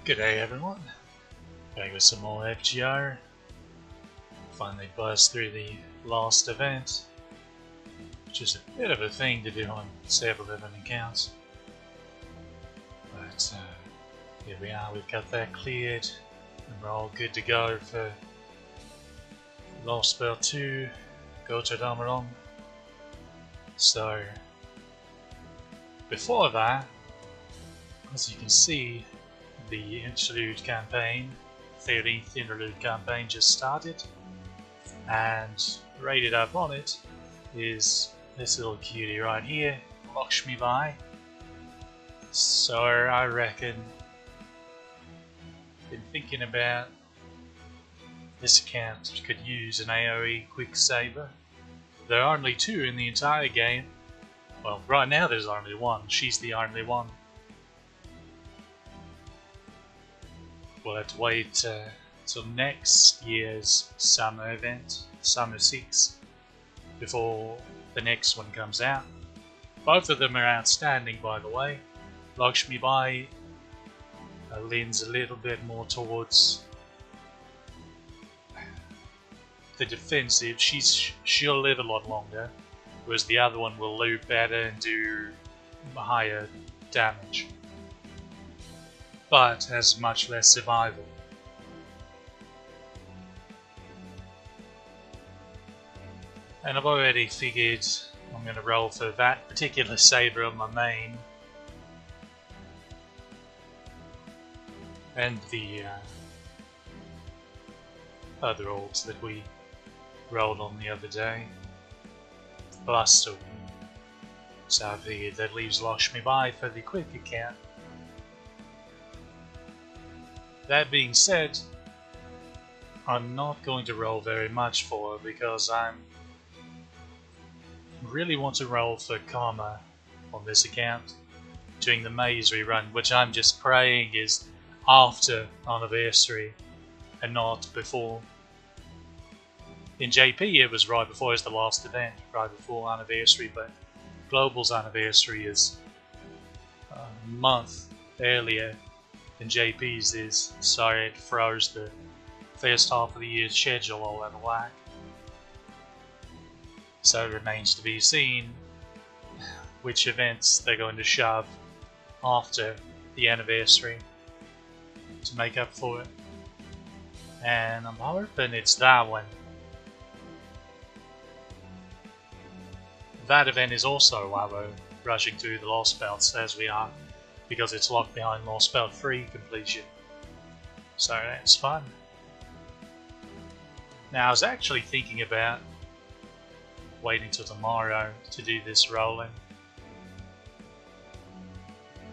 G'day everyone, back with some more FGR. Finally buzzed through the last event, which is a bit of a thing to do on several different accounts. But here we are, we've got that cleared, and we're all good to go for Lost Spell 2, Götterdämmerung. So, before that, as you can see, the interlude campaign, 13th interlude campaign just started, and rated up on it is this little cutie right here, Lakshmi Bai. So I reckon, been thinking about this account could use an AoE quick saver. There are only two in the entire game. Well, right now there's only one. She's the only one. We'll have to wait till next year's summer event, Summer 6, before the next one comes out. Both of them are outstanding, by the way. Lakshmi Bai leans a little bit more towards the defensive. She'll live a lot longer, whereas the other one will loop better and do higher damage, but has much less survival. And I've already figured I'm going to roll for that particular saber on my main, and the other orbs that we rolled on the other day, plus two. So I figured that leaves Lakshmi Bai for the quick account. That being said, I'm not going to roll very much for her because I really want to roll for Karma on this account, doing the maze rerun, which I'm just praying is after Anniversary and not before. In JP it was right before, it's the last event, right before Anniversary, but Global's Anniversary is a month earlier than JP's is, so it throws the first half of the year's schedule all out of whack. So it remains to be seen which events they're going to shove after the anniversary to make up for it. And I'm hoping it's that one. That event is also while we're rushing through the Lost Spells as we are, because it's locked behind Lost Spell 3 completion. So that's fun. Now I was actually thinking about waiting till tomorrow to do this rolling,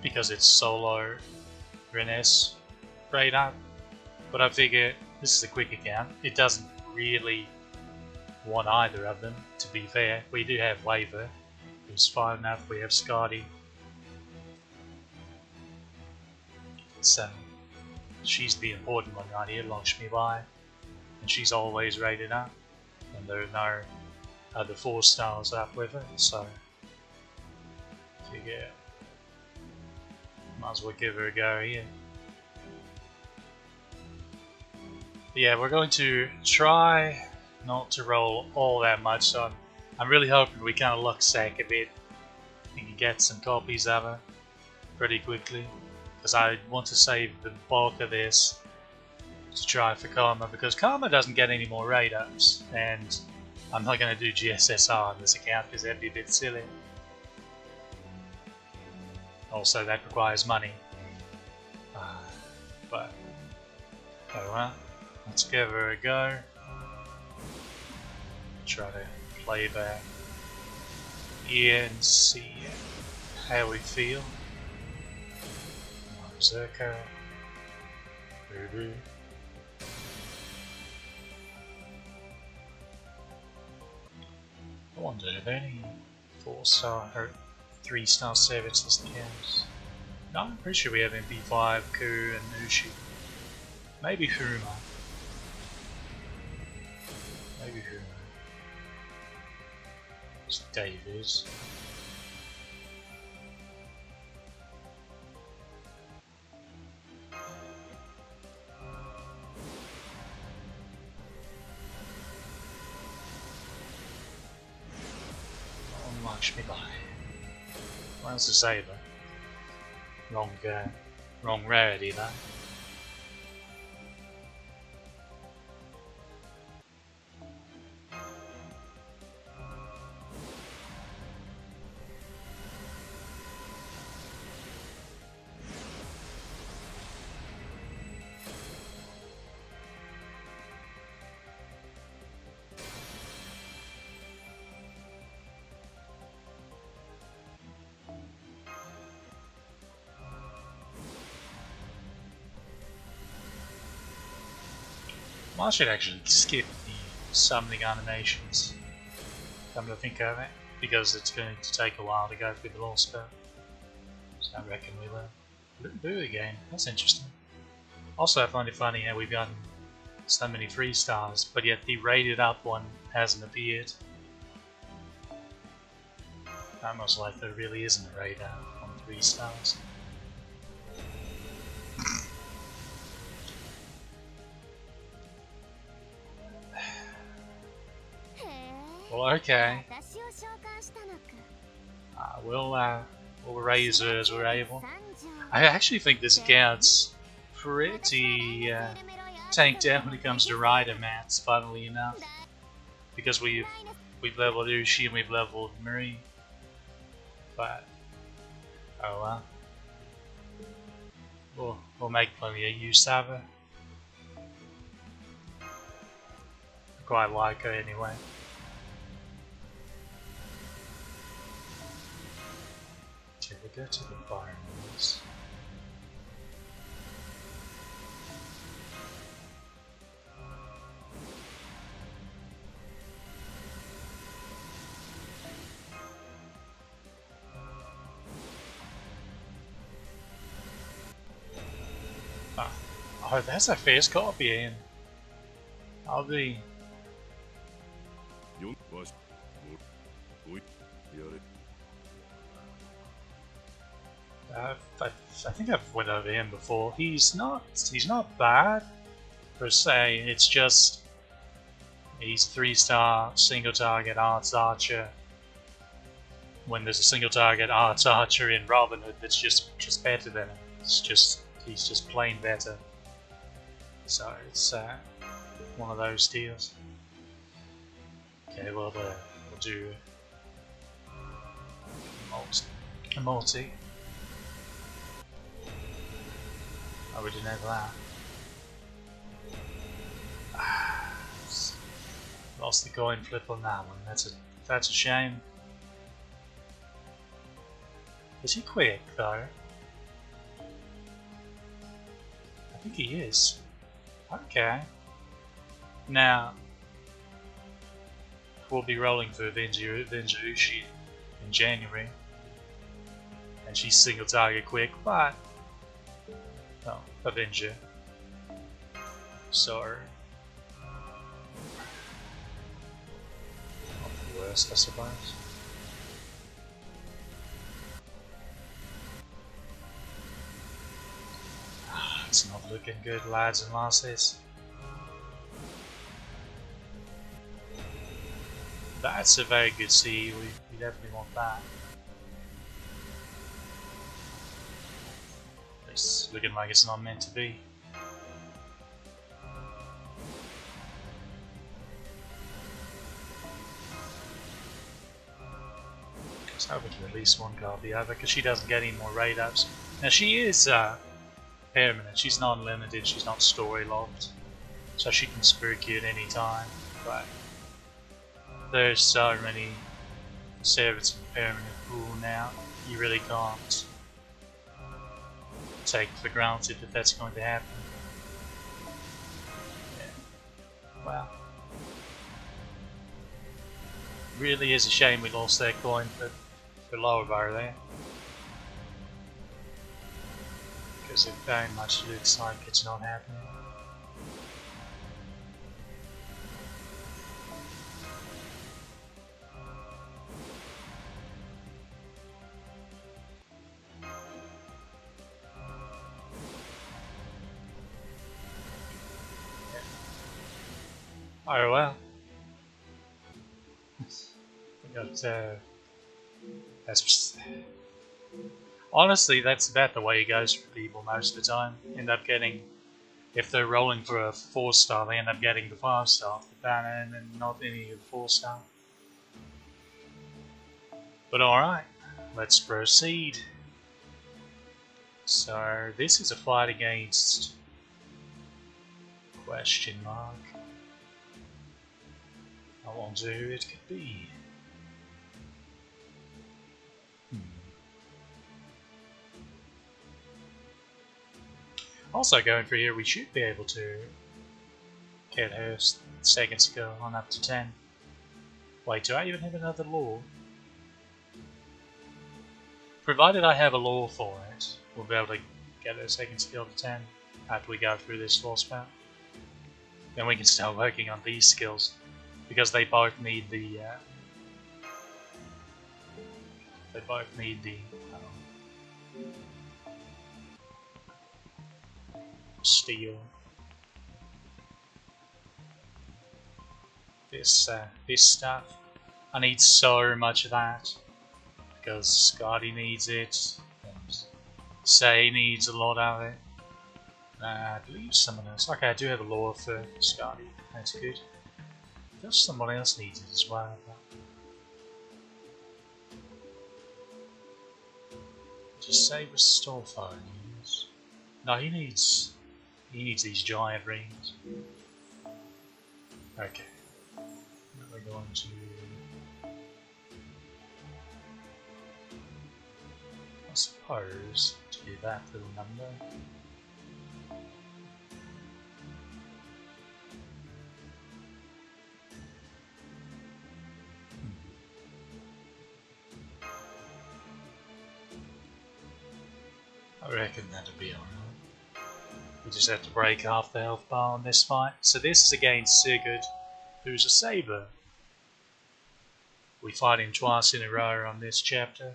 because it's solo Renes raid up, but I figure this is a quick account. It doesn't really want either of them, to be fair. We do have Waver, who's fine enough, we have Scotty. So she's the important one right here, Lakshmi Bai, and she's always rated up, and there are no other 4 stars up with her, so figure might as well give her a go here. But yeah, we're going to try not to roll all that much, so I'm really hoping we kind of luck sack a bit and can get some copies of her pretty quickly, because I want to save the bulk of this to try for Karma, because Karma doesn't get any more raid ups, and I'm not going to do GSSR on this account because that'd be a bit silly. Also, that requires money. But, oh well, let's give her a go. Try to play back here and see how we feel. Zerko. Boo-boo. I wonder if any 4-star or 3-star services counts. No, I'm pretty sure we have MP5, Ku, and Ushi. Maybe Huma. Maybe Huma. It's Davies. Well, that's a saber. Wrong rarity though. Well, I should actually skip the summoning animations, come to think of it, because it's going to take a while to go through the lore spell. So I reckon we'll do it again. That's interesting. Also, I find it funny how we've gotten so many 3 stars, but yet the rated up one hasn't appeared. Almost like there really isn't a raid out on 3 stars. Well, okay. We'll raise her as we're able. I actually think this account's pretty tanked down when it comes to rider mats, funnily enough. Because we've leveled Ushi and we've leveled Marie. But, oh well. We'll make plenty of use of her. I quite like her anyway. Okay, we'll go to the environments. Oh, that's a first copy in. I'll be. I think I've went over him before. He's not bad per se. It's just he's 3-star single target arts archer. When there's a single target arts archer in Robin Hood, that's just better than him. He's just plain better. So it's one of those deals. Okay, well we'll do a multi. Oh, we didn't have that. Lost the coin flip on that one. That's a shame. Is he quick though? I think he is. Okay. Now we'll be rolling for Avenger Ushi in January, and she's single target quick, but Avenger. So not the worst, I suppose. It's not looking good, lads and lasses. That's a very good C. We definitely want that. It's looking like it's not meant to be. I was hoping to at least one copy of it because she doesn't get any more raid ups. Now she is permanent. She's not unlimited. She's not story locked, so she can spook you at any time. But there's so many servants in the permanent pool now. You really can't take for granted that that's going to happen. Yeah. Wow. Really is a shame we lost that coin for lower bar there. Because it very much looks like it's not happening. Oh well. We got That's honestly, that's about the way it goes for people most of the time. End up getting, if they're rolling for a 4-star, they end up getting the 5-star banner and not any of the 4-star. But alright, let's proceed. So this is a fight against question mark. I wonder who it could be. Also going through here, we should be able to get her second skill on up to 10. Wait, do I even have another law? Provided I have a law for it, we'll be able to get her second skill to 10 after we go through this law spout. Then we can start working on these skills, because they both need the steel. This stuff. I need so much of that because Scotty needs it, and Say needs a lot of it. I believe someone else. Okay, I do have a lore for Scotty. That's good. Just someone else needs it as well. Just say restore fire needs. No, he needs these giant rings. Okay. We're going to I suppose to do that little number. I reckon that'll be alright. We just have to break half the health bar on this fight. So this is against Sigurd, who's a saber. We fight him twice in a row on this chapter.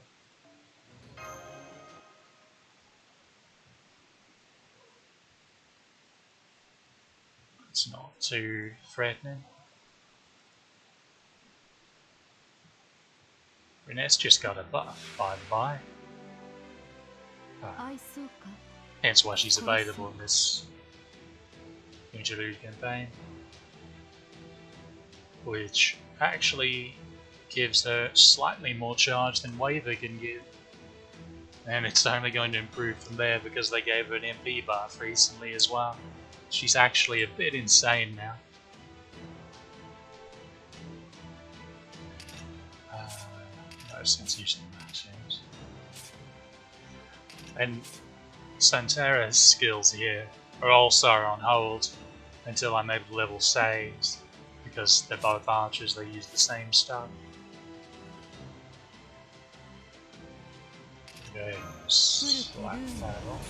It's not too threatening. Renee's just got a buff, by the by. Hence why she's available in this interlude campaign, which actually gives her slightly more charge than Waver can give, and it's only going to improve from there because they gave her an MP buff recently as well. She's actually a bit insane now. No sense using matches. And Santera's skills here are also on hold until I'm able to level saves, because they're both archers, they use the same stuff. Okay, slap that off.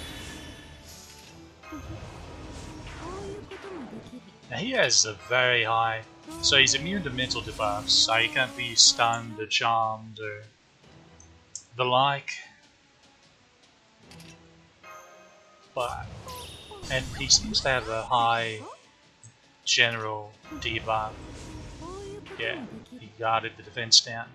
Now he has a very high, so he's immune to mental debuffs, so he can't be stunned or charmed or the like. But, and he seems to have a high general debuff. Yeah, he guarded the defense down.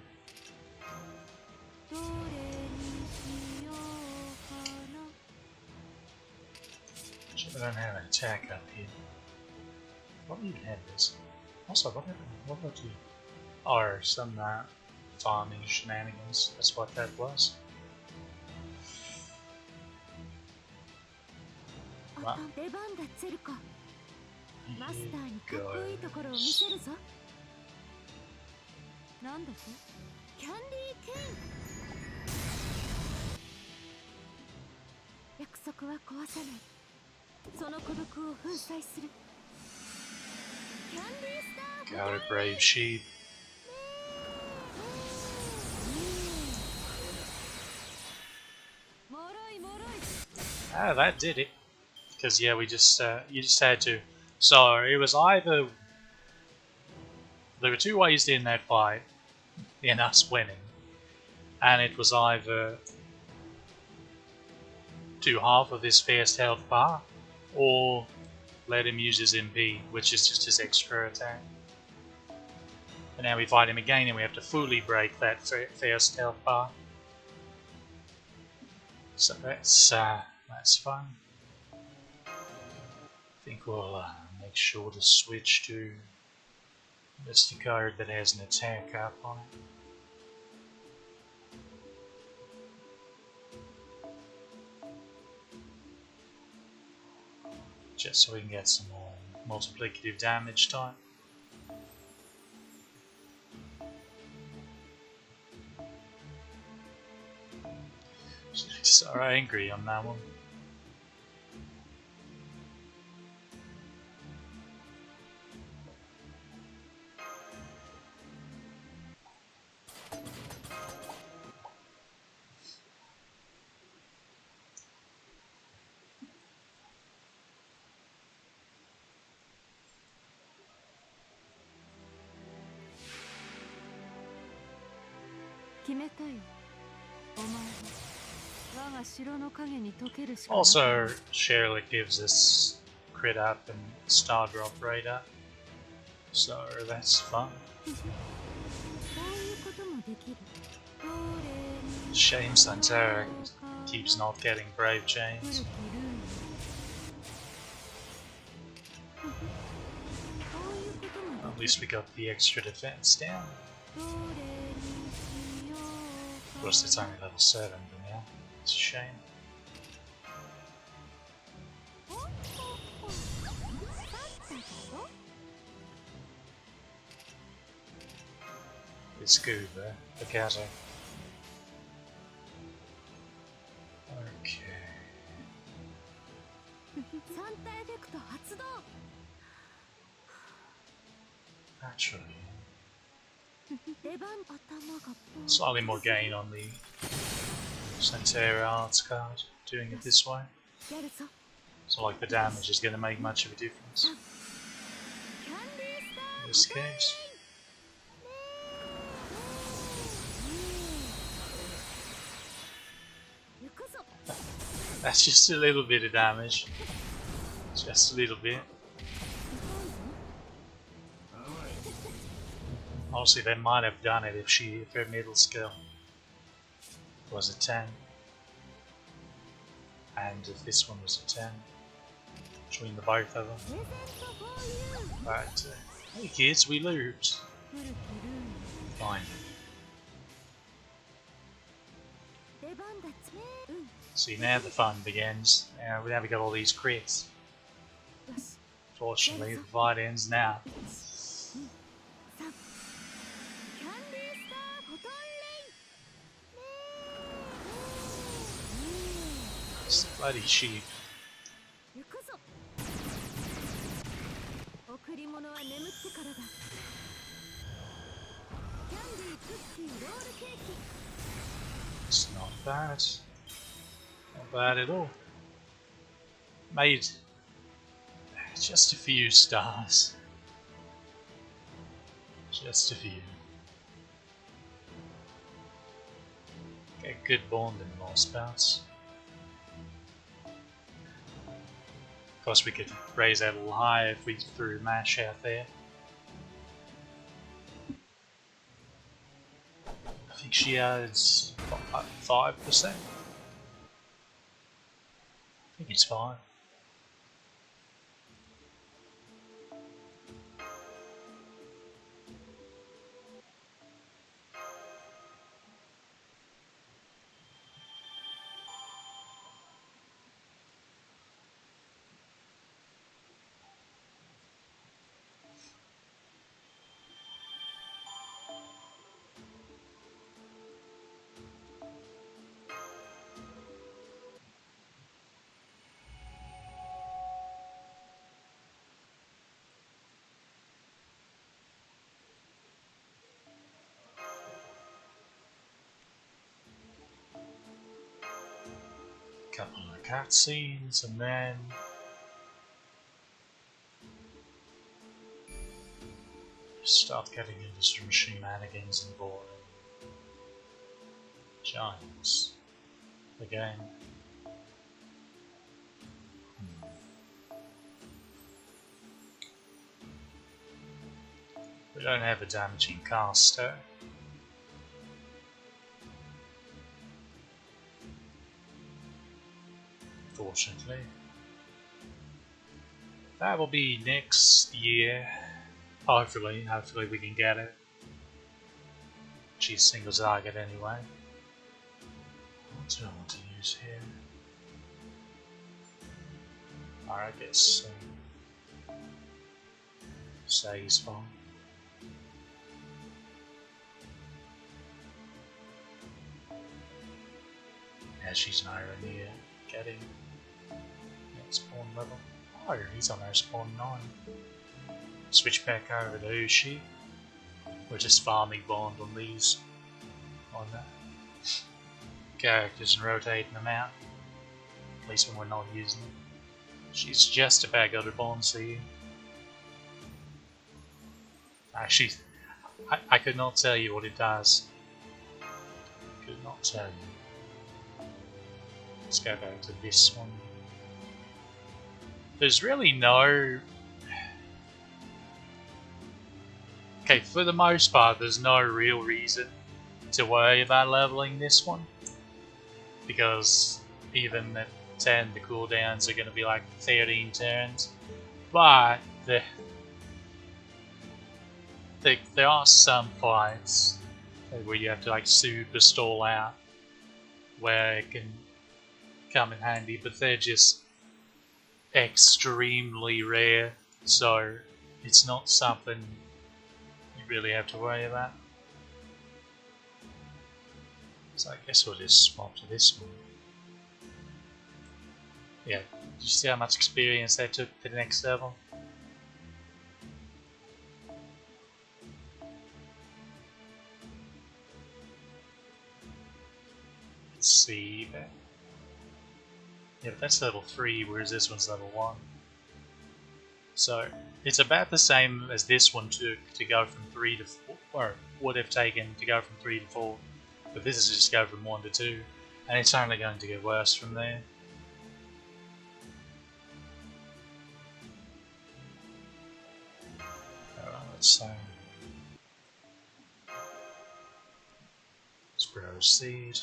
I don't have an attack up here. What do you have this? Also, what about you? Or some farming shenanigans. That's what that was. Well, here goes. Got a brave sheep. Ah, that did it. Because yeah, we just you just had to. So it was either there were two ways in that fight in us winning, and it was either do half of his first health bar, or let him use his MP, which is just his extra attack. And now we fight him again, and we have to fully break that first health bar. So that's fun. I think we'll make sure to switch to just a card that has an attack up on it. Just so we can get some more multiplicative damage time. So angry on that one. Also, Shirley gives us crit up and star drop rate up, so that's fun. Shame Santara keeps not getting Brave Chains. At least we got the extra defense down. Of course, it's only level 7, but yeah, it's a shame. It's Scuba, the Gato. Okay. Actually, slightly more gain on the Santera Arts card, doing it this way. So like the damage is going to make much of a difference in this case. That's just a little bit of damage. Just a little bit. Honestly, they might have done it if her middle skill was a 10. And if this one was a 10. Between the both of them. But, hey kids, we lose. Fine. See, now the fun begins. Now we got all these crits. Fortunately, the fight ends now. It's the bloody sheep. It's not bad. Not bad at all. Made just a few stars. Just a few. Get good bond in more spouts. Of course, we could raise that a little higher if we threw Mash out there. I think she has 5%. I think it's 5. Couple of cutscenes and then start getting into some shenanigans and boring. Giants. Again. We don't have a damaging caster. unfortunately. That will be next year. Hopefully we can get it. She's single target anyway. What do I want to use here? I guess Say's fine. Yeah, she's nowhere near getting that spawn level. Oh, he's on our spawn 9. Switch back over to Ushi. We're just farming bond on these characters and rotating them out. At least when we're not using them. She's just about got her bonds here. Actually, I could not tell you what it does. Could not tell you. Let's go back to this one. There's really no... Okay, for the most part, there's no real reason to worry about leveling this one. Because even at 10, the cooldowns are going to be like 13 turns. But there are some fights where you have to like super stall out, where it can come in handy, but they're just extremely rare, so it's not something you really have to worry about. So I guess we'll just swap to this one. Yeah, did you see how much experience they took to the next level? Let's see that. Yeah, but that's level 3, whereas this one's level 1. So it's about the same as this one took to go from 3 to 4, or would have taken to go from 3 to 4. But this is just go from 1 to 2, and it's only going to get worse from there. Alright, let's proceed.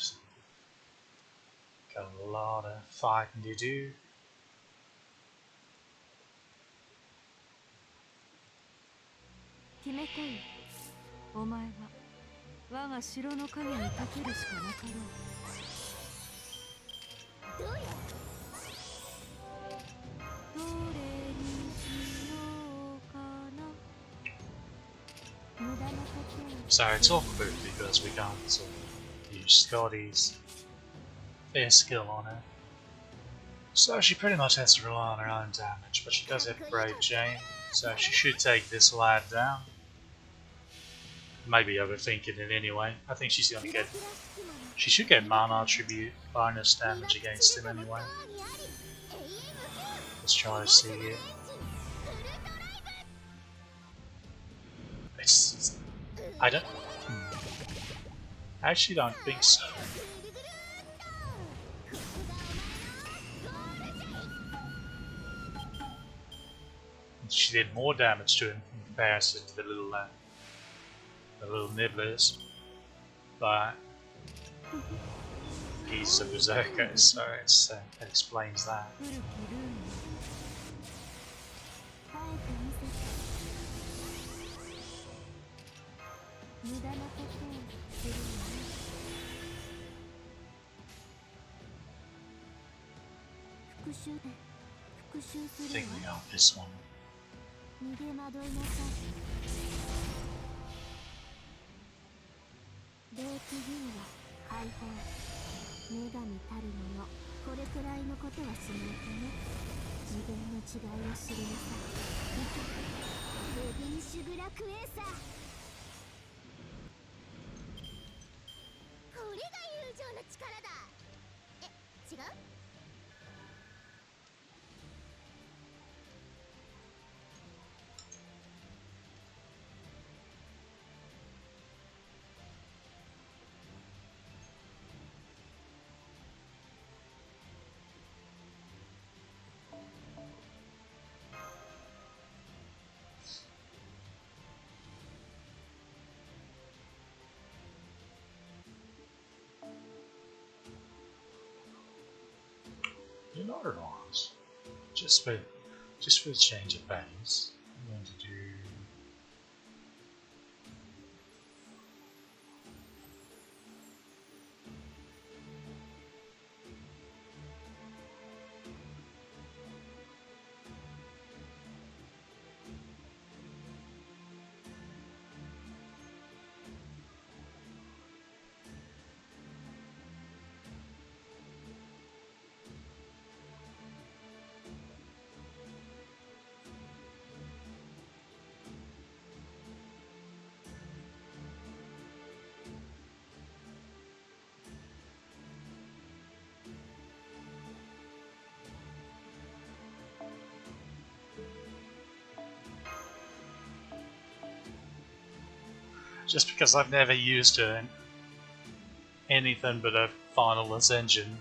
Got a lot of fighting to do. So it's awkward because we can't use Scotty's fair skill on her. So she pretty much has to rely on her own damage, but she does have a Brave Chain, so she should take this lad down. Maybe overthinking it anyway. I think she's gonna get... She should get mana attribute bonus damage against him anyway. Let's try to see it. I don't... I actually don't think so. She did more damage to him in comparison to the little nibblers, but he's a berserker, so that explains that. I think we got this one. another ones. Just for the change of pace, I'm going to do. Just because I've never used her in anything but a Final Ascension,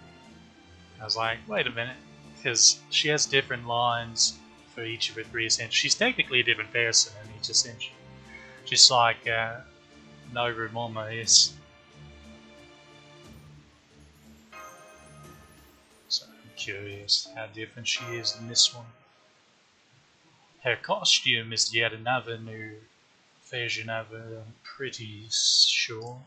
I was like, wait a minute, because she has different lines for each of her 3 Ascensions. She's technically a different person in each Ascension, just like Noru Momo is. So I'm curious how different she is in this one. Her costume is yet another new version of her, I'm pretty sure.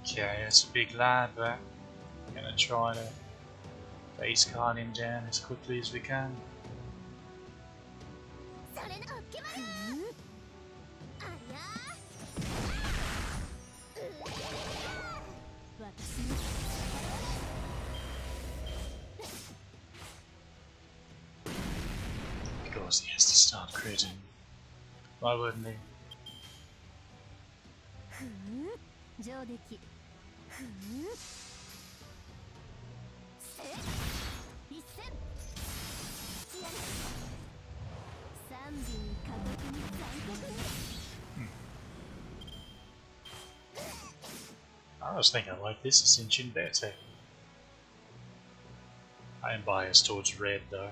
Okay, it's a big lad, but I'm gonna try to face card him down as quickly as we can. Of course he has to start critting. Why wouldn't he? I was thinking I like this Ascension better. I am biased towards red though.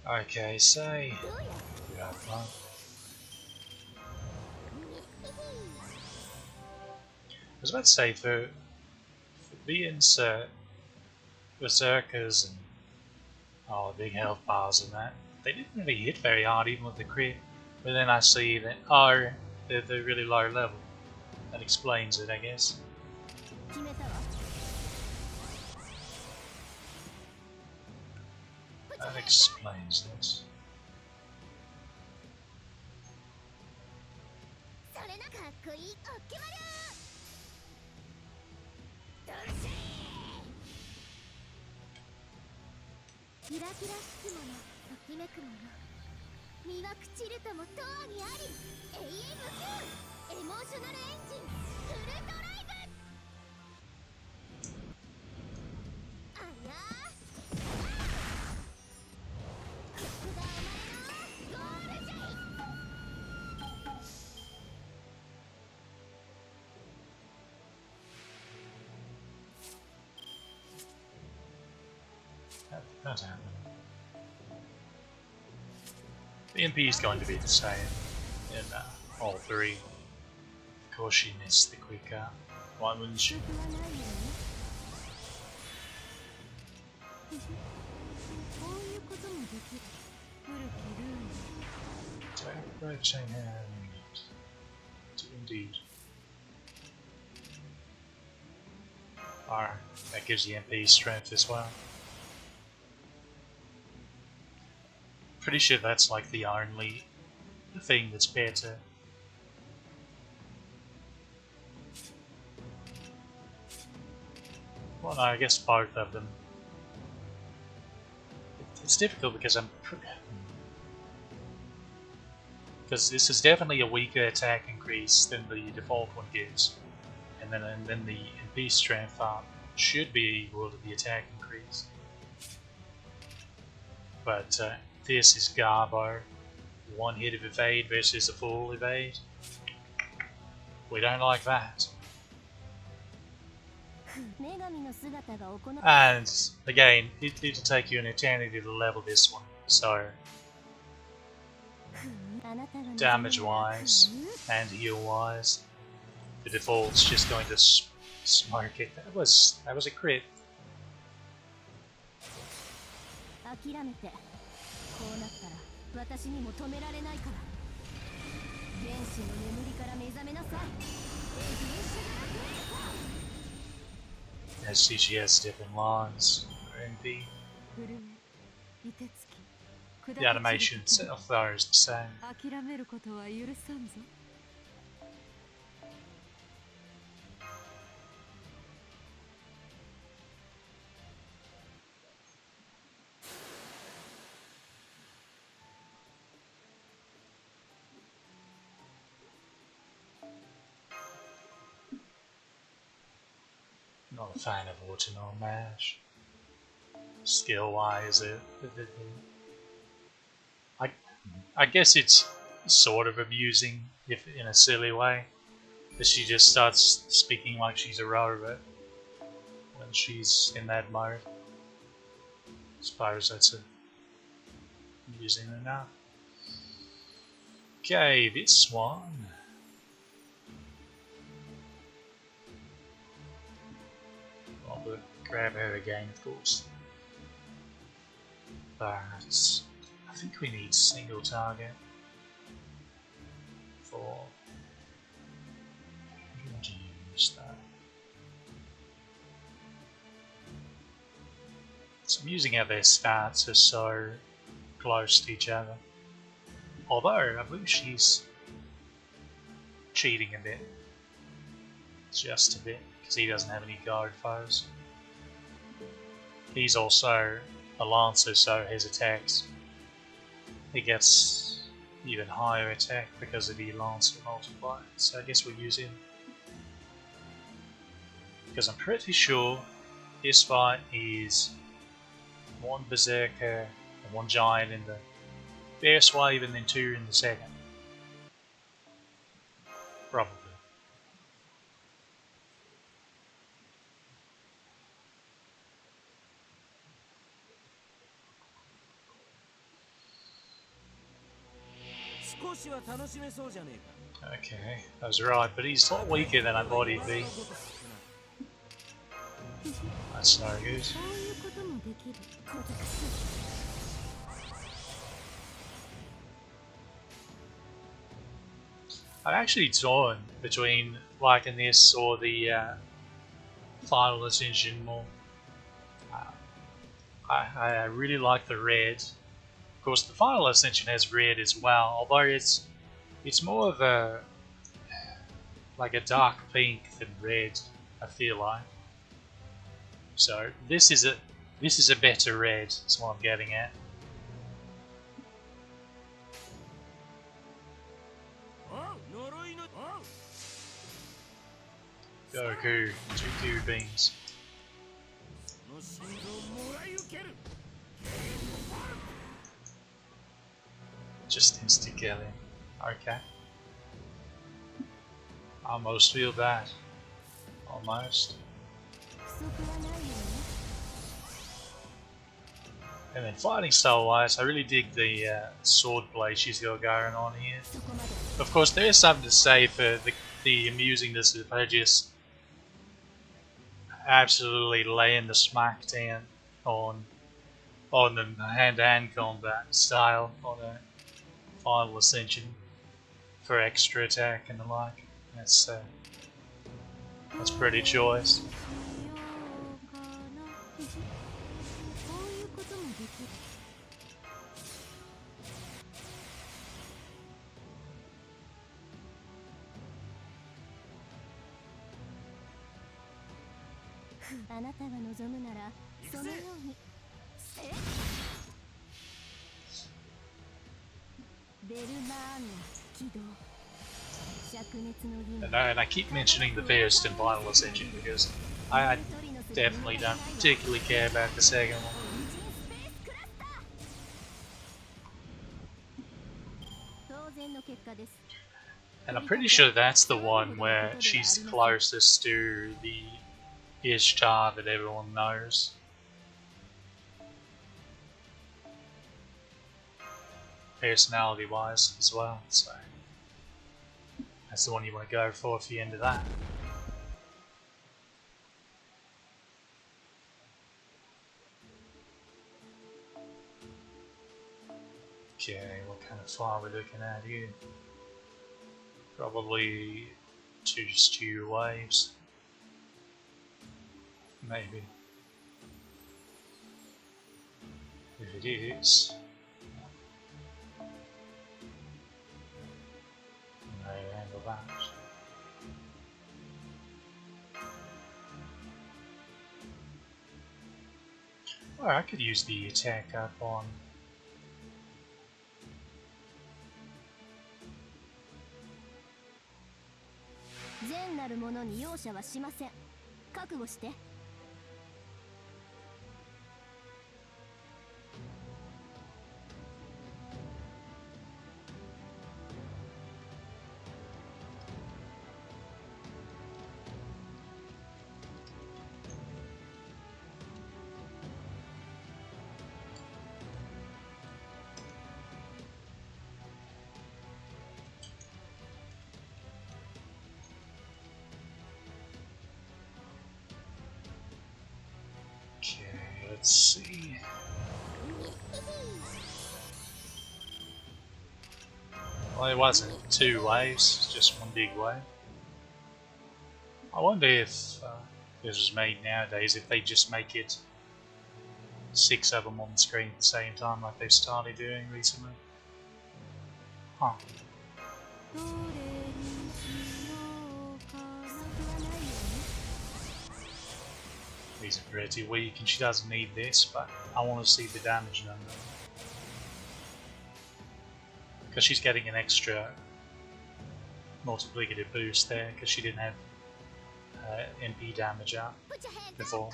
Okay, say you have fun. I was about to say for being berserkers and big health bars and that, they didn't really hit very hard even with the crit. But then I see that they're really low level. That explains it, I guess. That explains this. That happened. The MP is going to be the same in all 3. Of course she missed the quick out. Why wouldn't she? Right chain hand. Indeed. Alright, that gives the MP strength as well. Pretty sure that's like the only thing that's better. Well, no, I guess both of them. It's difficult because because this is definitely a weaker attack increase than the default one gives, and then the MP strength up should be equal to the attack increase. But this is Garbo. One hit of evade versus a full evade. We don't like that. And again, it'll take you an eternity to level this one, so damage wise and heal wise, the default's just going to smoke it. That was a crit. She has different lines for MP. The animation itself though is the same. Not a fan of Autonome Mash. Skill wise, I guess it's sort of amusing, if in a silly way, that she just starts speaking like she's a robot when she's in that mode. I suppose that's amusing enough. Okay, this one. I'll grab her again, of course. But I think we need single target for. I want to use that. It's amusing how their stats are so close to each other. Although I believe she's cheating a bit, just a bit, because he doesn't have any guard foes. He's also a lancer, so his attacks, he gets even higher attack because of the lancer multiplier. So I guess we'll use him, because I'm pretty sure this fight is one berserker and one giant in the first wave and then two in the second. Probably. Okay, I was right, but he's a lot weaker than I thought he'd be. That's no good. I'm actually torn between liking this or the Final Ascension more. I really like the red. Of course, the Final Ascension has red as well, although it's more of a like a dark pink than red, I feel like. So this is a better red. That's what I'm getting at. Goku, 2 beams. Just insta kill him. Okay. Almost feel bad. Almost. And then fighting style wise, I really dig the sword play she's got going on here. Of course, there is something to say for the amusingness of her just absolutely laying the smackdown on the hand-to-hand combat style on a Final Ascension for extra attack and the like. That's pretty choice. And I keep mentioning the first and Final Ascension because I definitely don't particularly care about the second one. And I'm pretty sure that's the one where she's closest to the Ishtar that everyone knows. Personality wise as well, so that's the one you want to go for if you're into that. Okay, what kind of fire are we looking at here? Probably 2 stew waves. Maybe. If it is, no handle that. Or I could use the attack up on. Okay, let's see. Well, it wasn't 2 waves, just 1 big wave. I wonder if this was made nowadays, if they just make it 6 of them on the screen at the same time like they've started doing recently. Huh. These are pretty weak and she doesn't need this, but I want to see the damage number. Because she's getting an extra multiplicative boost there, because she didn't have MP damage up before.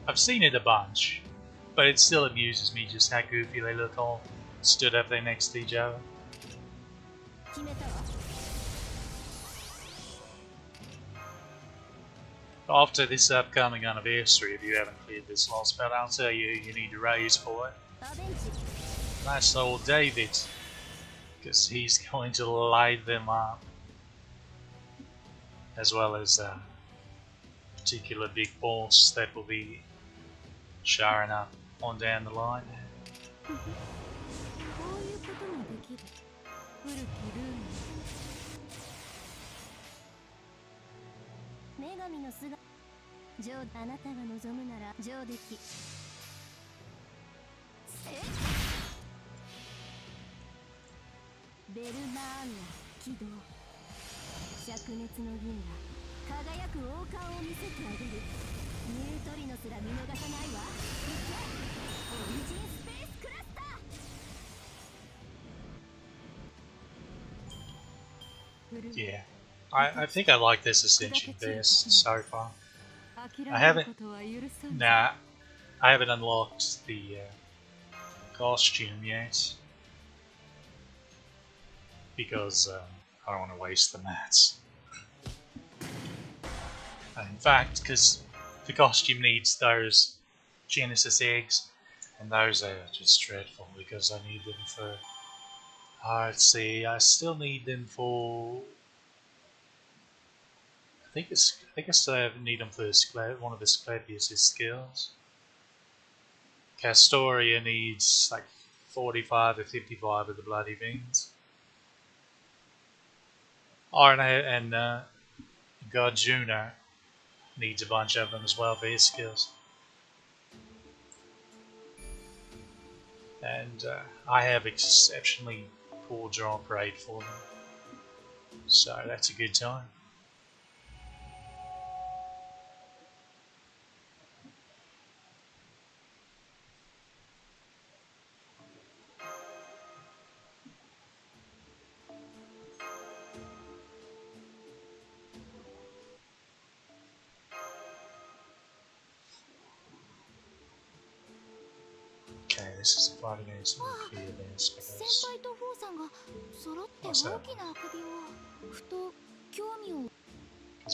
I've seen it a bunch, but it still amuses me just how goofy they look all stood up there next to each other. After this upcoming anniversary, if you haven't cleared this last spell, I'll tell you who you need to raise for it. That's old David, because he's going to light them up, as well as a particular big boss that will be showing up on down the line. Yeah, I think I like this Ascension best so far. I haven't unlocked the costume yet because I don't want to waste the mats. In fact, because the costume needs those Genesis eggs, and those are just dreadful because I need them for. Let's see, I still need them for. I still need them for one of the Asclepius' skills. Castoria needs like 45 or 55 of the bloody beans. And God Juno needs a bunch of them as well for his skills. and I have exceptionally poor drop rate for them, so that's a good time. Okay, this is a fight against nuclear events because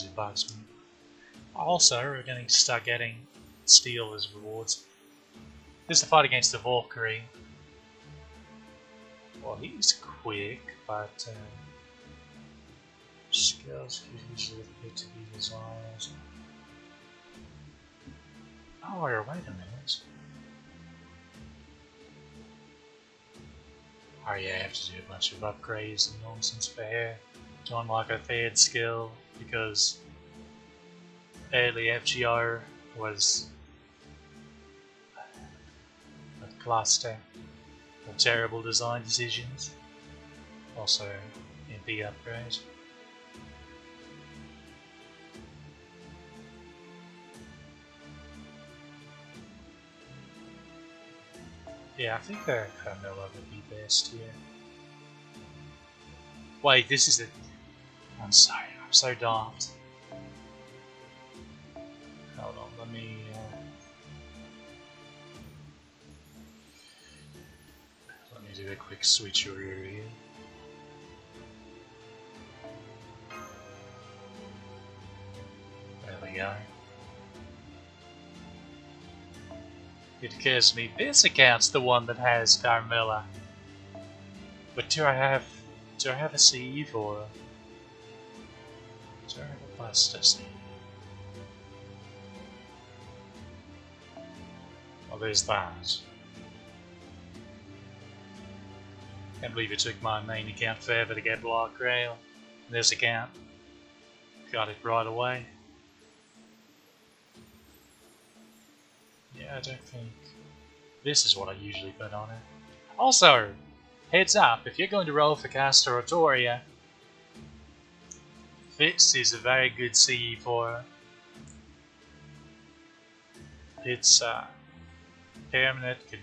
it bugs me. Also, we're going to start getting steel as rewards. This is the fight against the Valkyrie. Well, he's quick, but skills usually a bit to be desired. Oh, wait a minute. Oh yeah, I have to do a bunch of upgrades and nonsense for here to unlock a third skill, because early FGR was a cluster of terrible design decisions. Also, MP upgrade. Yeah, I think Carmilla would be best here. Wait, this is a... I'm sorry, I'm so daft. Hold on, let me... let me do a quick switcheroo here. There we go. It occurs to me, this account's the one that has Carmilla. But do I have a sieve or do I have a Buster? Well, there's that. Can't believe it took my main account forever to get Block Rail. This account got it right away. Yeah, I don't think this is what I usually put on it. Also, heads up, if you're going to roll for Castor or Toria, this is a very good CE for her. It's permanent, can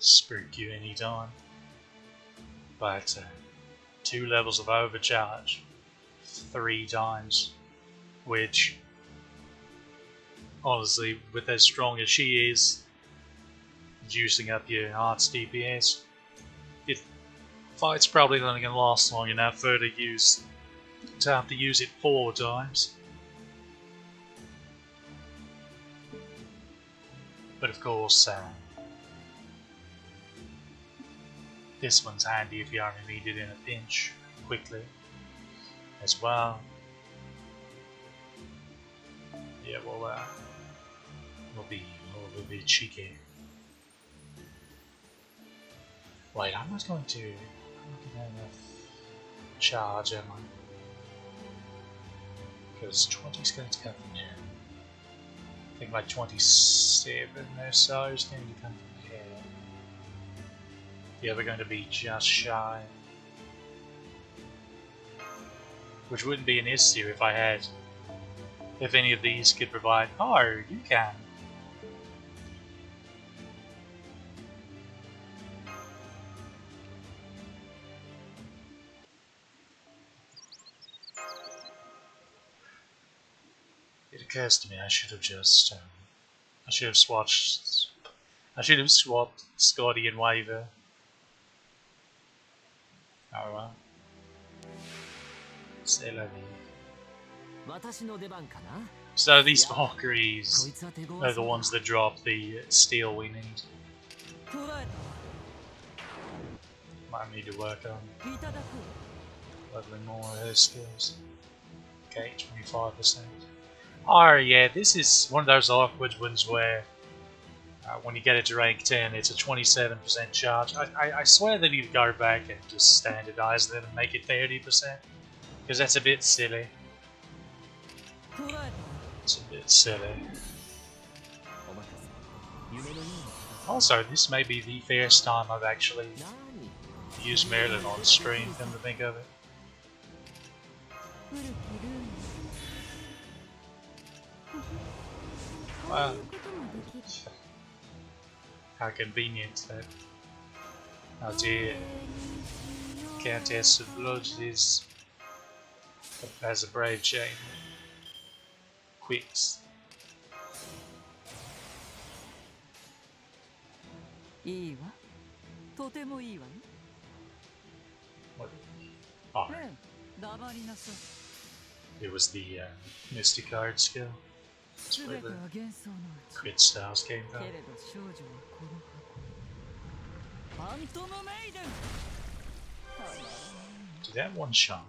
spook you anytime. But 2 levels of overcharge 3 times, which honestly, with as strong as she is, juicing up your heart's DPS, fight's probably not going to last long enough for her to have to use it 4 times. But of course, this one's handy if you only need it in a pinch, quickly, as well. Yeah, well, we'll be cheeky. Wait, I'm not going to have enough charge, am I? Because 20's going to come from here. I think like 27 or so is going to come from here. The other going to be just shy. Which wouldn't be an issue if any of these could provide. Oh, you can. It occurs to me I should have just I should have swapped Scotty and Waver. Oh well. C'est la vie. So these Valkyries are the ones that drop the steel we need. Might need to work on leveling more of her skills. Okay, 25%. Oh yeah, this is one of those awkward ones where when you get it to rank 10, it's a 27% charge. I swear they need to go back and just standardize them and make it 30%, because that's a bit silly. It's a bit silly. Also, this may be the first time I've actually used Merlin on stream, come to think of it. Wow. How convenient that our dear Countess of Blood has a brave chain. Quits. いいわ。とてもいいわね。 What? Oh, ねえ、黙りなさい。 it was the Mystic Card skill. That's す where べて the は幻想のうち。 crit styles came け from. れど少女はこの箱。ファントムメイデン。 Did that one shot?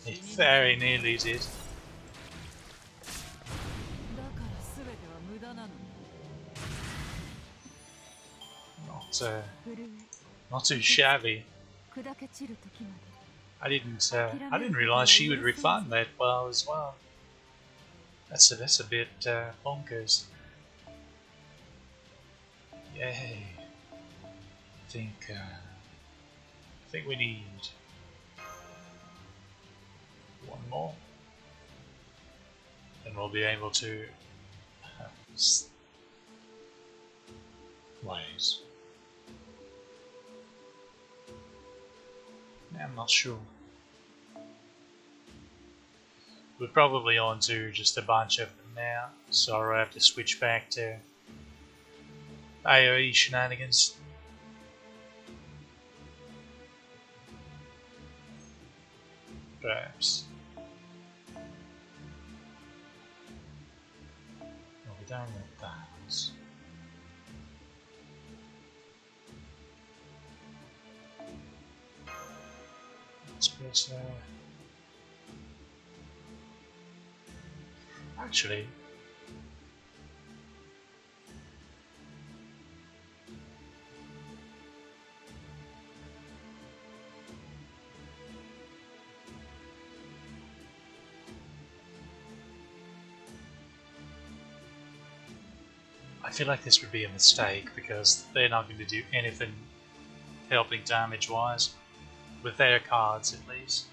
It very nearly did. だからすべては無駄なの。 Not too shabby. 砕け散る時まで。 I didn't realize she would refund that well as well. That's a bit bonkers. Yay. I think we need one more, and we'll be able to wait. I'm not sure. We're probably on to just a bunch of them now, so I'll have to switch back to AoE shenanigans. Perhaps. No, we don't want that. Let's press actually, I feel like this would be a mistake because they're not going to do anything helping damage wise with their cards at least.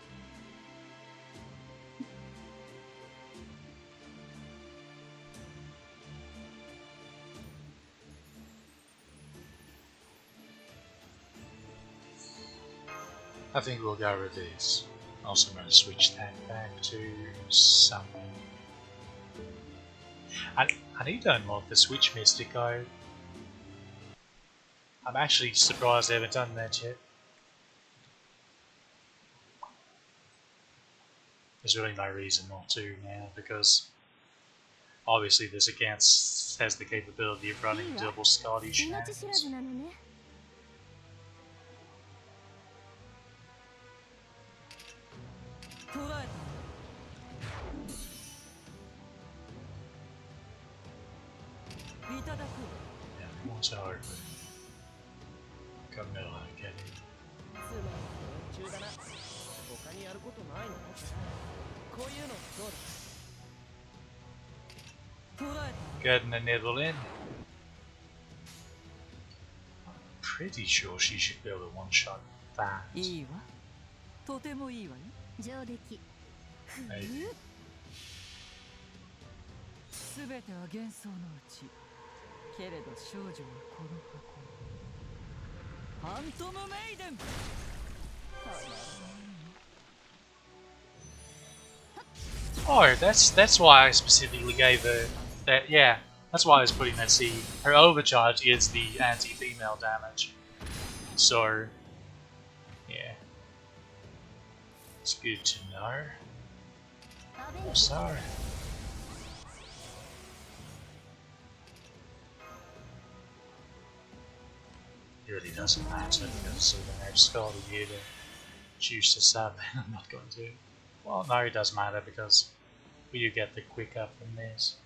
I think we'll go with this. Also, I'm going to switch that back to something. I need to unlock the Switch Mystic Code. I'm actually surprised I haven't done that yet. There's really no reason not to now because obviously this account has the capability of running double Scottish shenanigans. いただく。 Yeah, what's hard with Camilla getting つまり中だな。他にやることないの？こういうのどうだ？ getting a nibble in? I'm pretty sure she should be able to one-shot that. いいわ。とてもいいわね。上出来。 Maybe. すべては幻想のうち。けれど少女はこの箱。ファントムメイデン。 Oh, that's why I specifically gave her that. Yeah, that's why I was putting that C. Her overcharge is the anti-female damage. So, yeah, it's good to know. Oh, sorry. It really doesn't matter because we're gonna have Scotty here to choose to sub, and I'm not going to. Well, no, it does matter because you get the quick up from this.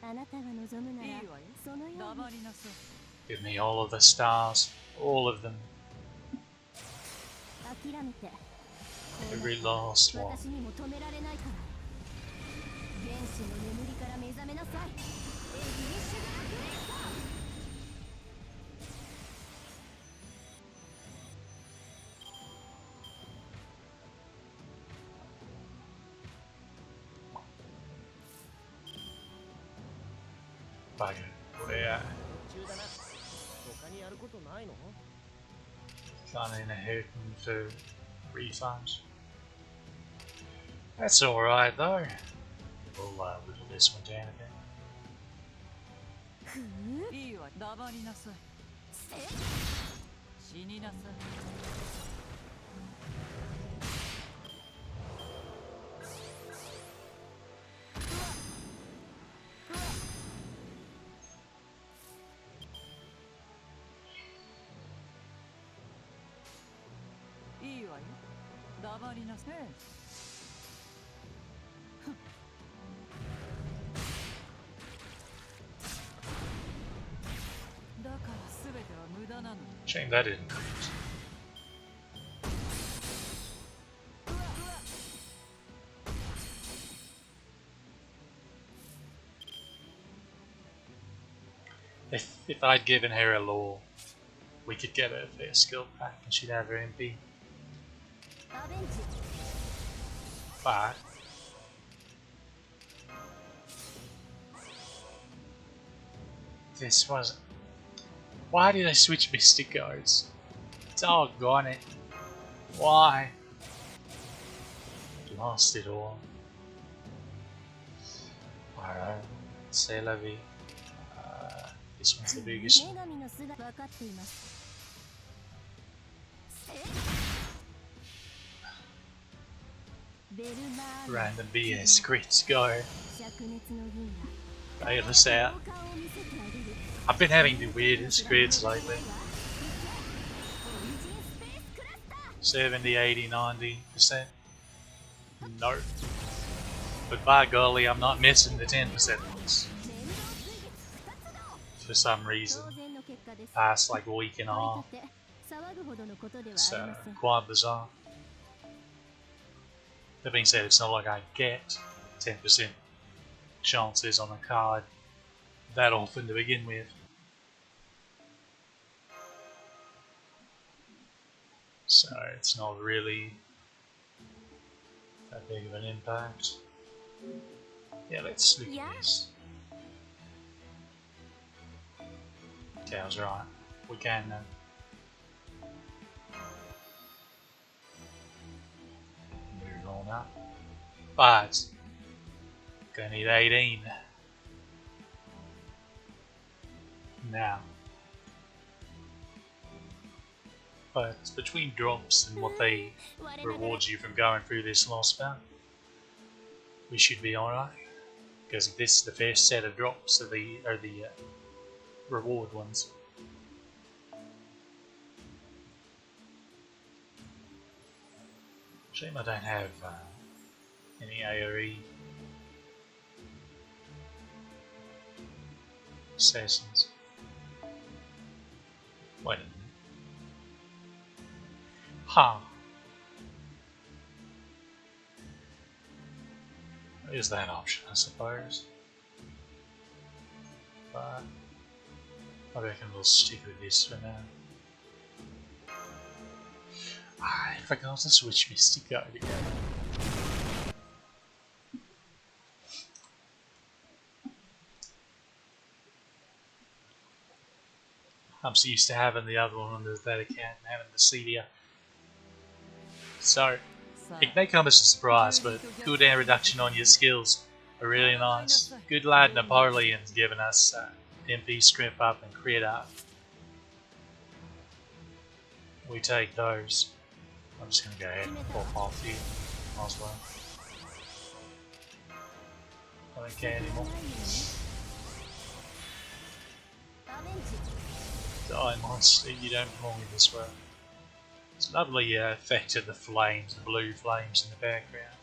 あなたが望むならいいわよ。そのように。黙りなさい。 Give me all of the stars, all of them, 諦めて。 every last one. 私にも止められないから。原始の眠りから目覚めなさい。Bugger. Yeah. 中だな。他にやることないの？ Gone in ahead for refunds. That's alright though. We'll whittle this one down a bit. いいわ、黙りなさい。死になさい。いいわよ。黙りなさい。だから全ては無駄なの。 Shame that didn't crit. If I'd given her a law, we could get her fair skill back and she'd have her MP. アベンジ But this wasn't. Why did I switch Mystic Guards? Doggone it. Why? Lost it all. Alright, c'est la vie. This one's the biggest 女 one. 神の姿分かっています ベルマール Random BS crits go. 灼熱の銀 Bail us 河 out. 顔を見せてあげる I've been having the weirdest crits lately. オリジンスペースクラスター 70, 80, 90%. No. But by golly, I'm not missing the 10% ones. 連動追撃2つだ For some reason. 当然の結果です Past like a week and a 取 half. り立て騒ぐほどのことではあり So, ません quite bizarre. That being said, it's not like I get 10% chances on a card that often to begin with. So, it's not really that big of an impact. Yeah, let's look Yeah. at this. Tails right. We can move on up. But gonna need 18 now. But between drops and what they 我々 rewards you from going through this last bout, we should be alright. Because this the first set of drops are the reward ones. Shame I don't have any AoE assassins. Wait a minute. Huh. There is that option, I suppose. But I reckon we'll stick with this for now. I forgot to switch Mystic Guard again. I'm so used to having the other one on that account and having the CDR. So, さ it may come as a surprise, but cooldown reduction on your skills are really nice. Good lad Napoleon's given us MP strip up and crit up. We take those. I'm just gonna go ahead and pop off here. Might as well. I don't care anymore. アベンジ Die monster, you don't belong in this world. It's a lovely effect of the flames, the blue flames in the background.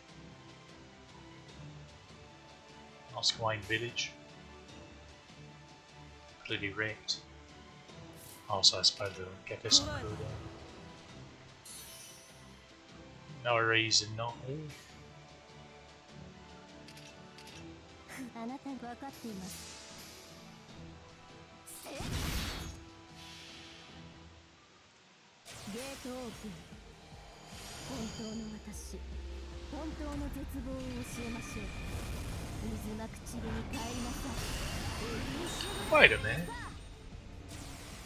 Nice Gawain village. Completely wrecked. Also, I suppose we'll get this on cooldown. No reason not. Ooh. あなた分かっていますトオープン。本当の私、本当の絶望を教えましょう。水まくちりに帰りなさい。 Wait a minute.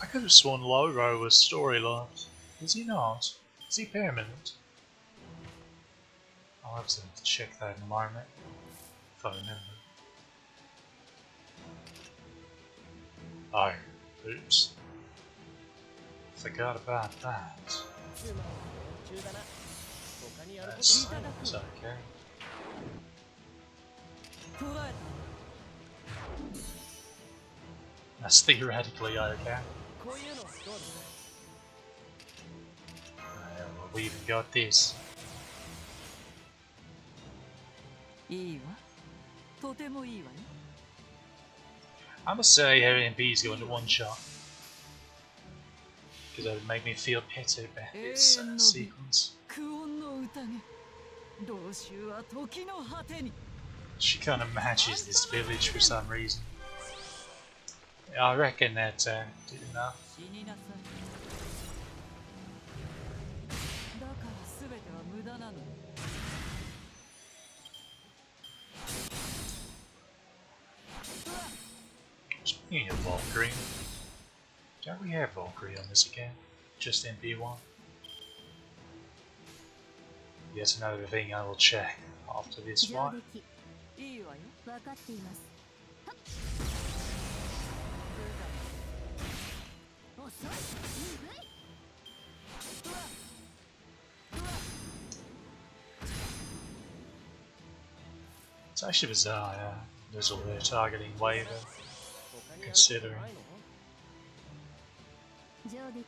I could have sworn Loro was story locked. Is he not? Is he permanent? I'll have to check that in a moment. If I remember. Oh, oops. Forgot about that. つまり連中だな。他にやること That's, ないの that's okay. 捕らえ That's theoretically okay. こういうのはどうですか Well, we even got this. た。いいわ。とてもいいわよ。I must say, having MPs go into one shot. Because that would make me feel pity about this sequence. 苦音の宴。同州は時の果てに。 She kind of matches this village for some reason. Yeah, I reckon that did enough. 死になさい。だから全ては無駄なの。 Speaking of Valkyrie, don't we have Valkyrie on this account? Just MP1? Yet another thing I will check after this 上 fight. 出来。いいわよ。分かっています。遅い。鈍い。 It's actually bizarre, there's all their targeting waiver, 他にやることないの 上出来。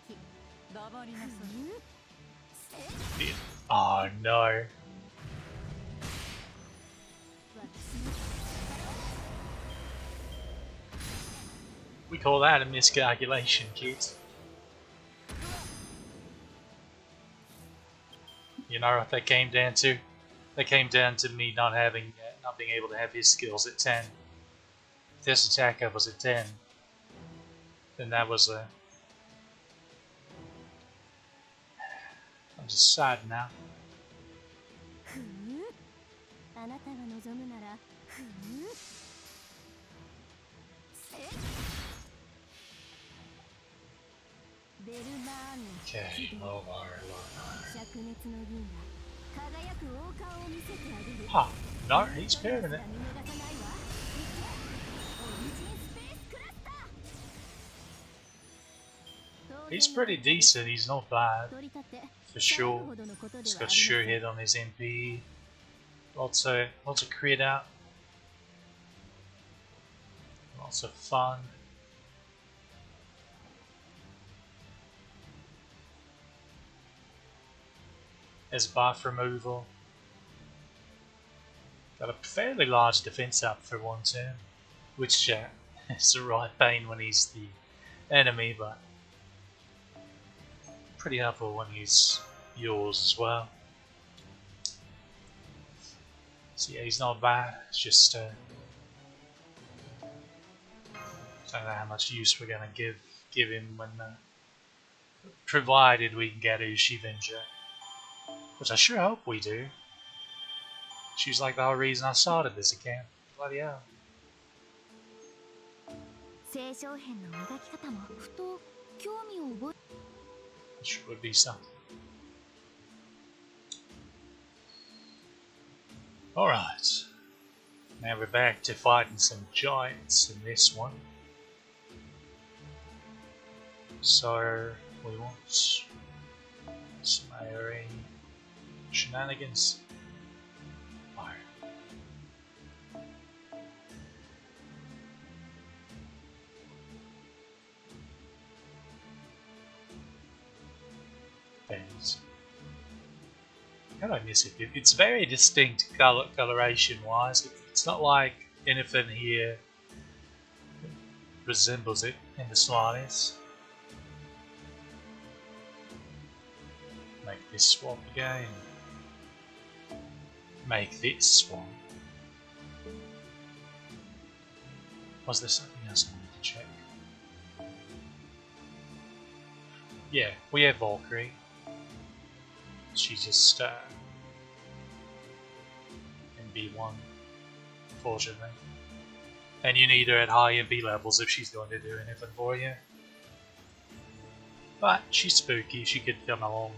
黙りなさい。 Yeah. Oh no. 私の We call that a miscalculation, kids. You know what that came down to? That came down to me not being able to have his skills at 10. If this attacker was at 10, then that was a... I'm just sad now. ふう。あなたが望むなら。ふう。ベルマーヌ。 Okay, low bar. 灼熱の銀が輝く王冠を見せてあげる。 Huh, no, he's permanent. 見逃さないわ。いけ。オリジンスペースクラスター。 He's pretty decent, he's not bad, 取り立て for sure. ほどのことで He's はあ got りません。 sure hit on his MP. Lots of crit out. Lots of fun. There's buff removal. Got a fairly large defense up for one turn, which is the right pain when he's the enemy, but pretty helpful when he's yours as well. So yeah, he's not bad. It's just don't know how much use we're gonna give him when, provided we can get Ushivenger, which I sure hope we do. She's like the whole reason I started this account. Bloody hell. 聖商編の磨き方もふと興味を覚え Which would be something. Alright. Now we're back to fighting some giants in this one. So we want some AoE shenanigans. No. Bears. How do I miss it? It's very distinct coloration wise. It's not like anything here resembles it in the slightest. Make this swap again. Make this swap. Was there something else I wanted to check? Yeah, we have Valkyrie. She just in B1, unfortunately. And you need her at high and B levels if she's going to do anything for you. But she's spooky, she could come along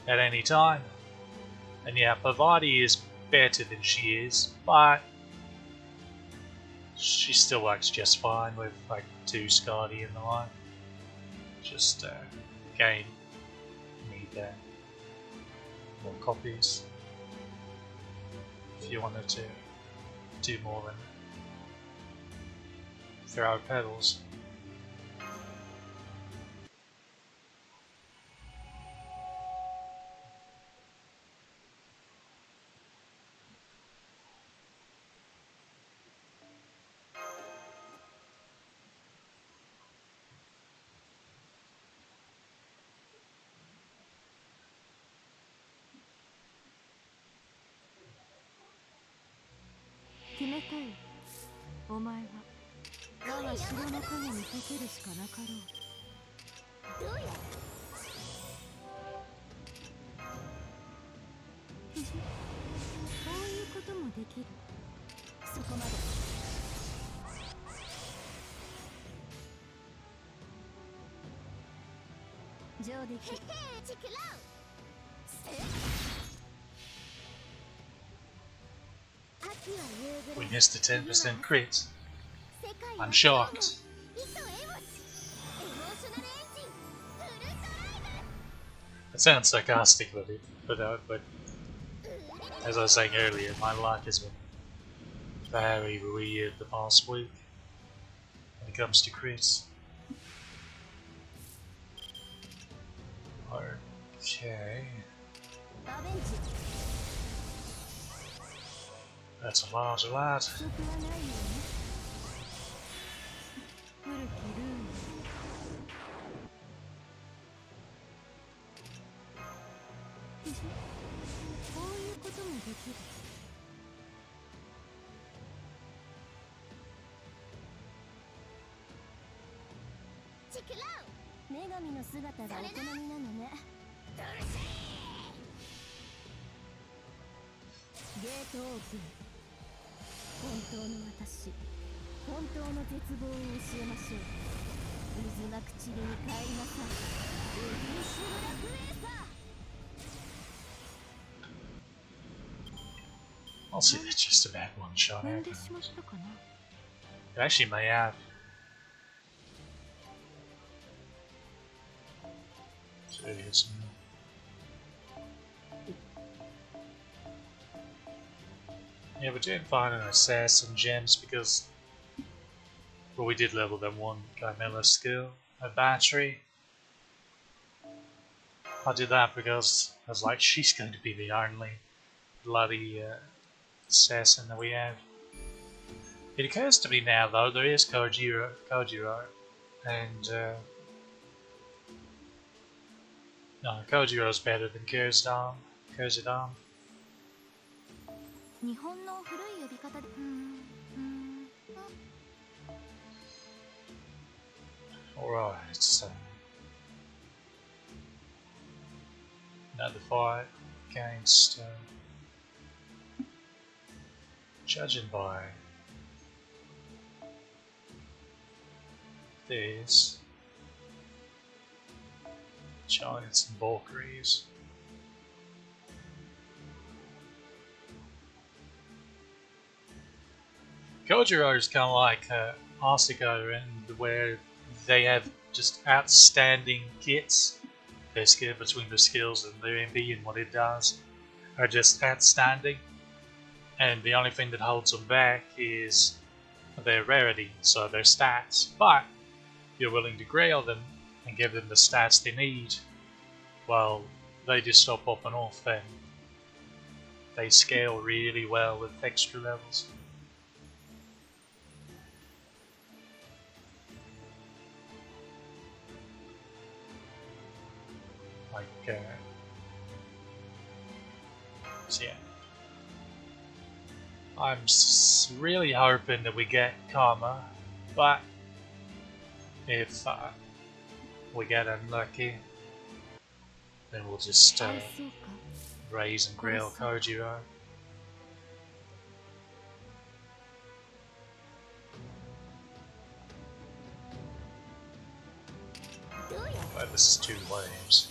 at any time. And yeah, Pavati is better than she is, but she still works just fine with like 2 Scotty in the line. Just again, need more copies if you wanted to do more than throw out pedals. We missed a 10% crit. I'm shocked. It sounds sarcastic, but as I was saying earlier, my luck has been very weird the past week when it comes to crits. Okay. That's a large lad. I'll see that's just about one shot out. It actually may have. Jeez. Yeah, we didn't find an assassin gems because, well, we did level them 1 Chimera skill, a battery. I did that because I was like, she's going to be the only bloody assassin that we have. It occurs to me now though, there is Kojiro, and no, Kojiro's better than Kurzdan. Alright, so another fight against judging by these giants and Valkyries. Kojiro is kind of like Asuka, and where they have just outstanding kits. Their skill between the skills and their MP and what it does are just outstanding. And the only thing that holds them back is their rarity, so their stats. But if you're willing to grail them and give them the stats they need, well, they just stop popping off, then they scale really well with extra levels. Like, so yeah. I'm really hoping that we get Karma, but if we get unlucky, Then we'll just 愛そうか raise and grill Kojiro. どうや But this is 2 waves.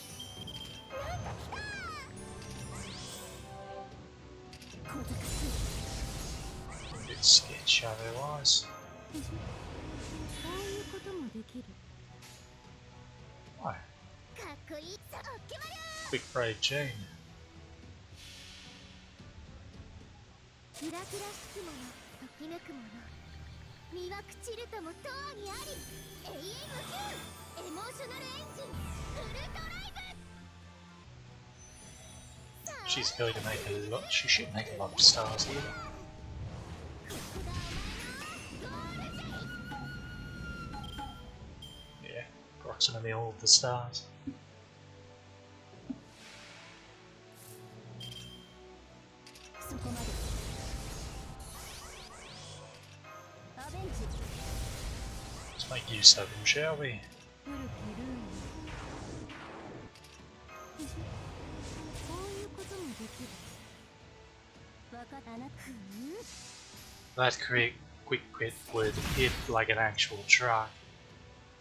小賢し It's sketch otherwise. いそういうこともできる Why? かっこいいさオッケーまり Quick braid chain. キラキラしきものときめくもの身は朽ちるとも永遠にあり永遠無休エモーショナルエンジンフルドライブ She's going to make a lot. She should make a lot of stars here. ここだお前のゴールジェイ Yeah, approximately all of the stars. そこまでアベンジ Let's make use of them, shall we? 古きルーンこういうこともできるわかったなくん That quick quit would hit like an actual truck,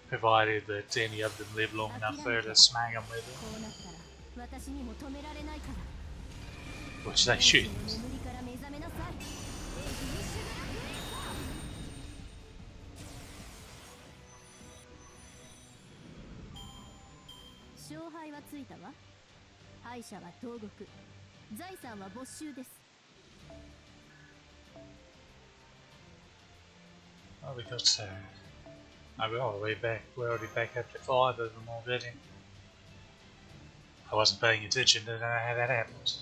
provided that any of them live long enough for her to smack them with it, こうなったら私にも止められないから which they should. 眠りから目覚めなさいエグリッシュグラフレー勝敗はついたわ敗者は投獄財産は没収です Oh, we got oh, we're all the way back. We're already back up to 5 of them already. I wasn't paying attention to how that happened.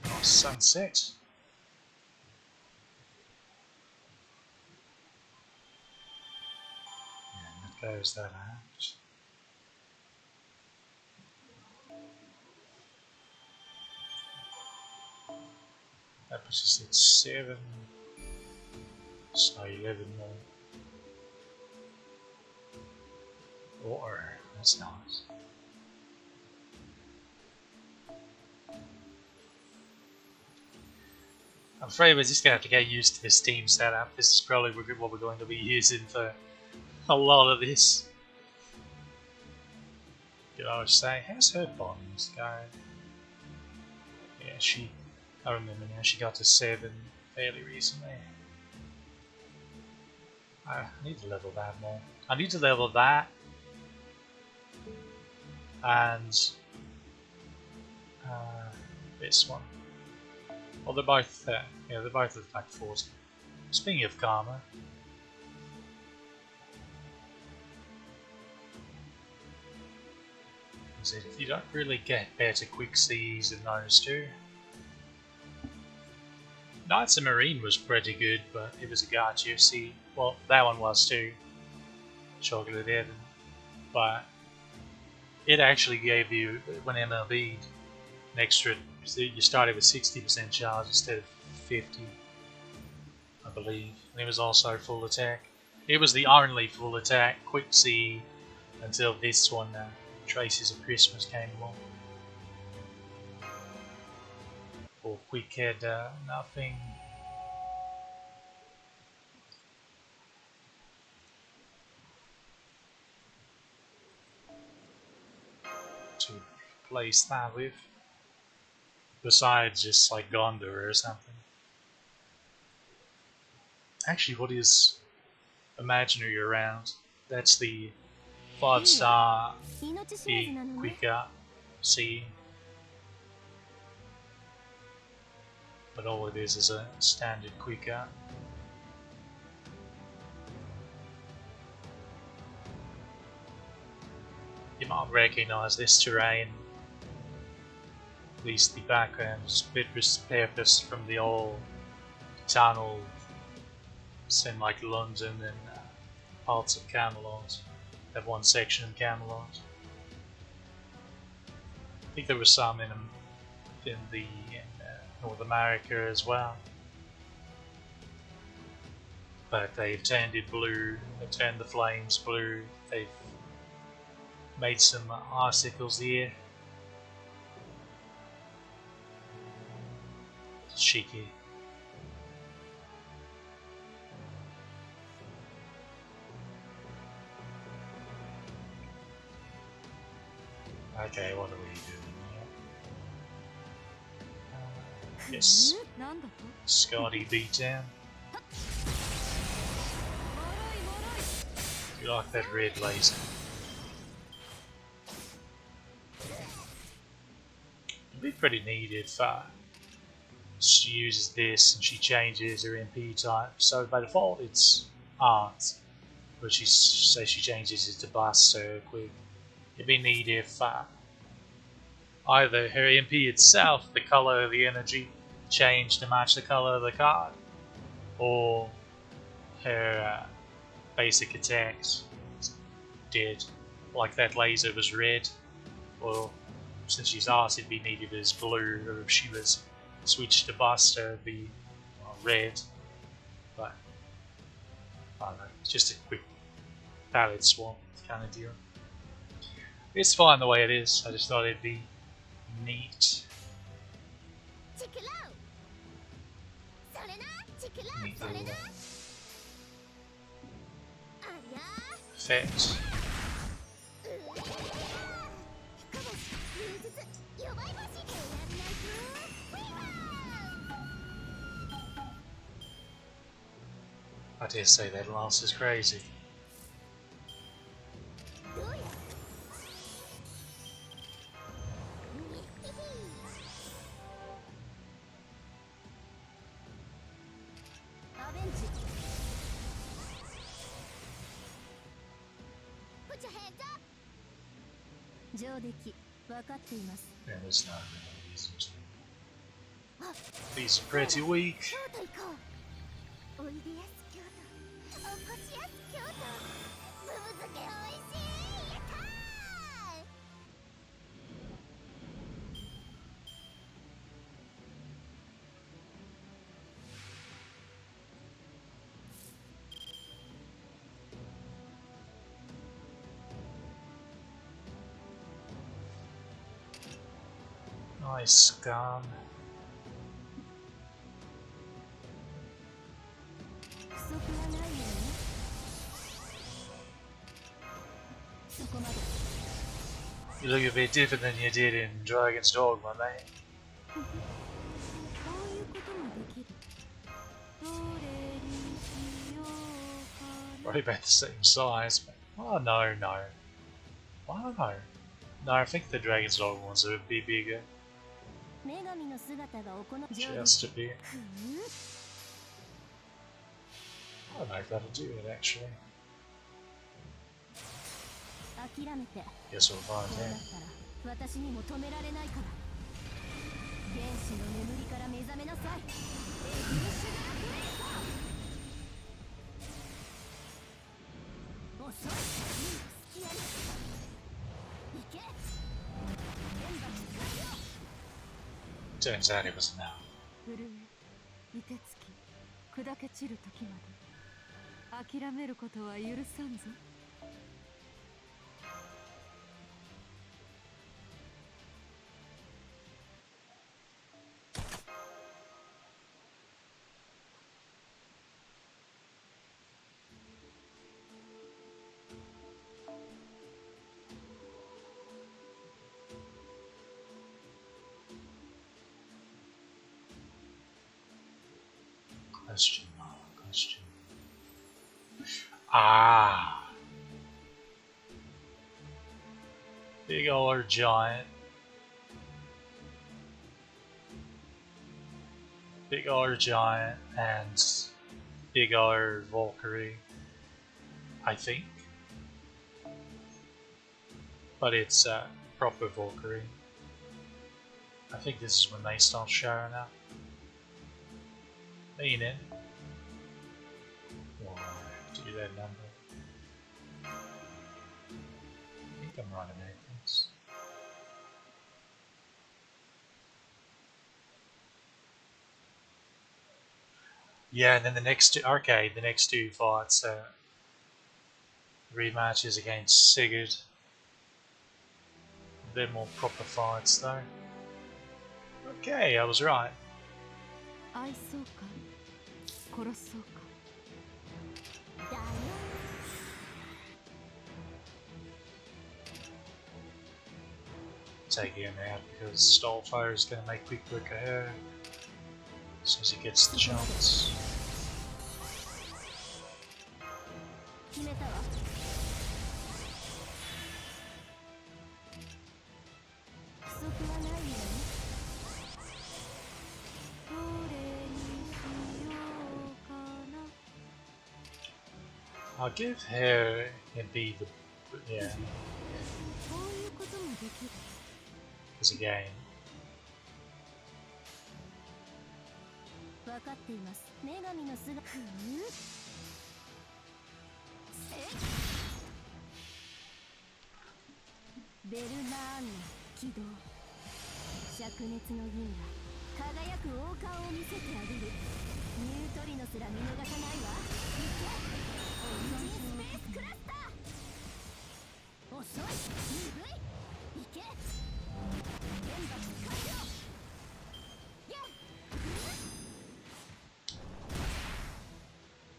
Oh, sunset. And that goes that out. That puts us at 7. So 11 more. Water, that's nice. I'm afraid we're just going to have to get used to this team setup. This is probably what we're going to be using for a lot of this. Did I say, how's her bonds going? Yeah, I remember now, she got to 7 fairly recently. I need to level that more. I need to level that and this one. Well, they're both yeah, they're both at like 40. Speaking of karma, you don't really get better quick seas than those two. Knights of Marine was pretty good, but it was a gacha sea. Well, that one was too. Chocolate Heaven. But it actually gave you, when MLB'd, an extra. You started with 60% charge instead of 50, I believe. And it was also full attack. It was the only full attack quick sea until this one, Traces of Christmas, came along. For quick head, nothing. To replace that with, besides just like Gondor or something. Actually, what is imaginary around? That's the 5-star big quicker sea. But all it is a standard quicker. You might recognize this terrain, at least the background is a bit repurposed from the old tunnel, in like London and parts of Camelot. That one section in Camelot. I think there was some in North America as well. But they've turned it blue, they've turned the flames blue, they've made some icicles here cheeky. Okay, what are we doing here? Yes, なんだと Scotty beatdown. You like that red laser? It'd be pretty neat if she uses this and she changes her MP type. So by default it's art, but she says she changes it to Buster quick. It'd be neat if either her MP itself, the color of the energy, changed to match the color of the card, or her basic attacks did. Like that laser was red, or since she's art, it'd be neat if it was blue, or if she was switched to Buster, it'd be red. But I don't know, it's just a quick palette swap kind of deal. It's fine the way it is. I just thought it'd be neat. Neat little effect. I dare say that last is crazy. Yeah, there's no real reason to. These are pretty weak. Nice gun. You look a bit different than you did in Dragon's Dogma, mate. Probably about the same size, but oh no, no. I don't know. No, I think the Dragon's Dogma ones are a bit bigger. Just a bit. I don't know if that'll do it actually. Guess we'll find out. Turns out it was enough. 凍てつき砕け散る時まで諦めることは許さんぞ。Question mark, question. Ah! Big old giant. Big old giant and big old Valkyrie, I think. But it's proper Valkyrie. I think this is when they start showing up. Meaning, why do that number? I think I'm right about this. Yeah, and then the next two, okay, the next two fights are rematches against Sigurd. They're more proper fights though. Okay, I was right. 愛そうか殺そうか。だよ。 Taking him out because Starfire is going to make quick work of her as soon as he gets the chance. 決めたわ。不足はないよね。どれにしようかな。 I'll give her and be the yeah こういうこともできる。 as a game. 分かっています。女神の姿。ベルマーンの起動。灼熱の銀が輝く王冠を見せてあげる。ニュートリノすら見逃さないわ。オリジンスペースクラスター。遅い。鈍い。行け。原爆完了。やっ。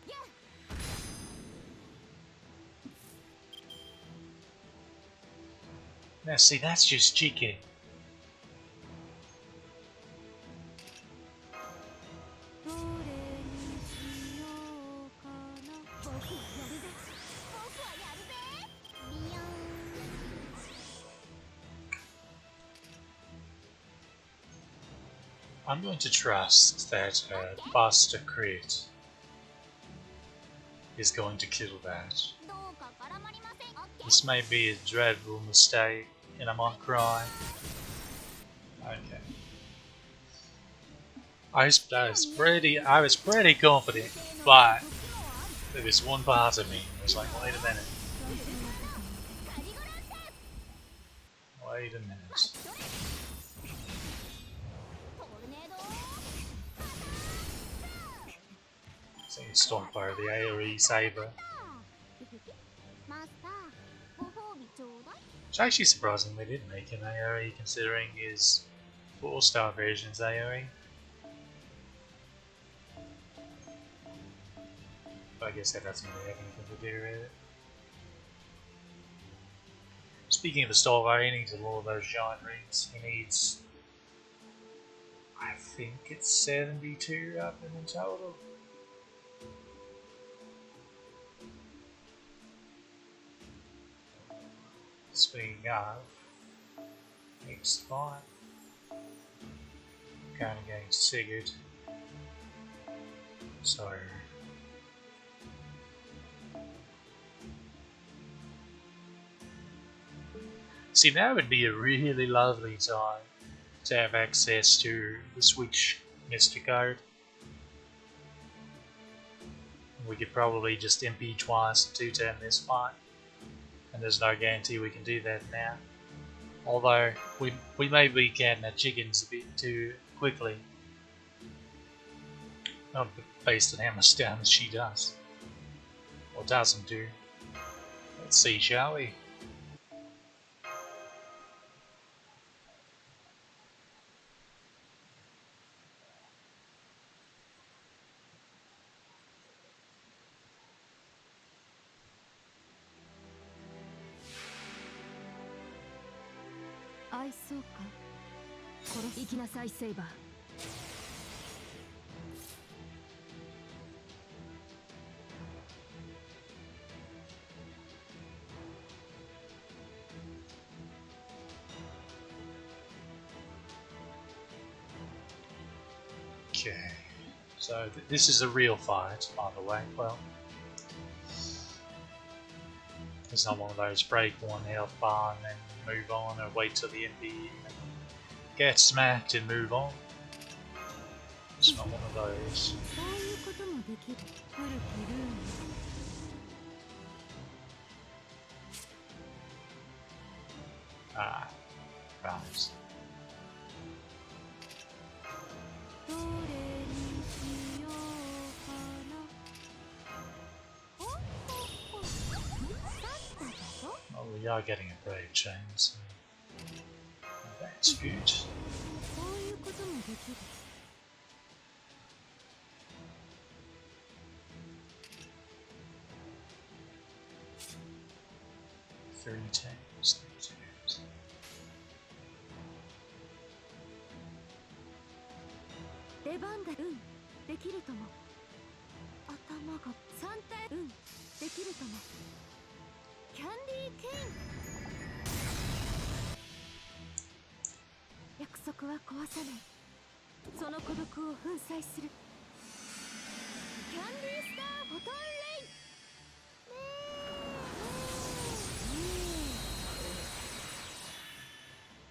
やっ。 Now see, that's just cheeky. どれにしようかな。僕はやるぜ。僕はやるぜ。ビヨーン。 I'm going to trust that Buster Crit is going to kill that. どうか絡まりません。オッケー。 This may be a dreadful mistake, and I might cry. Okay. I was pretty confident, but there was one part of me that was like, wait a minute. Wait a minute. トルネード。 Seeing Stormfire, the AoE saber. マスター、ご褒美ちょうだい。 It's actually surprising they didn't make an AoE considering his 4-star version's AoE. But I guess that doesn't really have anything to do with it. Speaking of the Starfire, he needs a lot of those giant rings. He needs, I think it's 72 up in total. Speaking of, next fight, going against Sigurd. So, see, now would be a really lovely time to have access to the Switch Mystic card. We could probably just MP twice and 2-turn this fight. And there's no guarantee we can do that now. Although, we may be getting our chickens a bit too quickly. Not based on how much damage she does. Or doesn't do. Let's see, shall we? I そうか。殺す。行きなさい、セイバー。 Okay, so this is a real fight, by the way. Well, it's not one of those break one health bar and then move on or wait till the MP and get smacked and move on. It's not one of those. こういうこともできる。古きルール。 Ah, right. どれにしようかな。Well, we are getting a brave chain, so that's good. こういうこともできる。Three turns.出番だ。できるとも。頭が3体。できるとも。キャンディーケイン。約束は壊さない。その孤独を粉砕する。キャンディースターフォトンレイ。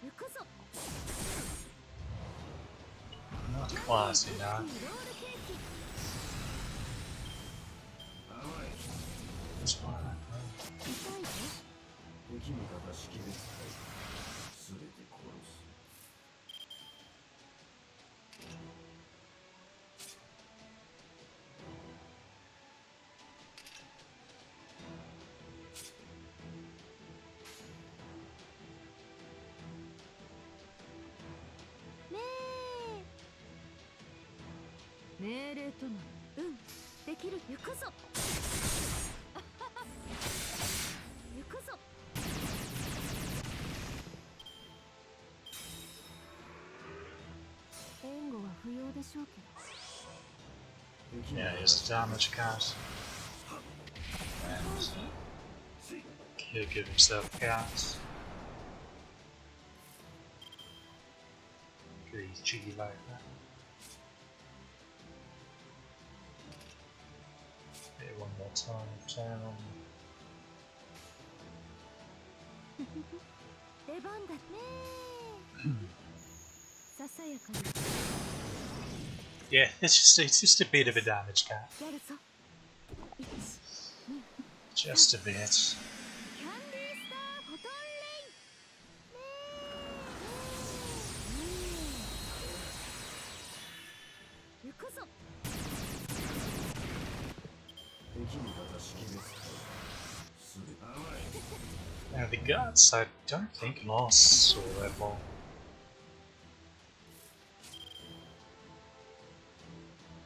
行くぞ。Not classy now. That's fine. 敵味方識別体すべて殺す。命令とも。できる。行くぞ。行くぞ。援護は不要でしょうけど。Yeah, here's the damage cast. And he'll give himself cast. Look at these cheeky like that. Hit it one more time, turn on. 出番だね。ささやかに。Yeah, it's just a bit of a damage cap. やるぞ。Just a bit. キャンディースターフォトンレイ。行くぞ。敵味方識別体すべて。 Now the guts, I don't think lost all that long.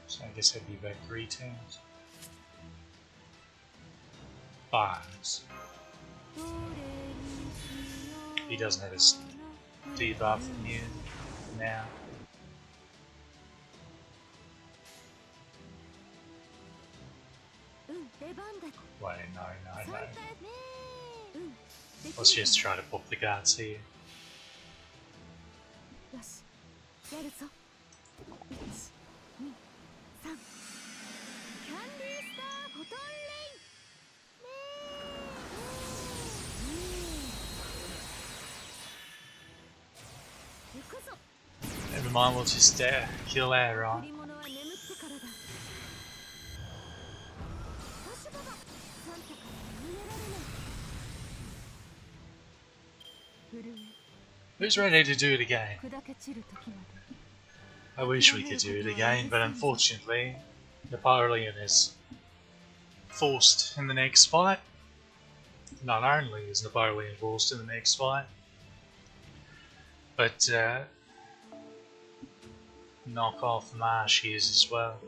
So I guess I'd be back 3 turns. Barnes. He doesn't have his debuff immune now. Wait, no. Let's just try to pop the guards here. よし、やるぞ。1、2、3。キャンディースターフォトンレイ。行くぞ。 Never mind, we'll just kill air on. 贈り物は眠ってからだ。私ババ、サンタから逃げられない。 Who's ready to do it again? 砕け散る時まで。 I wish we could do it again, but unfortunately, Napoleon is forced in the next fight. Not only is Napoleon forced in the next fight, but knock off Marsh is as well,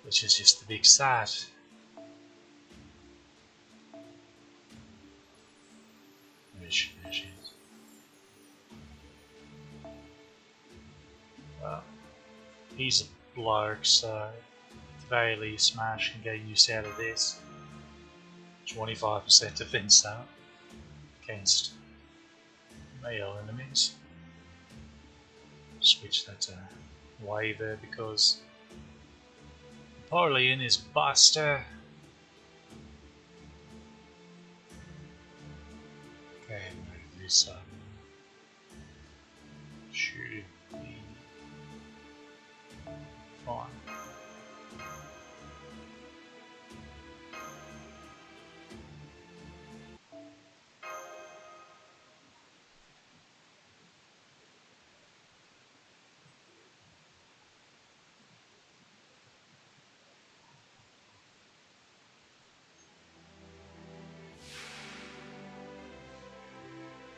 which is just a big sad. There she is. Well, he's a bloke, so at the very least Smash can get use out of this. 25% defense out against male enemies. Switch that to waiver because Napoleon is Buster. Okay, move this up. Should be fine.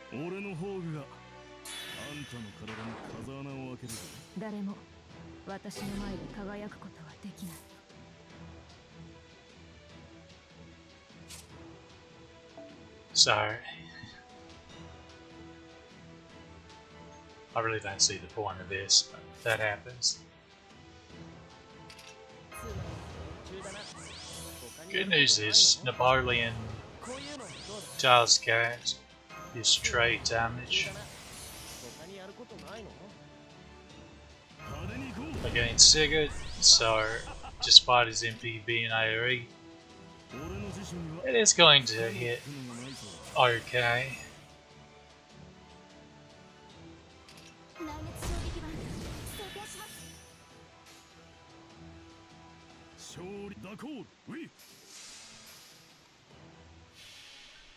俺の宝具があんたの体に風穴を開けるぞ。誰も私の前で輝くことはできない。So I really don't see the point of this, but that happens. Good news is Napoleon does get his trade damage against Sigurd, so despite his MP being AoE, it is going to hit okay.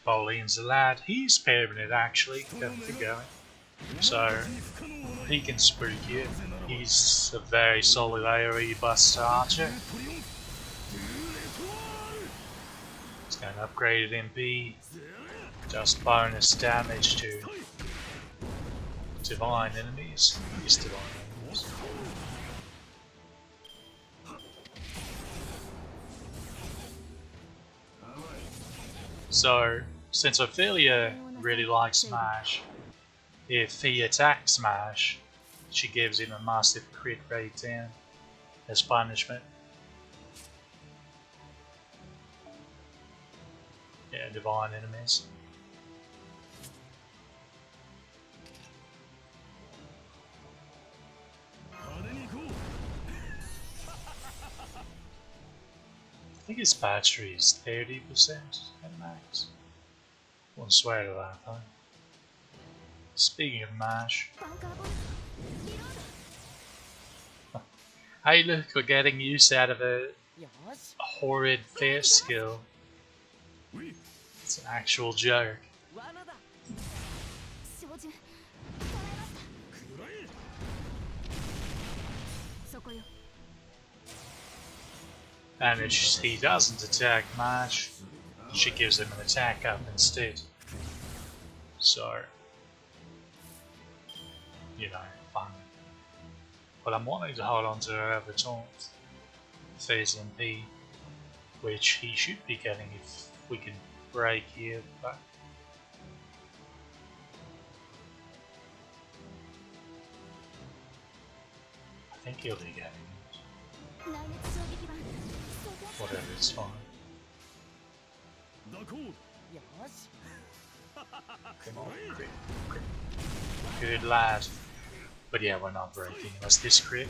Pauline's a lad, he's permanent actually, going, so he can spook you. He's a very solid AoE buster archer. He's got an upgraded MP, just bonus damage to divine enemies. These divine enemies. So, since Ophelia really likes Smash, if he attacks Smash, she gives him a massive crit rate 10 as punishment. Yeah, divine enemies. I think his battery is 30% at max. Won't swear to that though. Speaking of Mash. Hey look, we're getting use out of a horrid fair skill. It's an actual joke. And if he doesn't attack Mash, she gives him an attack up instead. So, you know, fun. But I'm wanting to hold on to her other taunt, Phase MP, which he should be getting if we can break here, but I think he'll be getting it. Whatever, it's fine. Come on, crit. Good lad. But yeah, we're not breaking unless this crit.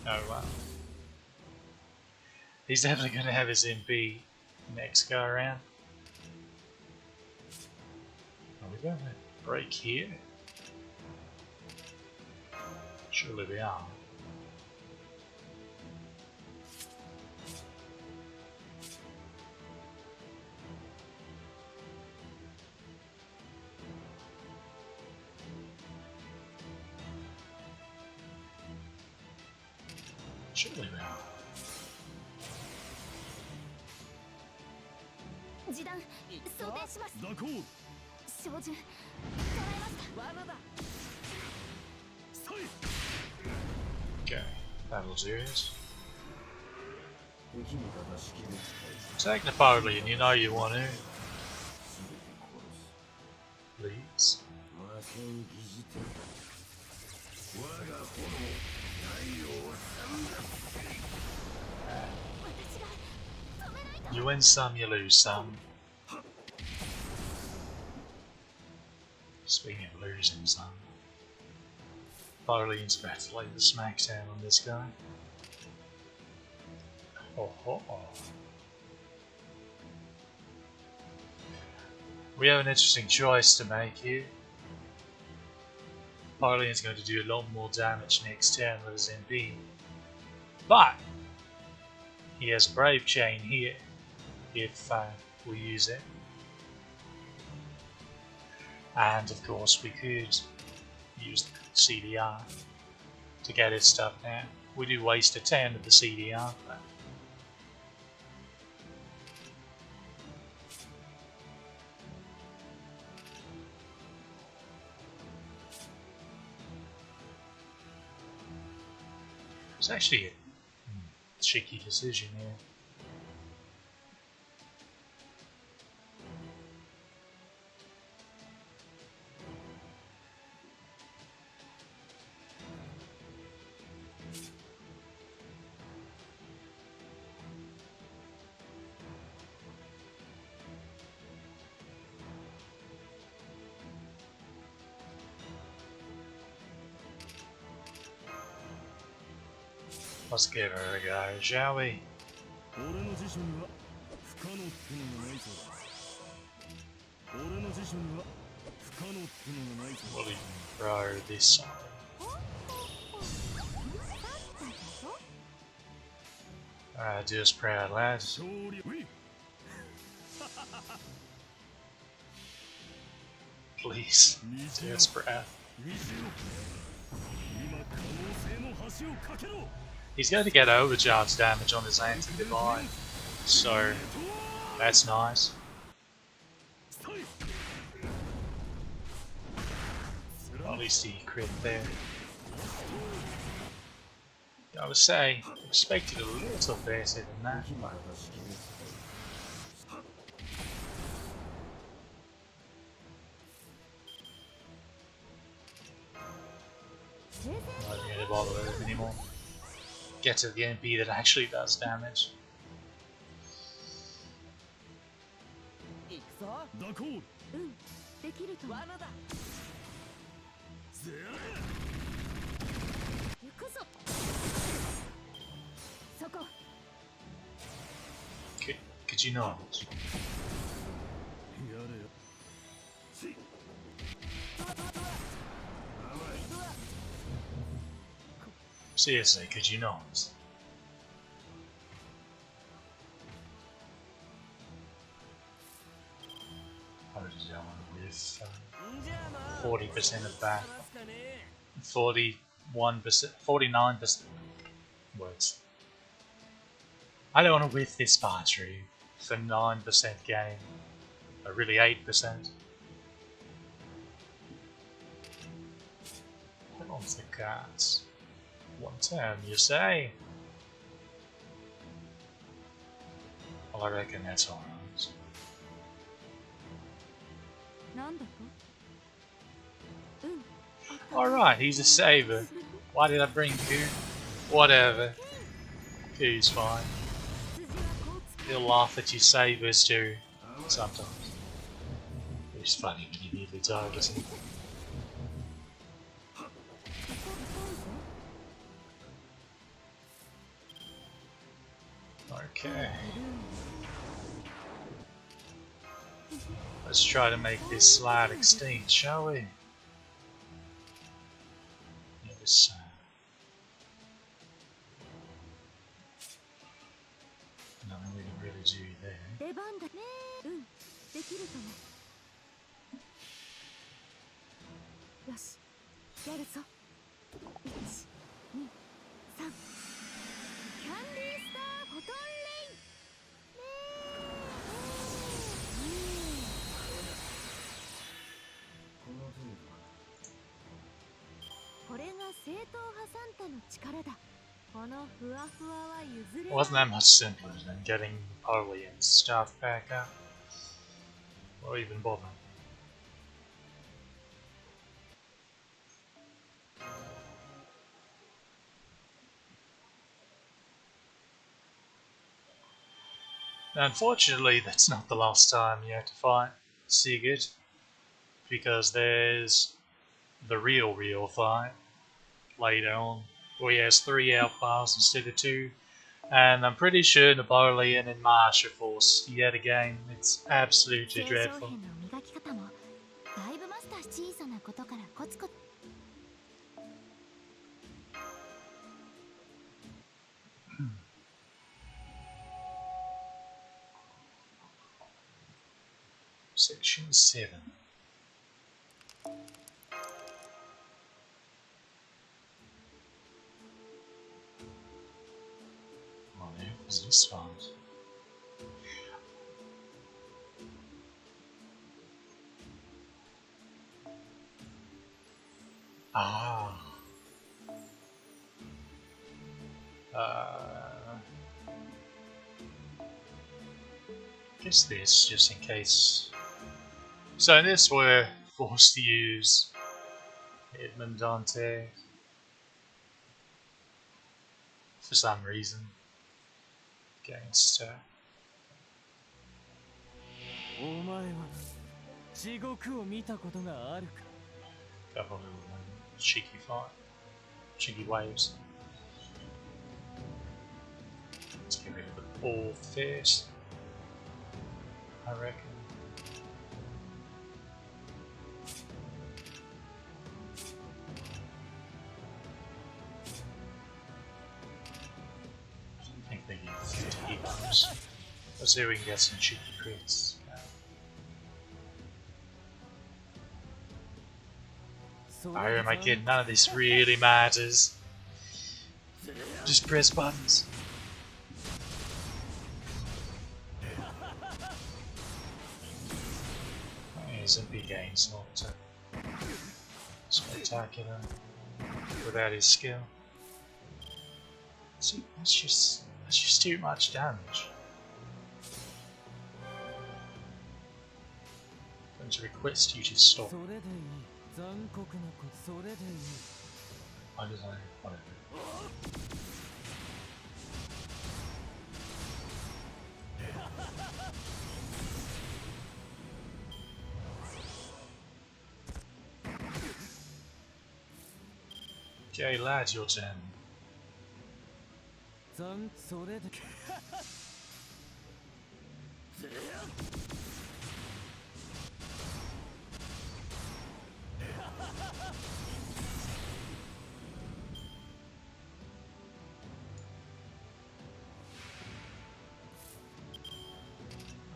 Oh wow. He's definitely going to have his MP next go around. Are we going to break here? Surely we are. Surely we are. Okay, battle series. Take Napoleon, you know you want to. Please. You win some, you lose some. Speaking of losing some, Napoleon's about to lay the smackdown on this guy. Oh, oh, oh. We have an interesting choice to make here. Napoleon's going to do a lot more damage next turn with his MP. But he has a Brave Chain here if we use it. And of course we could use the CDR to get his stuff down. We do waste a 10 of the CDR, but it's actually a tricky decision here. Let's give her a go, shall we? 俺の辞書には不可能ってのがないそうだ。俺の辞書には不可能ってのがないそうだ。 We'll even throw this on. Alright, do us proud, lads. 勝利。うい。 Please, do us proud. 虹よ。今可能性の橋を架けろ。 He's going to get overcharge damage on his anti-divine, so that's nice. At least he crit there. I would say, expected a little better than that. But not going to bother with him anymore. Get to the MP that actually does damage. 行くぞ。ダコール。できると思う。罠だ。ぜ行くぞ。そこ。Could you not? やれよ。 Seriously, could you not? I was going with 40% of that. 41%, 49% words. I don't want to whiff this battery for 9% gain, or really 8%. Put on the cards. One turn, you say? Well, I reckon that's alright. なんだと？Alright, he's a saver. Why did I bring Ku? Whatever. Ku's fine. He'll laugh at your savers too, sometimes. It's funny when you nearly target him. Okay. Let's try to make this slide extinct, shall we? Yes. Nothing we can really do there. 出番だね。できると思う。よし、やるぞ。1、2、3。キャンディースターフォトンレイン。これが正統派サンタの力だ。このふわふわは譲れない。 Wasn't that much simpler than getting Napoleon's stuff back up? Or even bother? Unfortunately, that's not the last time you have to fight Sigurd, because there's the real fight later on, where he has 3 outposts instead of 2, and I'm pretty sure Napoleon and Marsh are forced yet again. It's absolutely dreadful. だいぶマスター小さなことからコツコツ Section 7. What is this one? Ah. Guess this, just in case. So in this we're forced to use Edmund Dante for some reason against お前は地獄を見たことがあるか。 couple of cheeky fight, cheeky waves. Let's get rid of the ball first, I reckon. I don't think they give 50 heroes. Let's see if we can get some cheeky crits. Oh, who am I kidding? None of this really matters. Just press buttons. His MP game's not spectacular without his skill. See, that's just too much damage. I'm going to request you to stop. I don't know, whatever. Okay, lads, your turn.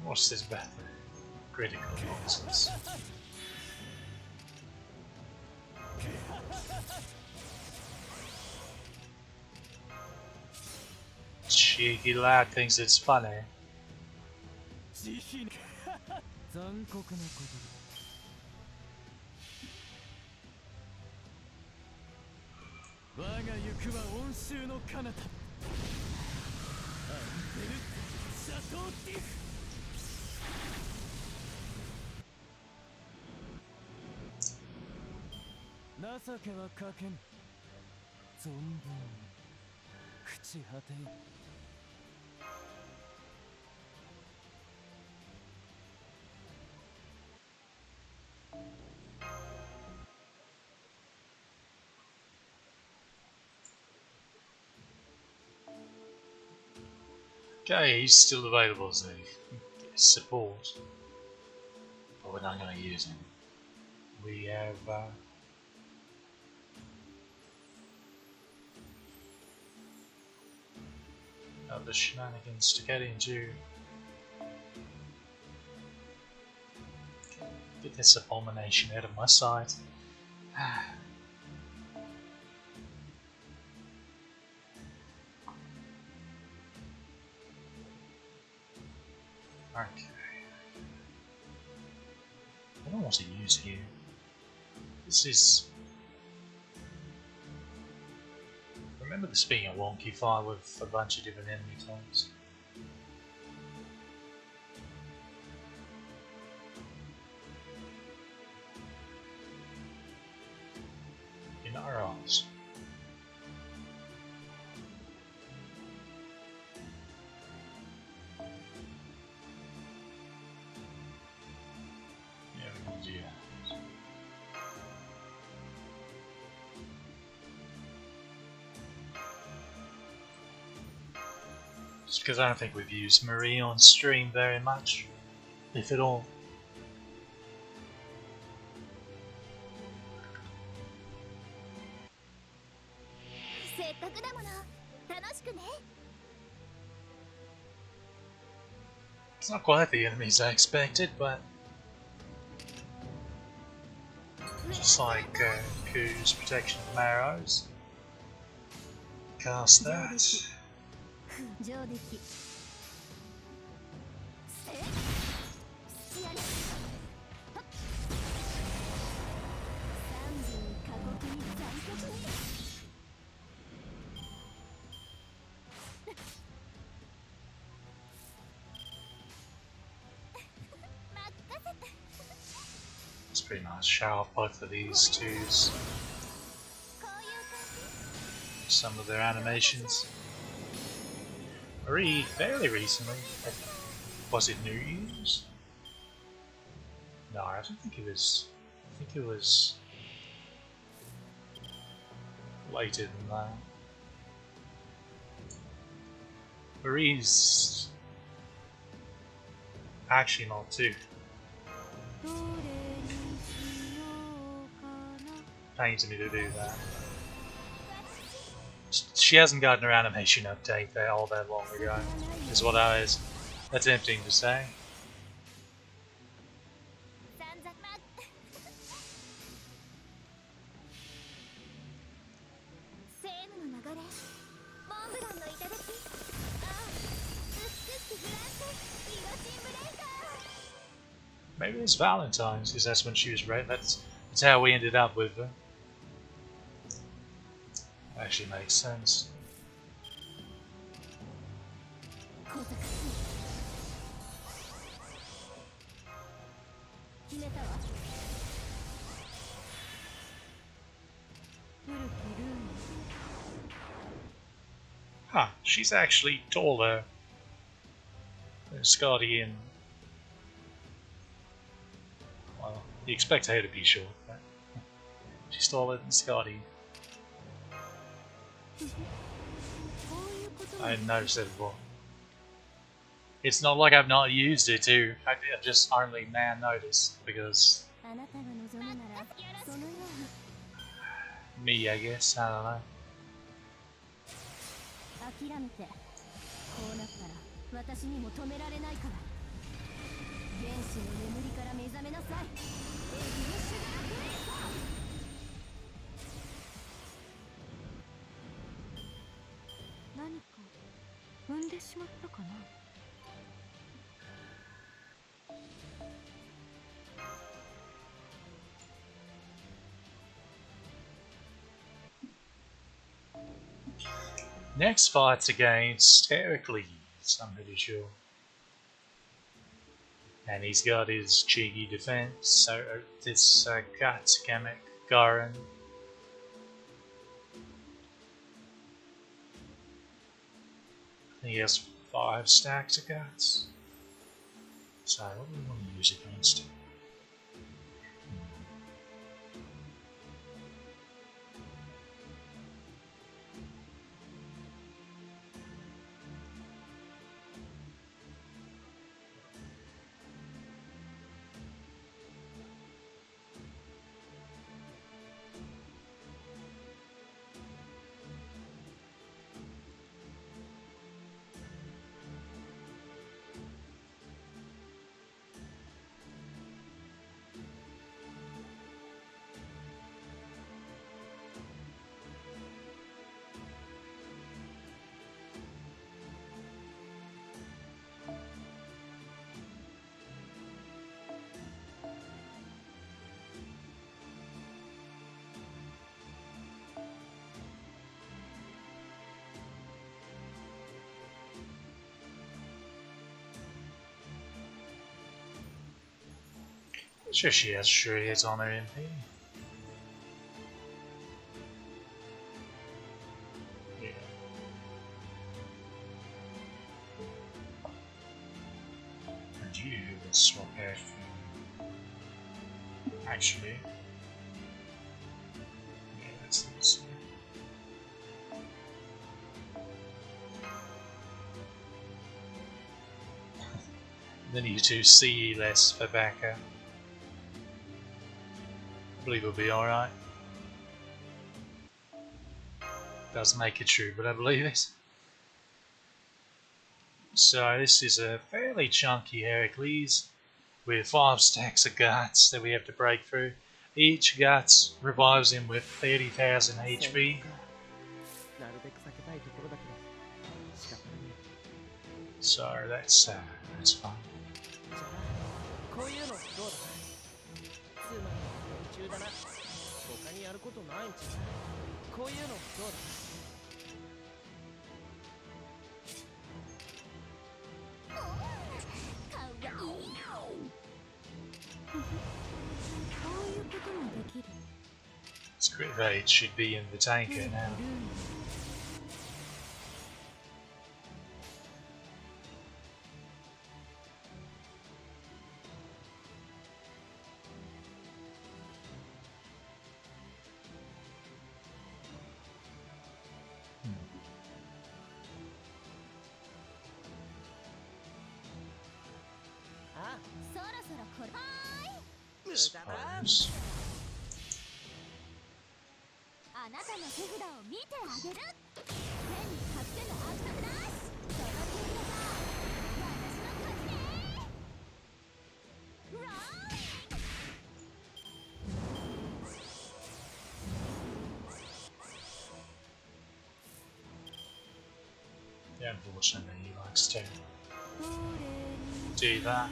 What's this better? Critical nonsense. Cheeky lad thinks it's funny. Okay, he's still available as a support, but we're not going to use him. We have other shenanigans to get into. Get this abomination out of my sight. Okay. I don't want to use here. This is. Remember this being a wonky file with a bunch of different enemy types. In our arms. Just because I don't think we've used Marie on stream very much, if at all. It's not quite the enemies I expected, but just like Ku's Protection from Arrows. Cast that. It's pretty nice. Show off both of these twos. Some of their animations. Marie, fairly recently. Was it New Year's? No, I don't think it was. I think it was later than that. Marie's actually not too どれにしようかな pains me to do that. She hasn't gotten her animation update there all that long ago, is what I was attempting to say. 散々セーヌの流れモンブランの頂きああ美しきフランスイロシンブレイカー Maybe it's Valentine's, because that's when she was right. That's how we ended up with her. Actually makes sense. 小賢しい決めたわ 古きルーム Huh, she's actually taller than Scotty and... Well, you expect her to be short, but she's taller than Scotty. こういうこと I didn't notice that before. It's not like I've not used it too. I've just only now noticed because あなたが望むならそのように me, I guess. I don't know. 諦めてこうなったら私にも止められないから原始の眠りから目覚めなさいエビのシュガーブレイカー何か踏んでしまったかな Next fight's against Heracles, I'm pretty sure. And he's got his cheeky defense, so this guts gimmick Garen. He has 5 stacks of guts. So what do we want to use against him? Sure she has sure hits on her MP. Yeah. And you will swap out for actually. Yeah, that's this. Then you two see less for backup. I believe it'll be alright. Doesn't make it true, but I believe it. So this is a fairly chunky Heracles with 5 stacks of guts that we have to break through. Each guts revives him with 30,000 HP. So that's fun. こういうのどうだつまり夢中だな他にやることないんじゃこういうのどうだ This crit rate should be in the tanker now. suppose. あなたの手札を見てあげる。目にかけのアクタブダッシュ。その手札が私の勝ちね。ローリング。 Yeah, unfortunately, he likes to do that.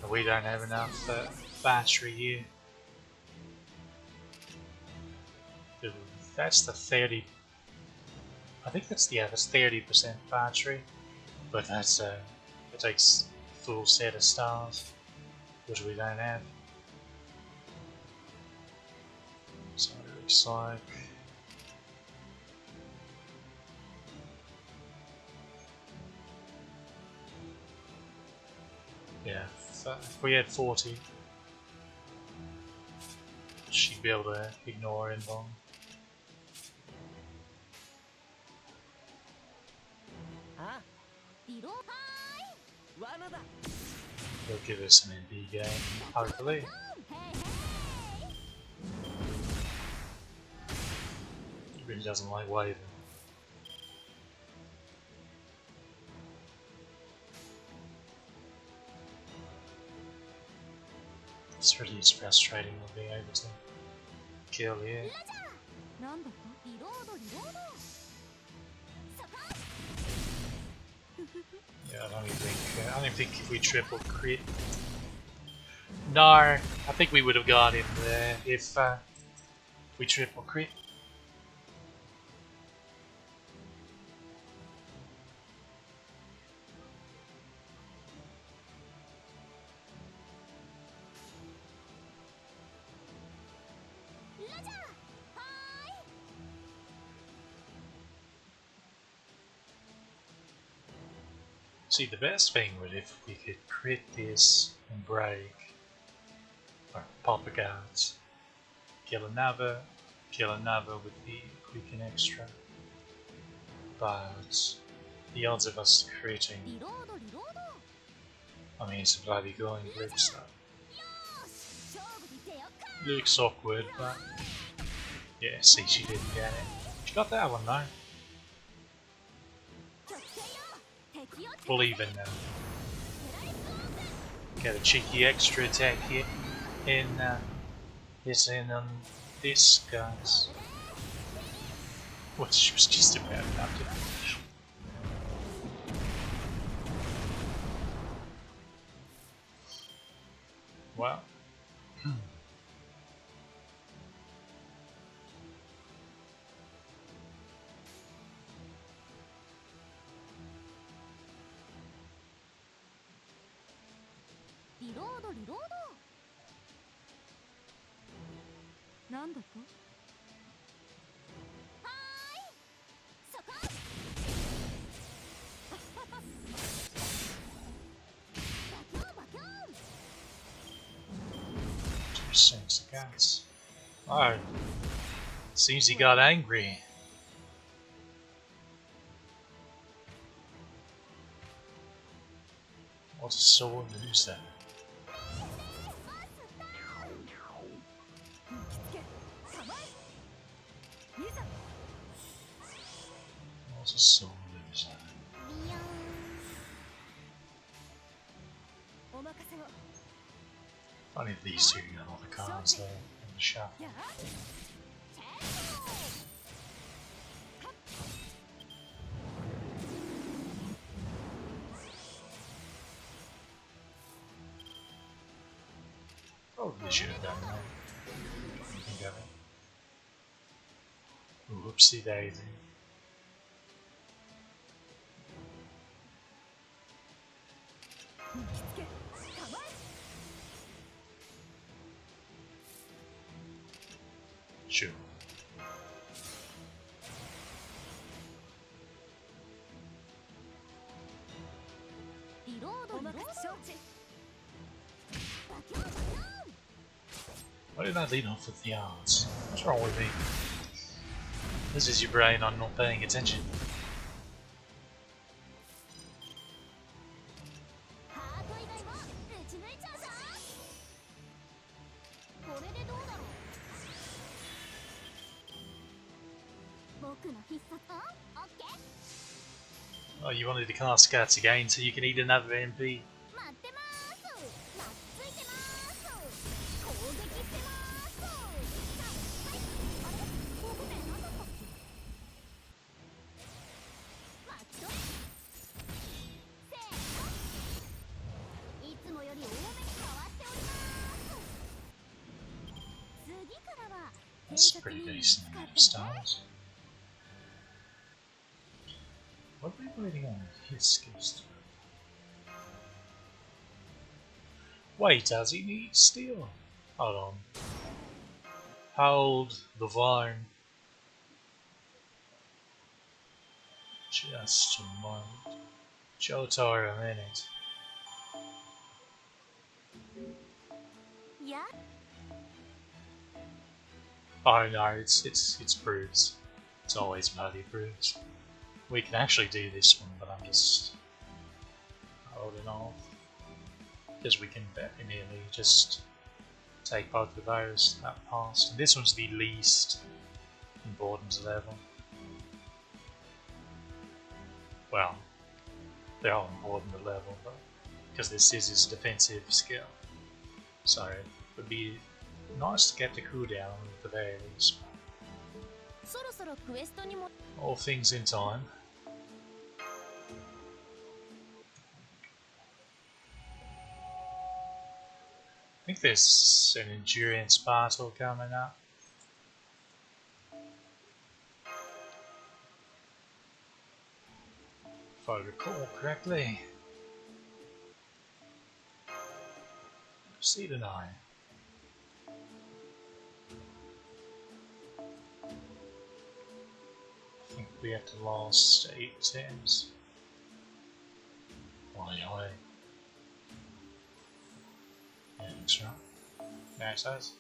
But we don't have enough battery here. Ooh, that's the 30. I think that's that's 30% battery, but that's it takes a full set of stars, which we don't have. So it looks like. Yeah, if we had 40, she'd be able to ignore Inbong. He'll give us an NB game, hopefully. He really doesn't like waving. It's really frustrating not being able to kill here. Yeah, I don't think if we triple crit. No, I think we would have got him there if we triple crit. See, the best thing would if we could crit this and break, or pop a guards, kill another with the quick and extra. But the odds of us critting, I mean, it's a bloody going grip, so looks awkward, but yeah, see, she didn't get it. She got that one though. We'll even get a cheeky extra attack here in on this guys. Which was just about enough to finish. Well. Six against. Oh, seems he got angry. What a sore loser. What a sore loser. Funny if these two got all the cards there in the shuffle. Probably should have done that. Think of it. Whoopsie daisy. Sure. Why did I lead off with the odds? What's wrong with me? This is your brain on not paying attention. Oh, you wanted to cast Guts again so you can eat another MP? 待ってまーす。懐いてまーす。攻撃してまーす。はい。あれ、ここで何だったっけ。待ちとれ。せーの。いつもより多めに回しております。次からは That's pretty decent stars. What are we waiting on his skills? Wait, does he need steel? Hold on. Hold the vine. Just a moment. Jotaro a minute. Yeah. Oh no, it's bruised. It's always bloody bruised. We can actually do this one, but I'm just holding off because we can nearly just take both of those that past. And this one's the least important level. Well, they're all important to level, but because this is his defensive skill, so it would be nice to get the cooldown at the very least. そろそろクエストにも All things in time. I think there's an endurance battle coming up. If I recall correctly. See tonight. I think we have to last 8 turns. Oi. Yeah, that's right. There it says.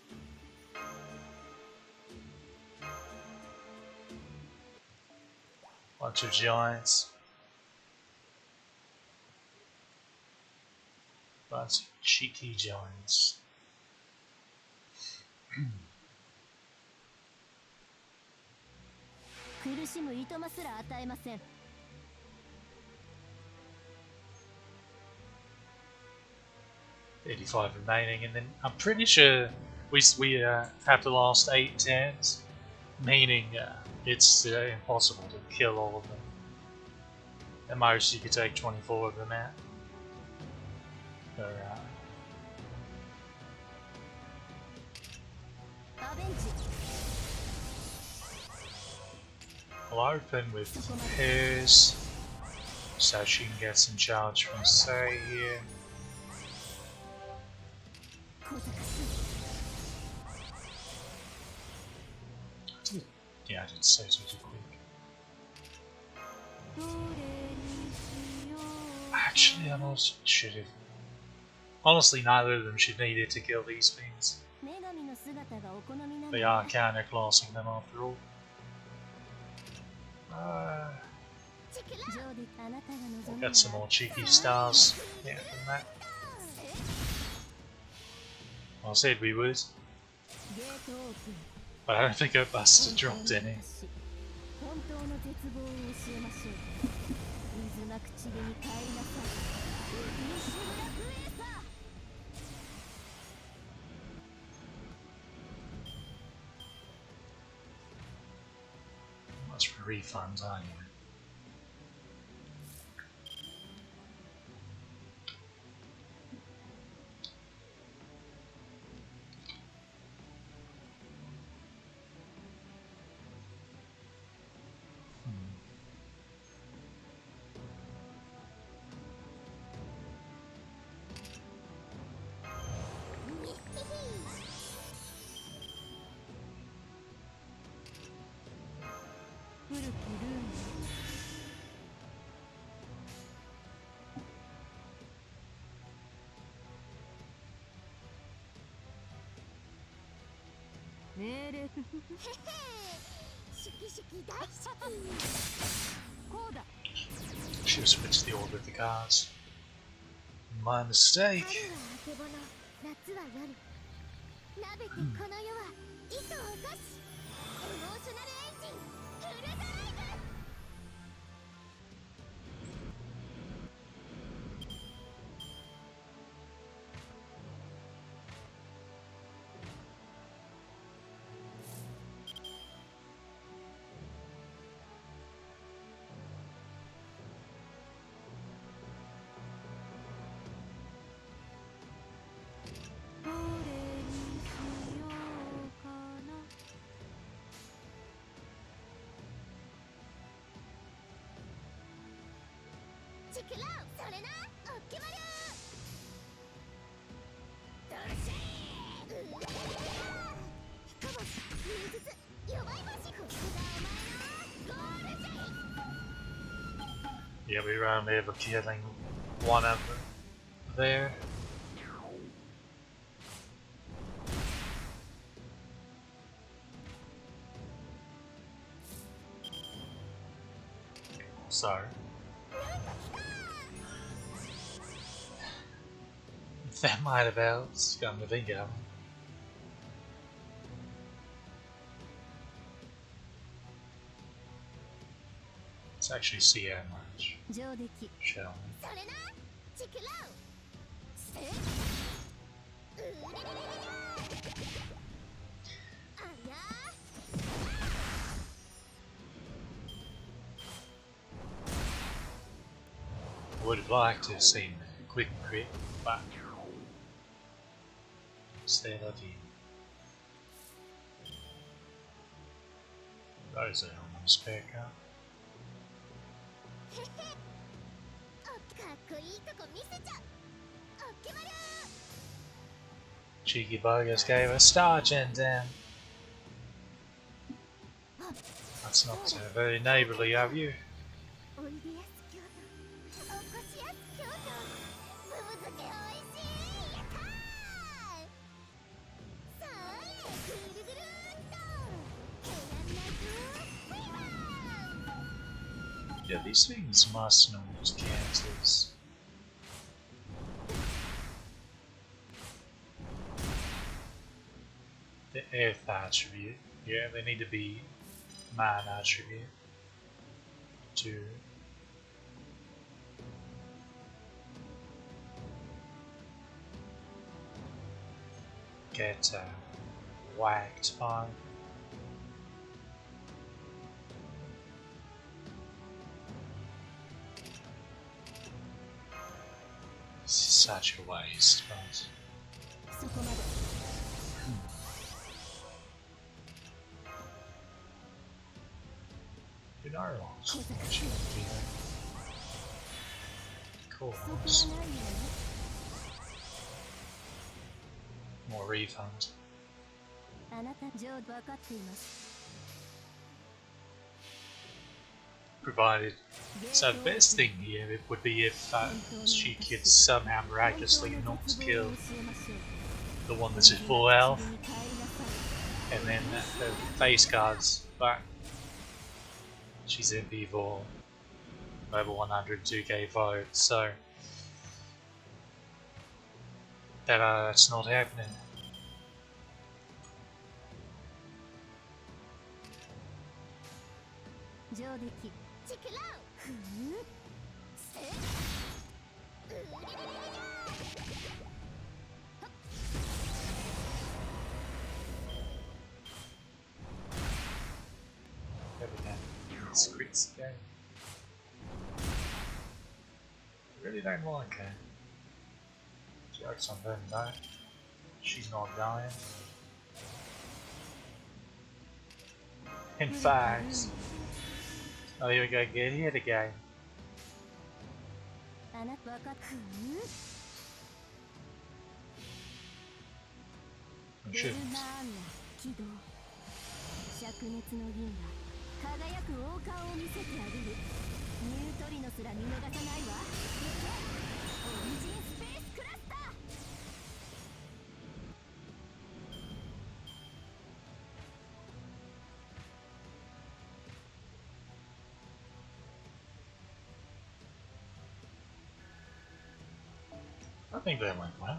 Bunch of giants. Bunch of cheeky giants. 苦しむいとますら与えません。 85 remaining, and then I'm pretty sure we have to last 8 turns, meaning it's impossible to kill all of them. At most you could take 24 of them out. But, I'll open with hers, so she can get some charge from Say here. Yeah, I didn't say so too quick. Actually, I almost should have. Honestly, neither of them should need it to kill these things. They are counterclassing them after all. We'll get some more cheeky stars. Yeah, from that. I said we would. But I don't think our buster dropped any. That's for refunds anyway. Should have switched the order of the cards. My mistake. 夏は夜鍋てこの世は糸を落としエモーショナルエンジンフルドライブそれなおっきまりゅうどっしーうわひこぼし忍術弱い橋ここがお前のゴールじゃい Yeah, we ran over killing one of them there. So, that might have helped. Got the thing going. Let's actually see how much, 上出来 shall we? それなチクロウせうれれれれれあや I would have liked to have seen a quick crit, but instead I did. Those are on the spare car. へへおかっこいいとこ見せちゃおっきまりゅう Cheeky bogus gave a star gen down. That's not very neighbourly of you. おいでやす京都おこしやす京都ブブ漬けおいしいやったーそれぐるぐるーっとヘランナズフィーバー Yeah, these things must not count as the earth attribute. Yeah, they need to be man attribute to get whacked by. This is such a waste, but そこまで you know what? 小坂 Should do that. Cool. そこはないよね More refund. あなた上分かっています Provided. So the best thing here it would be if she could somehow miraculously not kill the one that's at full health, and then the face cards, but she's in V4 level 102k vote, so that's not happening. 上出来チクロウふんせうれれれれれ Evidently, scripts game. Really don't like her. Jokes on them though. She's not dying. In fact, oh, here we go, get hit again. あなた分かっふん I ベル shouldn't. マーンナ起動灼熱の銀が輝く王冠を見せてあげるニュートリノすら見逃さないわオリジンスペースクラスター I think that went well.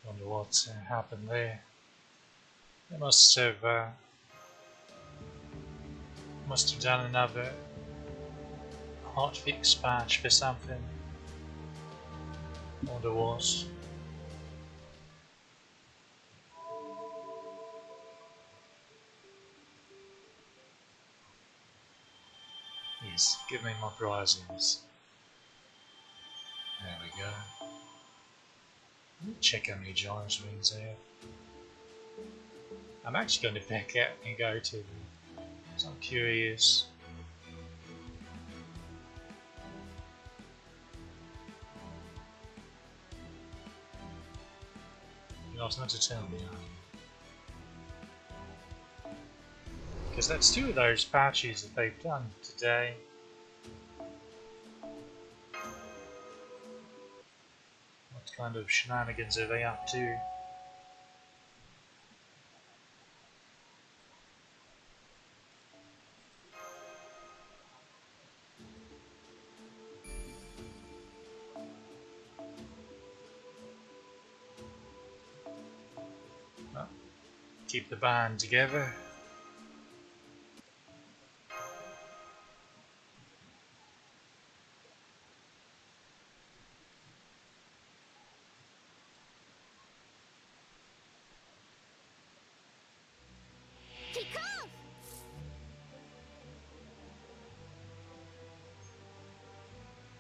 Wonder what happened there. They must have done another hotfix patch for something. Wonder what. Yes, give me my prizes. There we go. Check how many giant wings there. I'm actually going to back out and go to them, because I'm curious. You're not going to tell me, are you? Because that's 2 of those patches that they've done today. What kind of shenanigans are they up to? Well, keep the band together. Kick off!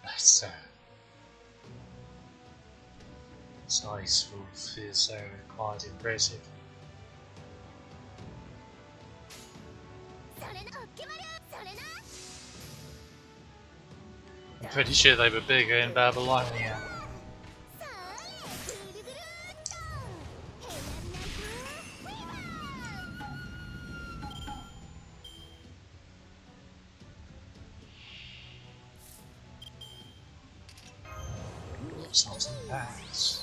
That's size wolf is quite impressive. それな、決まるそれな I'm pretty sure they were bigger in Babylonia. それぐるぐるっとヘアナイフフィーバー Looks like some packs.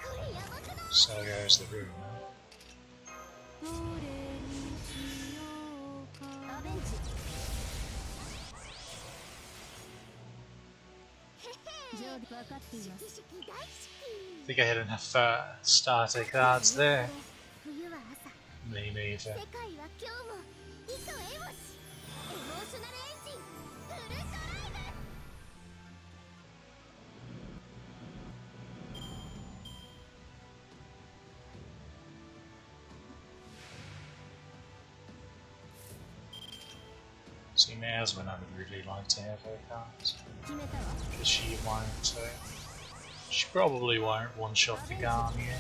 これやばくない So goes the rumor. どれにしようかアベンジ常備分かっていますシキシキ大好 I think I had enough starter cards there. き冬は朝 Me neither. 世界は今日も糸エモシエモーショナルエンジンフルドライブ See, now's when I would really like to have her cards. 決めたわ Because she won't, she probably won't one-shot the Garnier.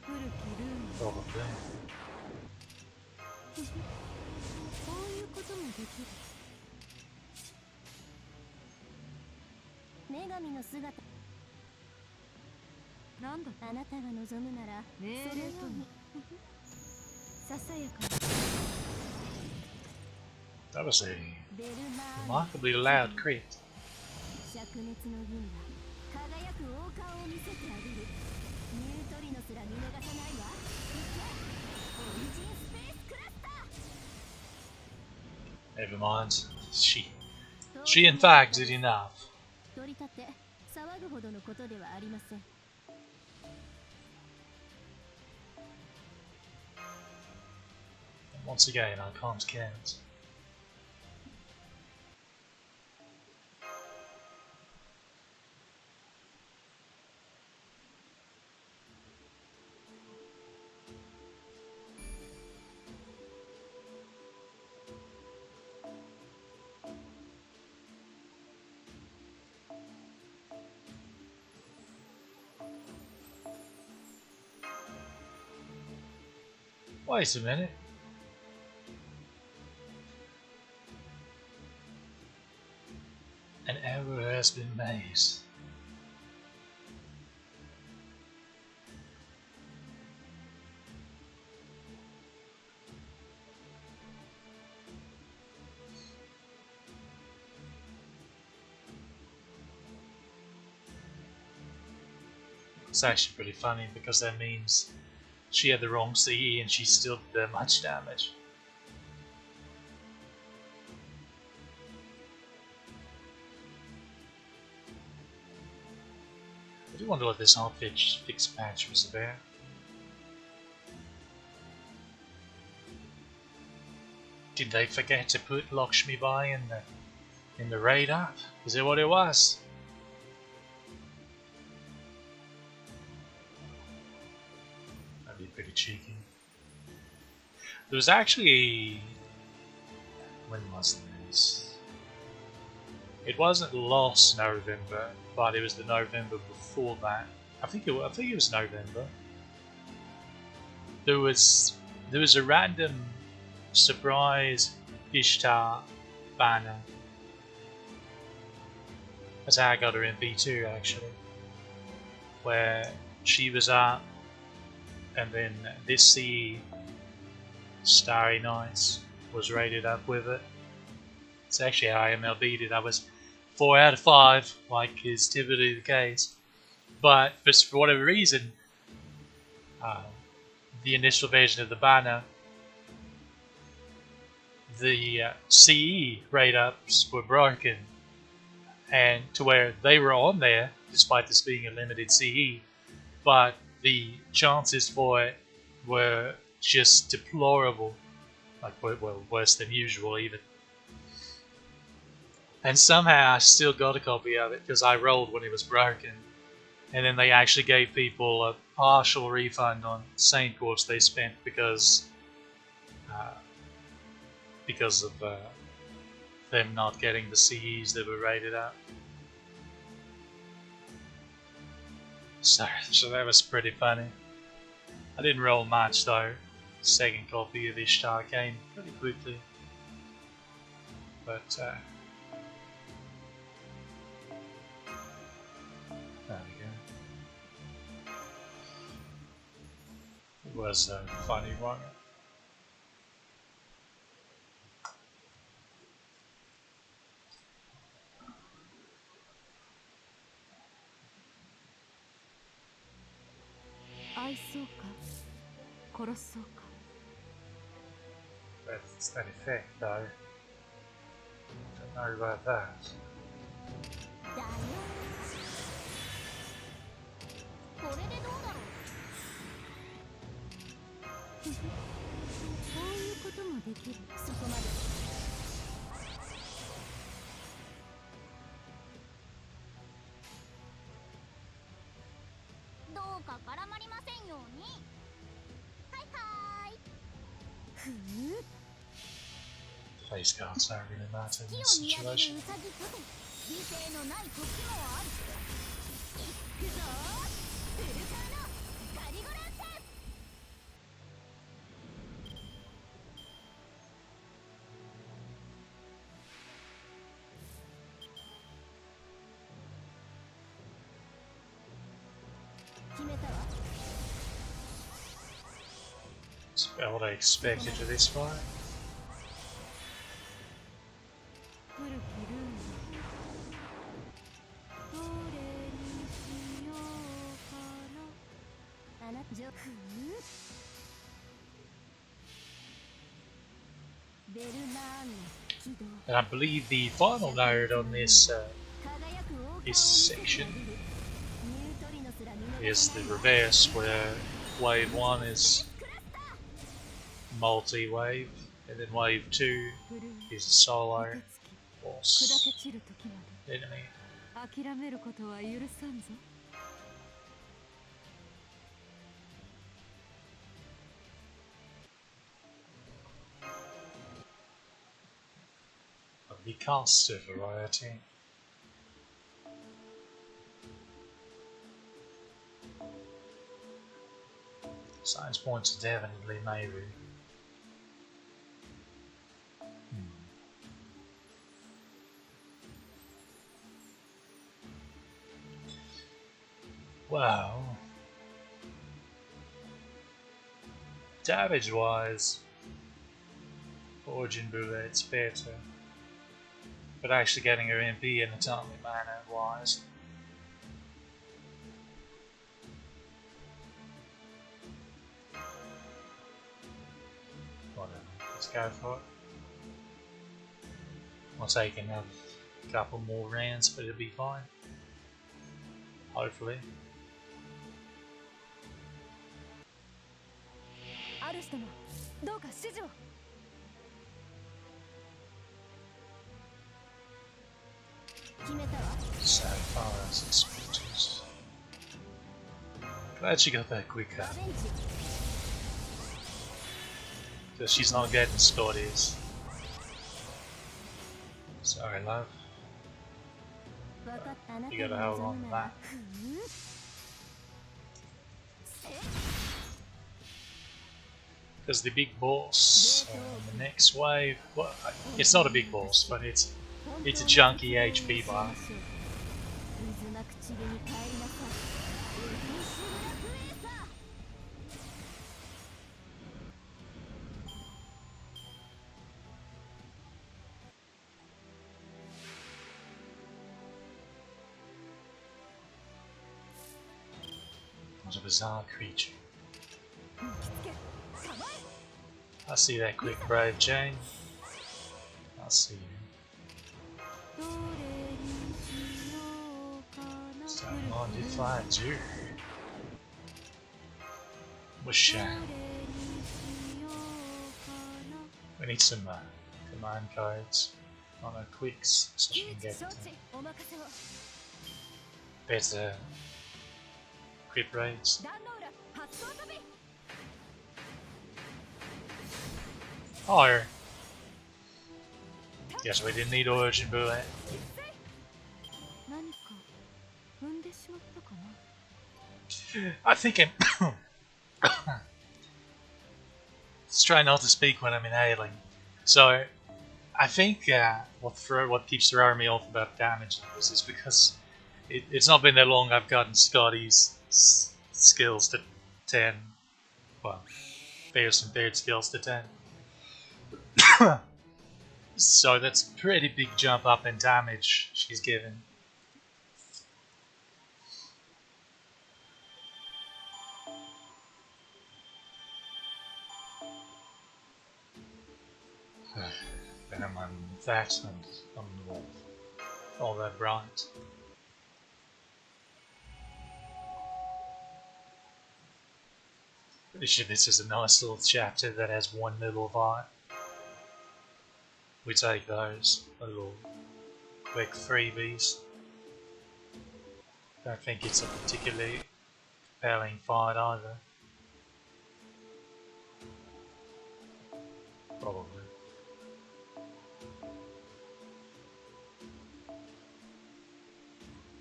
古きルール Probably. こういうこともできる女神の姿なんだあなたが望むならそのようにささやかな That was a ベルマー remarkably loud crit. 灼熱の銀が輝く王冠を見せてあげるニュートリノすら見逃さないわオリジンスペースクラスター Never mind. She in fact did enough. 取り立て騒ぐほどのことではありません And once again, I can't count. Wait a minute. An error has been made. It's actually pretty funny because that means she had the wrong CE and she still did that much damage. I do wonder what this hotfix fix patch was about. Did they forget to put Lakshmi Bai in the raid app? Is that what it was? That'd be pretty cheeky. There was actually when was this? It wasn't Lost November, but it was the November before that. I think it was November. There was a random surprise Ishtar banner. That's how I got her in B2 actually, where she was at, and then this CE Starry Nights was rated up with it. It's actually how I MLB'd it. I was 4 out of 5, like is typically the case. But for whatever reason, the initial version of the banner, the CE rate ups were broken, and to where they were on there, despite this being a limited CE, but the chances for it were just deplorable, like, well, worse than usual even. And somehow I still got a copy of it because I rolled when it was broken, and then they actually gave people a partial refund on Saint course they spent because of them not getting the CEs that were rated up. So that was pretty funny. I didn't roll much though. Second copy of Ishtar came pretty quickly, but there we go. It was a funny one. That's that effect though. Don't know about that. だよこれでどうだろうこういうこともできるそこまでどうか絡まりませんようにはいはーいふう Face cards don't really matter in 木 this を見上げるウ situation. サギこと理性のない時もあるいくぞフルカーのガリゴランテ 決めたわ It's about what I expected for this fight. 古きルールどれにしようかなあなたじょベルナーンの起動 And I believe the final node on this 輝く王冠を this section ニュートリノすら見逃 is さ the ない reverse, where wave 1 is multi-wave, and then wave 2 is a solo 砕 boss け散る時ま enemy. で諦めることは許さんぞ Of the caster variety. Science points are definitely maybe. Well, damage wise, Origin Bullet's better, but actually getting her MP in a timely manner wise. Whatever, let's go for it. I'll take another couple more rounds, but it'll be fine. Hopefully. 主様どうか指示を 決めたわ So far as expected. Glad she got that quicker. ラベンチ Because she's not getting Scotties. Sorry, love. You gotta hold on to that. Because the big boss in the next wave, well, it's not a big boss, but it's a junky HP bar. What a bizarre creature. I see that quick brave Jane. I see you. Someone defines you. Wish we need some command codes on our quicks so we can get better crit rates. Oh, yes, we didn't need origin bullet. I think I'm let's try not to speak when I'm inhaling. So, I think what keeps throwing me off about damage numbers is because it's not been that long I've gotten Scotty's skills to 10. Well, first and third skills to 10. So that's a pretty big jump up in damage she's given. Then I'm that and I'm not all that bright. Pretty sure this is a nice little chapter that has one little vibe. We take those, a little quick freebies. Don't think it's a particularly compelling fight either. Probably.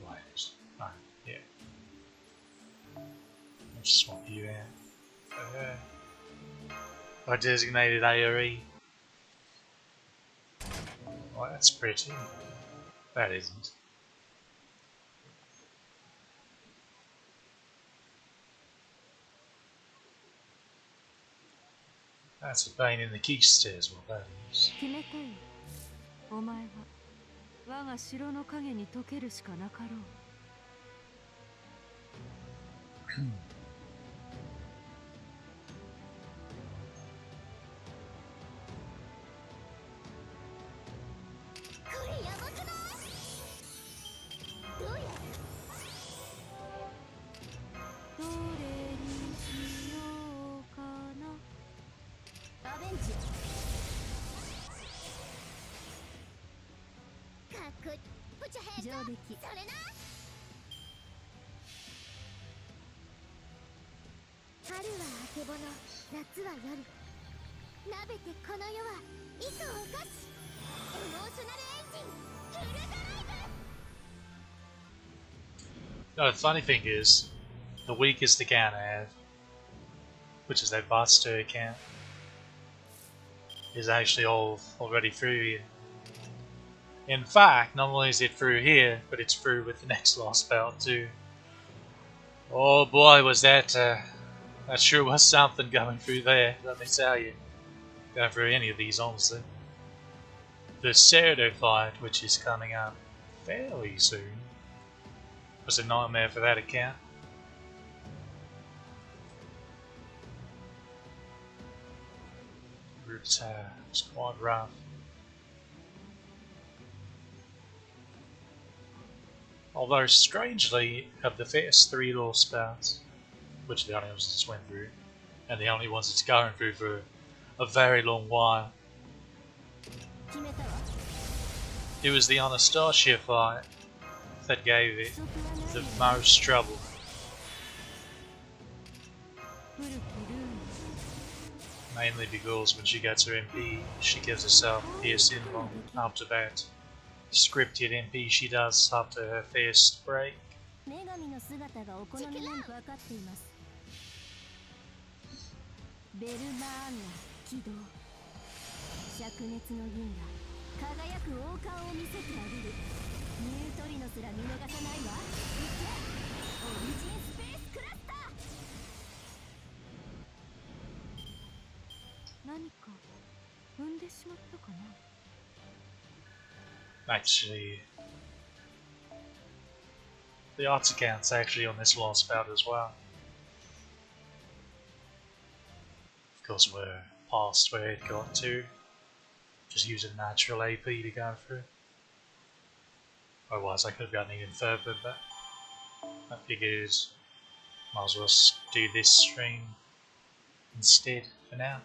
Wait. Oh, yeah. I'll swap you out. Okay. I designated ARE. Oh, that's pretty. That isn't. That's a pain in the keister is what that is. お前は我が城の影に溶けるしかなかろう。上出来。春はあけぼの、夏は夜。なべてこの世は糸を起こし、エモーショナルエンジンフルドライブ。 No, the funny thing is, the weakest account I have, which is that Buster account, is actually already through here. In fact, not only is it through here, but it's through with the next lost belt too. Oh boy, was that sure was something going through there, let me tell you. Going through any of these, honestly. The Cerdo fight, which is coming up fairly soon, was a nightmare for that account. It's quite rough. Although, strangely, of the first 3 little spouts, which are the only ones that's went through, and the only ones it's going through for a very long while, it was the Anastasia fight that gave it the most trouble. Mainly because when she gets her MP, she gives herself a symbol after that. scripted MP she does after her first break. 女神の姿がお好みなく分かっています。ベルマーンが起動。灼熱の銀が輝く王冠を見せてあげる。ニュートリノすら見逃さないわ。いけ！オリジンスペースクラスター。何か踏んでしまったかな。Actually, the arts account's actually on this last bout as well. Of course, we're past where it got to. Just using natural AP to go through. Otherwise, I could have gotten even further, but I figured might as well do this stream instead for now.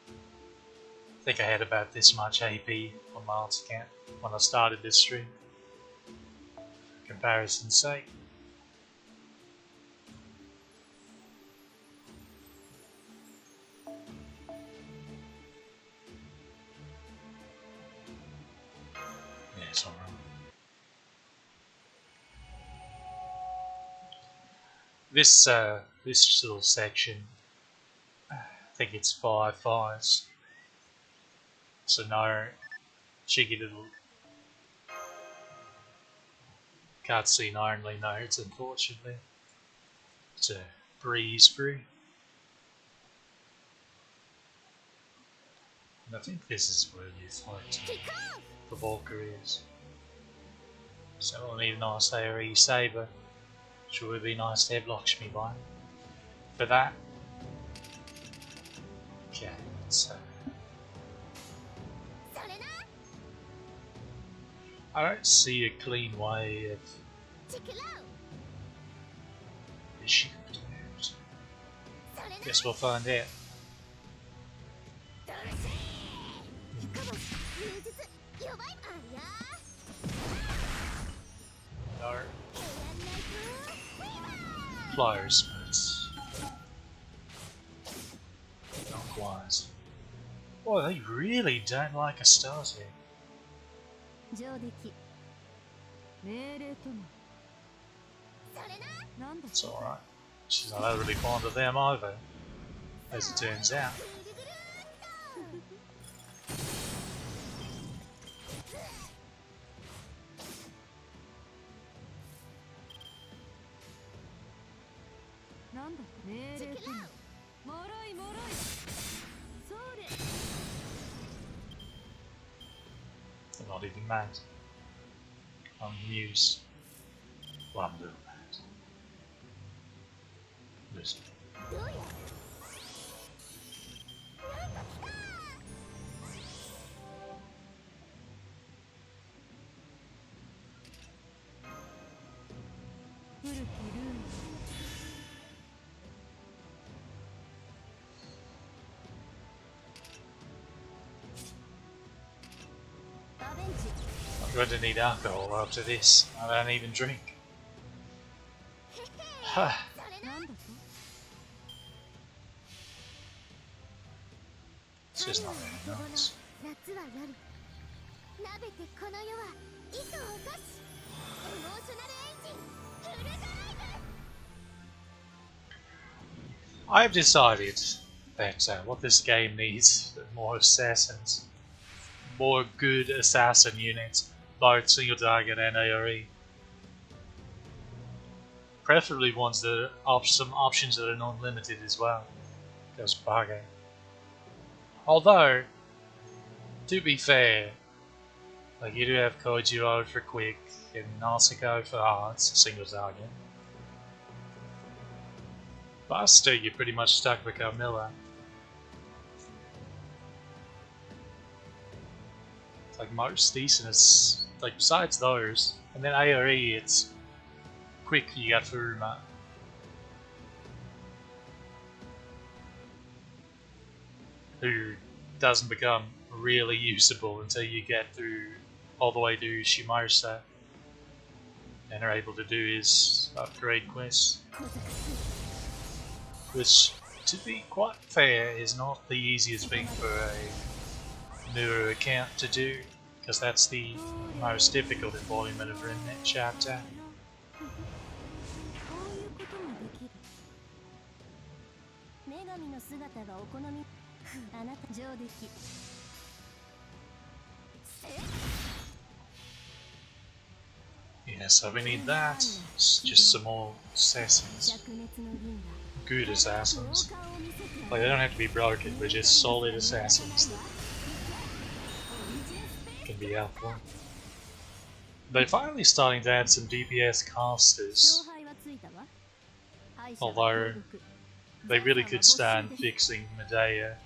I think I had about this much AP on my arts account when I started this stream. For comparison's sake. Yeah, it's alright. This little section, I think it's 5 fives. So no cheeky little cutscene only notes, unfortunately. It's a breeze through. And I think this is where you fight the Valkyries. So we'll need a nice AoE saber. Sure would be nice to have Lakshmi by for that. Okay, so I don't see a clean way of this shit. Guess we'll find out. No. Flyers, but not wise. Boy, they really don't like a start here. 上出来命令ともなんだ It's alright. She's not overly fond of them either, as it turns out. They're not even mad. I'm amused. Well, I'm a little mad. Listen. I'm going to need alcohol after this. I don't even drink. It's just not very nice. I've decided that what this game needs is more assassins. More good assassin units, both single target and AoE. Preferably ones that are some options that are not limited as well. Goes bargain. Although, to be fair, like you do have Kojiro for quick and Nasuko for hearts, single target. But still, you're pretty much stuck with Carmilla. Like most decent, it's like besides those, and then AoE, it's quick. You got Furuma, who doesn't become really usable until you get through all the way to Shimosa, and are able to do his upgrade quests, which, to be quite fair, is not the easiest thing for a newer account to do. because that's the most difficult embodiment of her in that chapter. こういうこともできる。女神の姿がお好み。あなた上出来。 Yeah, so we need that. It's just some more assassins. 灼熱の銀河。 Good assassins. Like, they don't have to be broken, but just solid assassins that can be helpful. They're finally starting to add some DPS casters, 勝敗はついたわ。敗者は although 降伏。 they really could stand fixing Medea's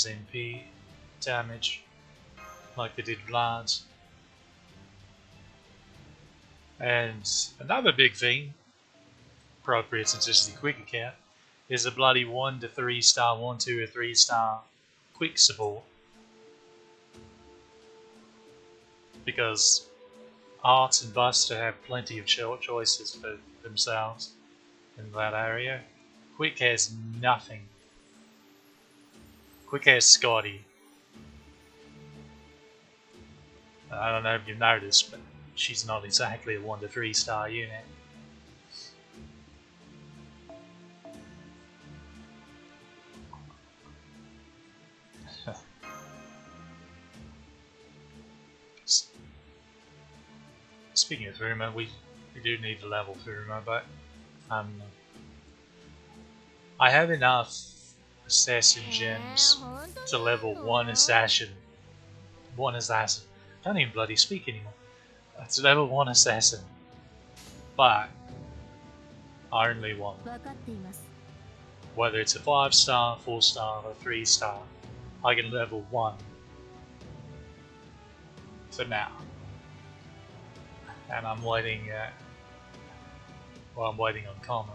MP damage, like they did Vlad. And another big thing, appropriate since this is the quick account, is a bloody 1 to 3 star, 1, 2 or 3 star quick support. Because Art and Buster have plenty of choices for themselves in that area. Quick has nothing. Quick has Scotty. I don't know if you've noticed, but she's not exactly a 1 to 3 star unit. Speaking of Furima, we do need to level Furima, but I have enough assassin gems to level one assassin. I can't even bloody speak anymore. To level 1 assassin. But only one. 分かっています。 Whether it's a 5 star, 4 star, or 3 star, I can level 1 for now. And I'm waiting I'm waiting on Karma.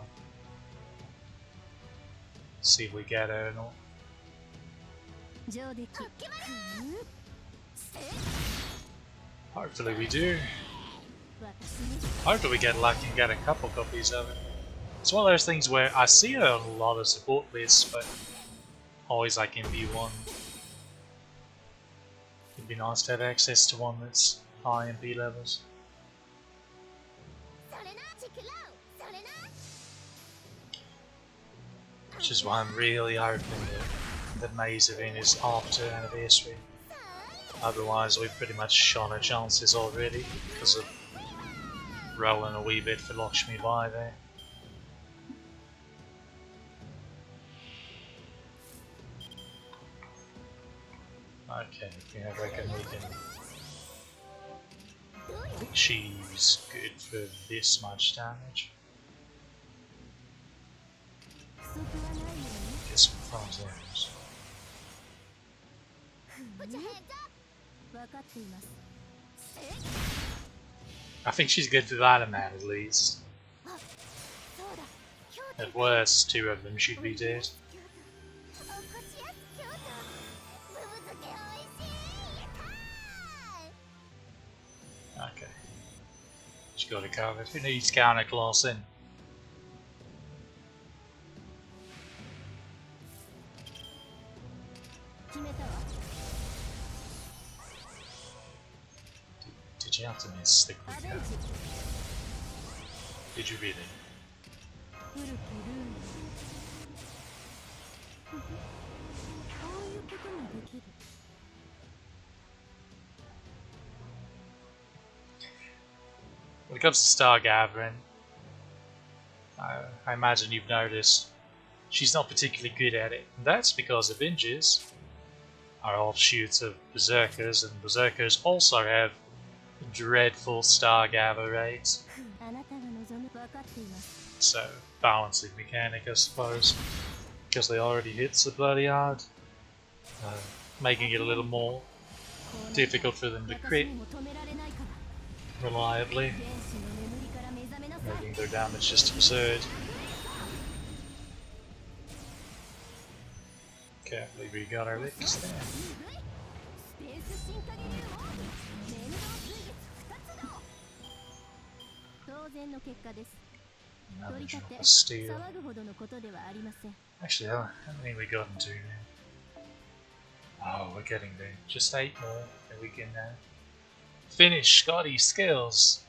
See if we get her or not. 上出来。 Hopefully we do. 私に Hopefully we get lucky and get a couple copies of it. It's one of those things where I see it on a lot of support lists, but always like in V1. It'd be nice to have access to one that's high in B levels. それなチクロウそれな Which is why I'm really hoping that the Maze event is after anniversary. Otherwise we've pretty much shot our chances already because of rolling a wee bit for Lakshmi Bai there. Okay, I reckon we can... I think she's good for this much damage. 不足はないよね。 Get some fast arrows. Put your hands up 分かっています。 I think she's good for that amount at least. そうだ京都 At worst, 2 of them should be dead. おこしやす京都ブブ漬けおいしいやったー Okay. She's got it covered. Who needs counter class in? Did you have to miss the quick out? Did you really? 古きルール。こういうこともできる。 When it comes to star gathering, I imagine you've noticed she's not particularly good at it. And that's because Avengers are offshoots of Berserkers, and Berserkers also have dreadful star gather rates. あなたが望む分かっています。 So, balancing mechanic, I suppose. Because they already hit so bloody hard. Making it a little more difficult for them to 私 crit にも止められないから。 reliably. 原始の眠りから目覚めなさい。 Making their damage just absurd. Can't believe we got our licks there. スペース進化技流もメルド水月2つの当然の結果です。 Another 取り立 drop て of steel. 騒ぐほどのことではありません。 Actually, how many we got into now? Oh, we're getting there. Just 8 more, and we can finish Scotty's skills.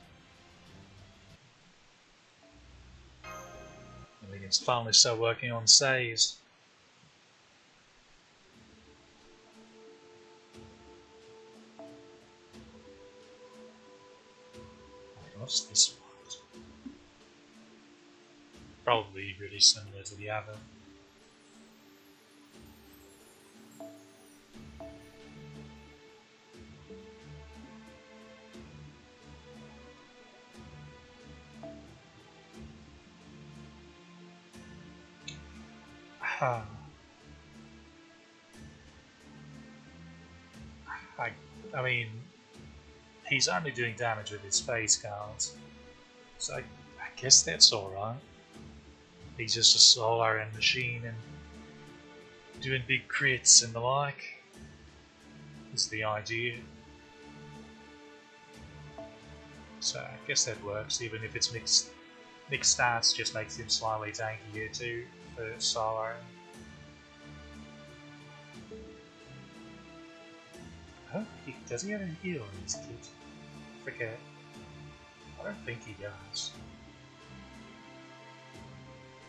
And we can finally start working on saves. What's this one? Probably really similar to the other. I mean, he's only doing damage with his face cards, so I guess that's alright. He's just a solar end machine and doing big crits and the like is the idea. So I guess that works, even if it's mixed stats, just makes him slightly tankier too for solar. Huh? Does he have any heal in his kit? Forget. I don't think he does.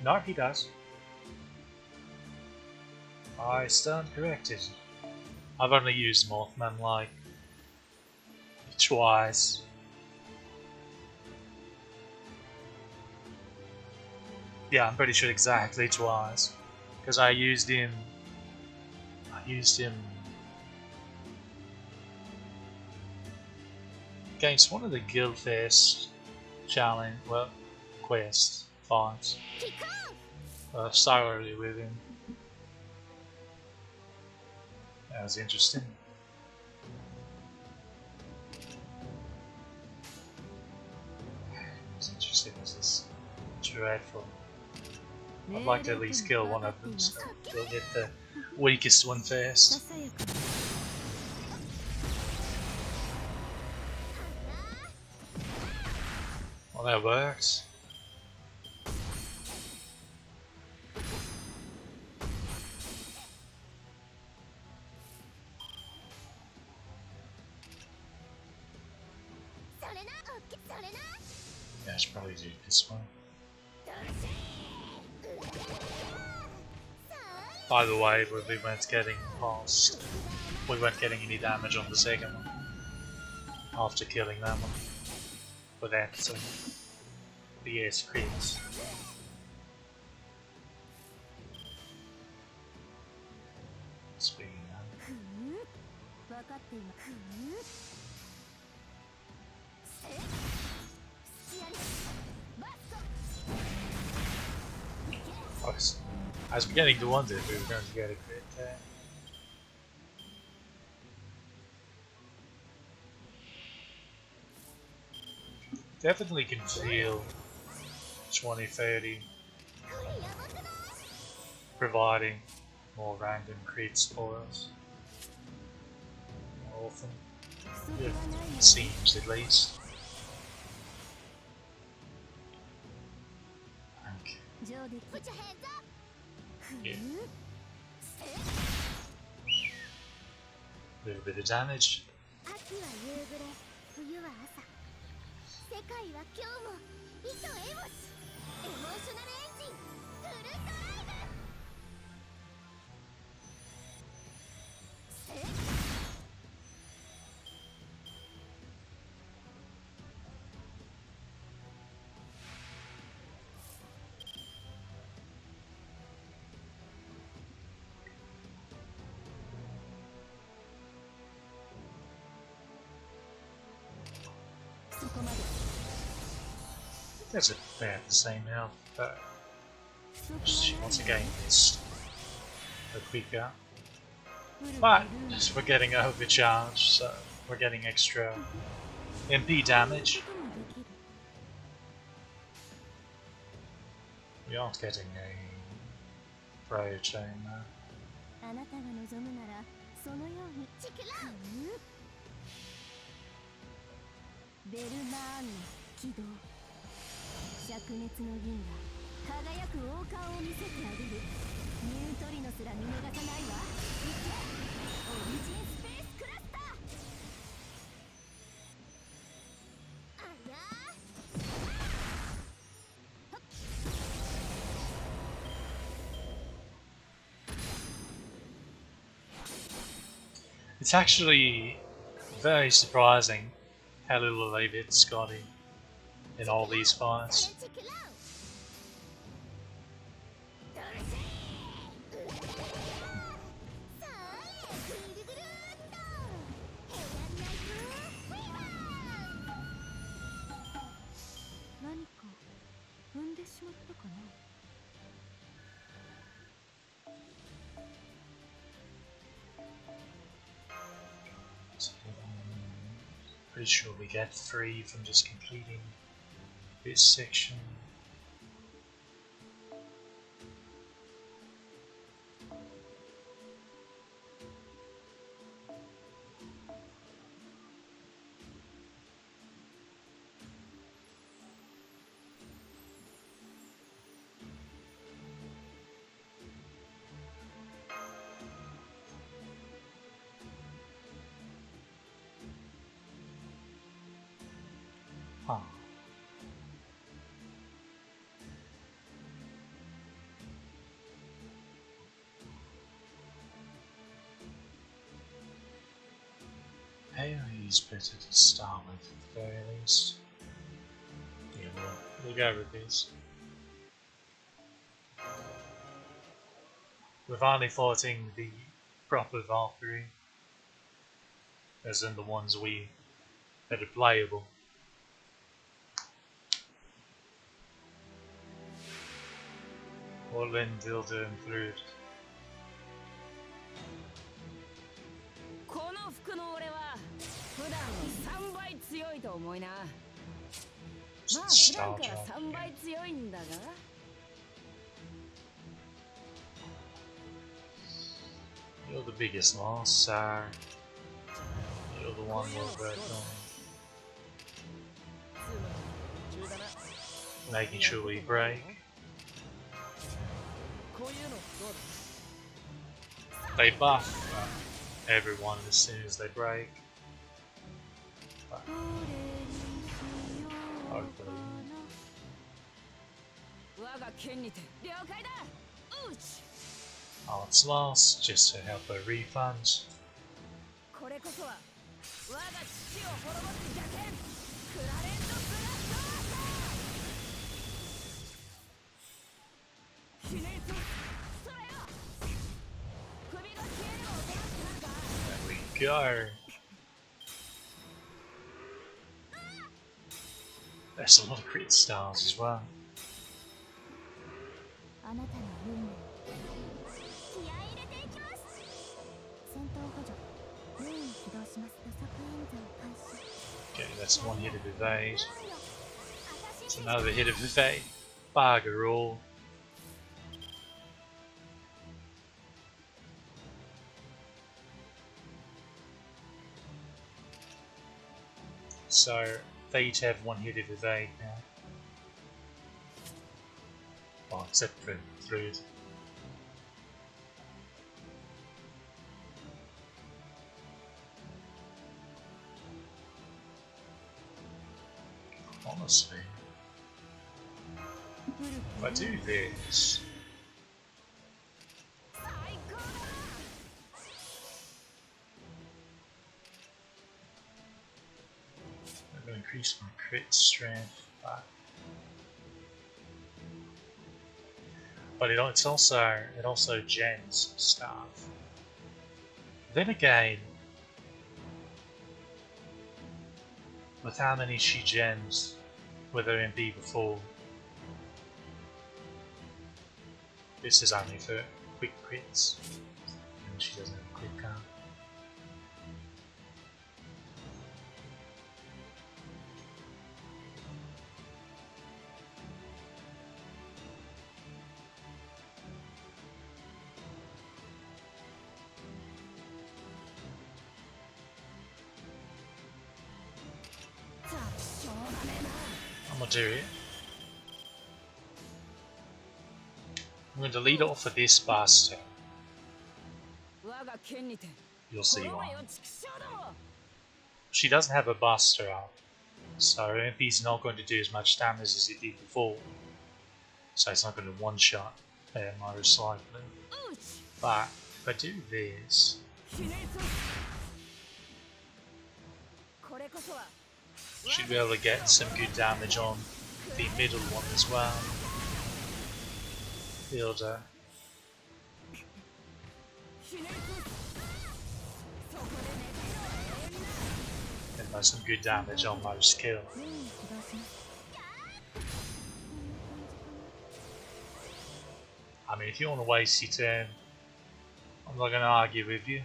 No, he does. I stand corrected. I've only used Mothman like twice. Yeah, I'm pretty sure exactly twice. Because I used him against one of the Guildfest challenge, well, quest fights. Thoroughly with him. That was interesting. As interesting as this dreadful. I'd like to at least kill one of them, so we'll get the weakest one first. Well, that works. Yeah, I should probably do this one. By the way, we weren't getting past. We weren't getting any damage on the second one after killing that one. With that, so the air screams. Speaking of. I was beginning to wonder if we were going to get a crit there. Definitely can feel 2030 providing more random crits for us. More often. It seems at least. Okay. Yeah. A little bit of damage. 世界は今日も糸エモシエモーショナルエンジンフルドライブ。That's about the same health, but she once again missed a quicker. But we're getting overcharged, so we're getting extra MP damage. We aren't getting a pro chain though. あなたが望むならそのようにベルマーンの起動灼熱の銀が輝く王冠を見せてあげるニュートリノすら見逃さないわ行けオ It's actually very surprising how little they've hit Scotty in all these fights. Pretty sure we get 3 from just completing this section. Huh. AoE's better to start with at the very least. Yeah, we'll go with this. We're finally fighting the proper Valkyrie, as in the ones that are playable. Orlin, Dildo, and Fluid. この服の俺は普段の3倍強いと思いな。まあ普段から3倍強いんだが。You're the biggest loss, sir. You're the one we're working on. Making sure we break. They buff everyone as soon as they break. But hopefully. Oh, it's lost just to help her refund. There we go. There's a lot of crit stars as well. あなたの運命気合い入れていきます。戦闘補助ルーン起動します。打足演算開始。 Okay, that's one hit of evade. It's another hit of evade. Bugger all. So they each have one hit of evade now. Oh, except for Fluid. Honestly, if I do this, I'm going to increase my crit strength, but it also gens stuff. Then again, with how many she gens with her MP before, this is only for quick crits, and she doesn't have a quick count. I'm gonna do it. I'm gonna delete off of this buster. You'll see why. She doesn't have a buster up, so MP's not going to do as much damage as it did before. So it's not going to one-shot my recycling. But if I do this, Should be able to get some good damage on the middle one as well. Builder. And there's some good damage on most kill. I mean, if you want to waste your turn, I'm not going to argue with you.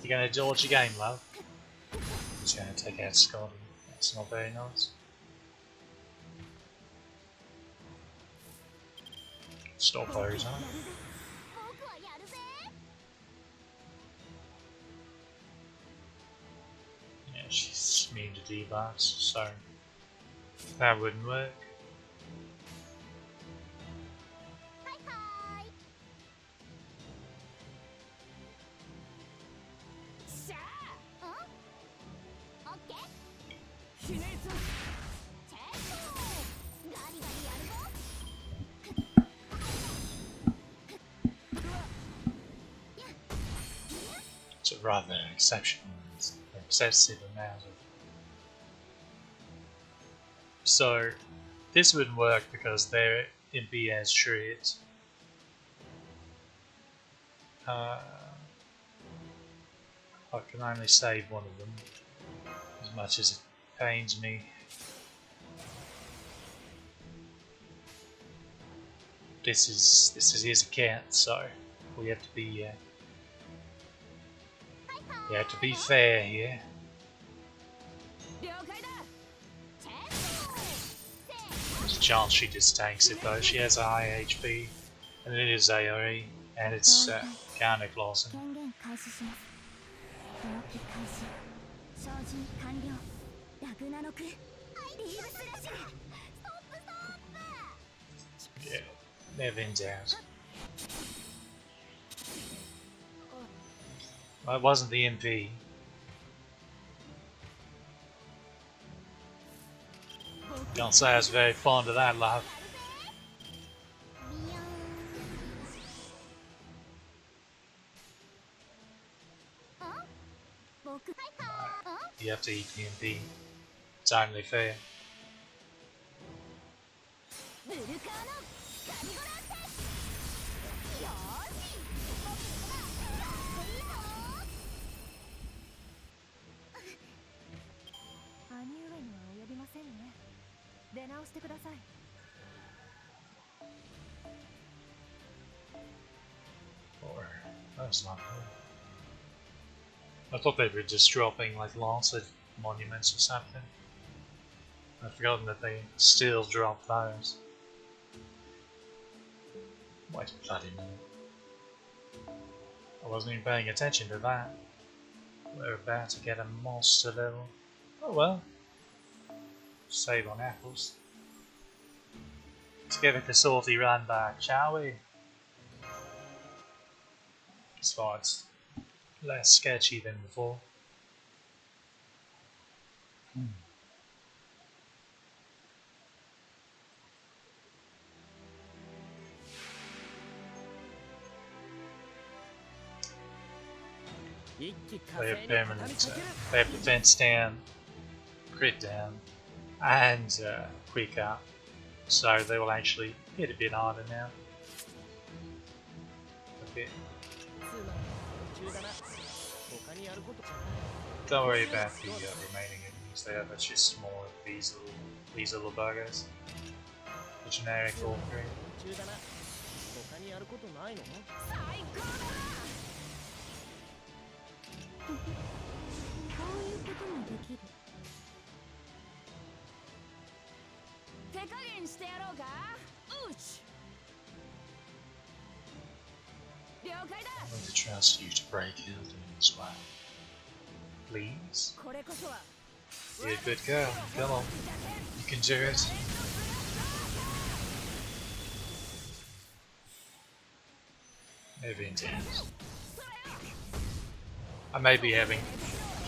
You're gonna dodge a game, love. He's gonna take out Scotty. That's not very nice. Stop those, huh? Yeah, she's immune to debuffs, so that wouldn't work. It's a rather exceptional, excessive amount of. So this wouldn't work because they're in BS shreds. I can only save one of them, as much as it pains me. This is his account, so we have to be fair here. There's a chance she just tanks it though. She has a high HP, and it is AoE, and it's counter classing. Yeah, never in doubt. Well, it wasn't the MP. Can't say I was very fond of that, love. You have to eat the MP. It's only fair. Or that's not good. I thought they were just dropping like Lancet monuments or something. I've forgotten that they still drop those. Wait a bloody minute. I wasn't even paying attention to that. We're about to get a monster level. Oh well. Save on apples. Let's give it a salty run back, shall we? As far as less sketchy than before. They have permanent, they have defense down, crit down, and quick up, so they will actually hit a bit harder now. A bit. Don't worry about the remaining enemies, they are just more of these little buggers. The generic all three. I'm going to trust you to break Hilden as well. Please? You're a good girl. Come on. You can do it. Maybe intense. I may be having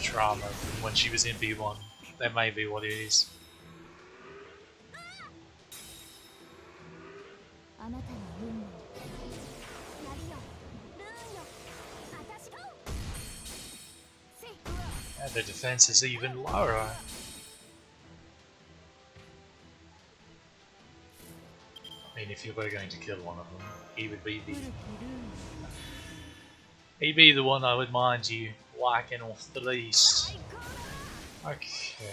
trauma from when she was in B1. That may be what it is. あなたの運命やるよルーンよ私がせい And the defense is even lower. I mean, if you were going to kill one of them, he would be the... 古きルーン He'd be the one I would mind you whacking off the least. Okay.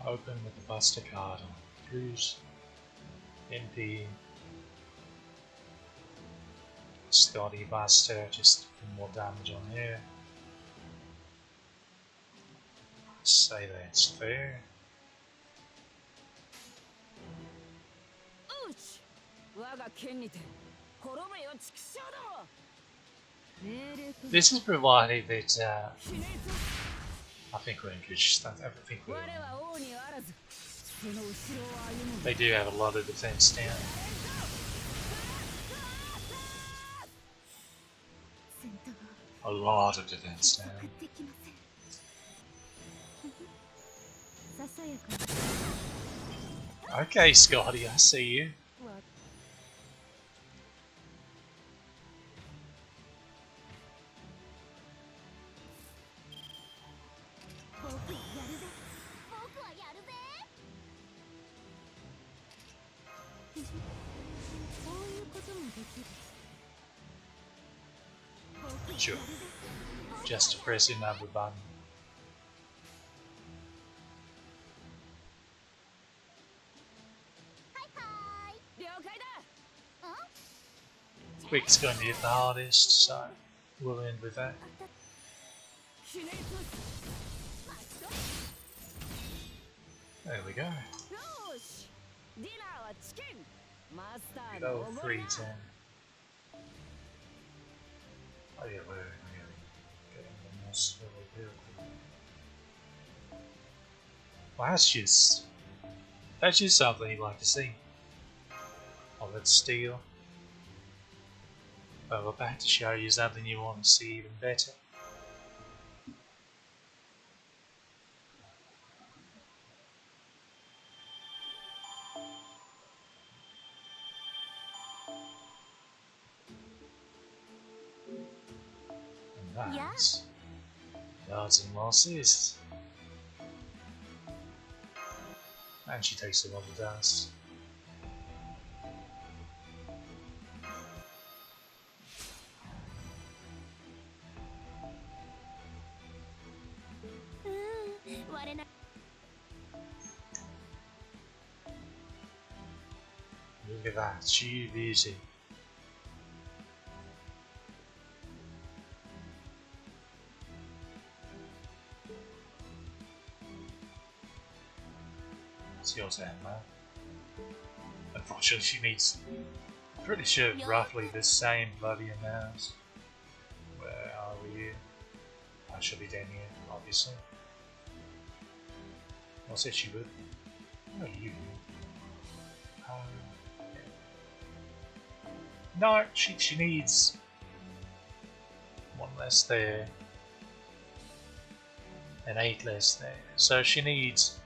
Open with the Buster card on Cruise. MP. Scotty Buster, just for more damage on here. Say that's fair. うち我が剣にて滅べよ畜生ども 命令と This is provided that ひね I think we're in good stuff. I think 我 we're, は王にあらずその後ろを歩む they do have a lot of defense down. 戦闘 A lot of defense は down. できませんささやか Okay, Scotty, I see you. なは僕やるぜ僕はやるぜこういうこともできる僕やるぜ Sure. Just to press another button. 了解だ Quick's going to hit the hardest, so we'll end with that. ひね There we go. よしディナーはチキンマスター Go のおごりだ 310. Oh yeah, we're really getting the most really beautiful. Well, that's just something you'd like to see. Oh, that's steel. But we're back to show you something you want to see even better. And that's yards and losses. And she takes a lot of dust. Look at that, she beauty. It's yours, Emma. Unfortunately, she needs, pretty sure, roughly the same bloody amount. Where are we? I should be down here, obviously. I said she would. No, you. No, she needs one less there and 8 less there. So she needs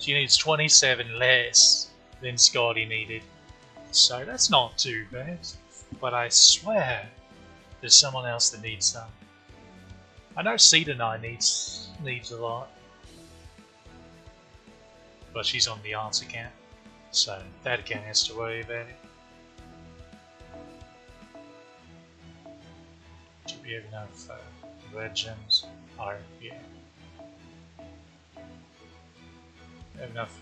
27 less than Scotty needed. So that's not too bad. But I swear there's someone else that needs some. I know Cedar Knight needs a lot. But she's on the arts account. So that account has to worry about it. Do we have enough red gems? Oh, yeah. We have enough.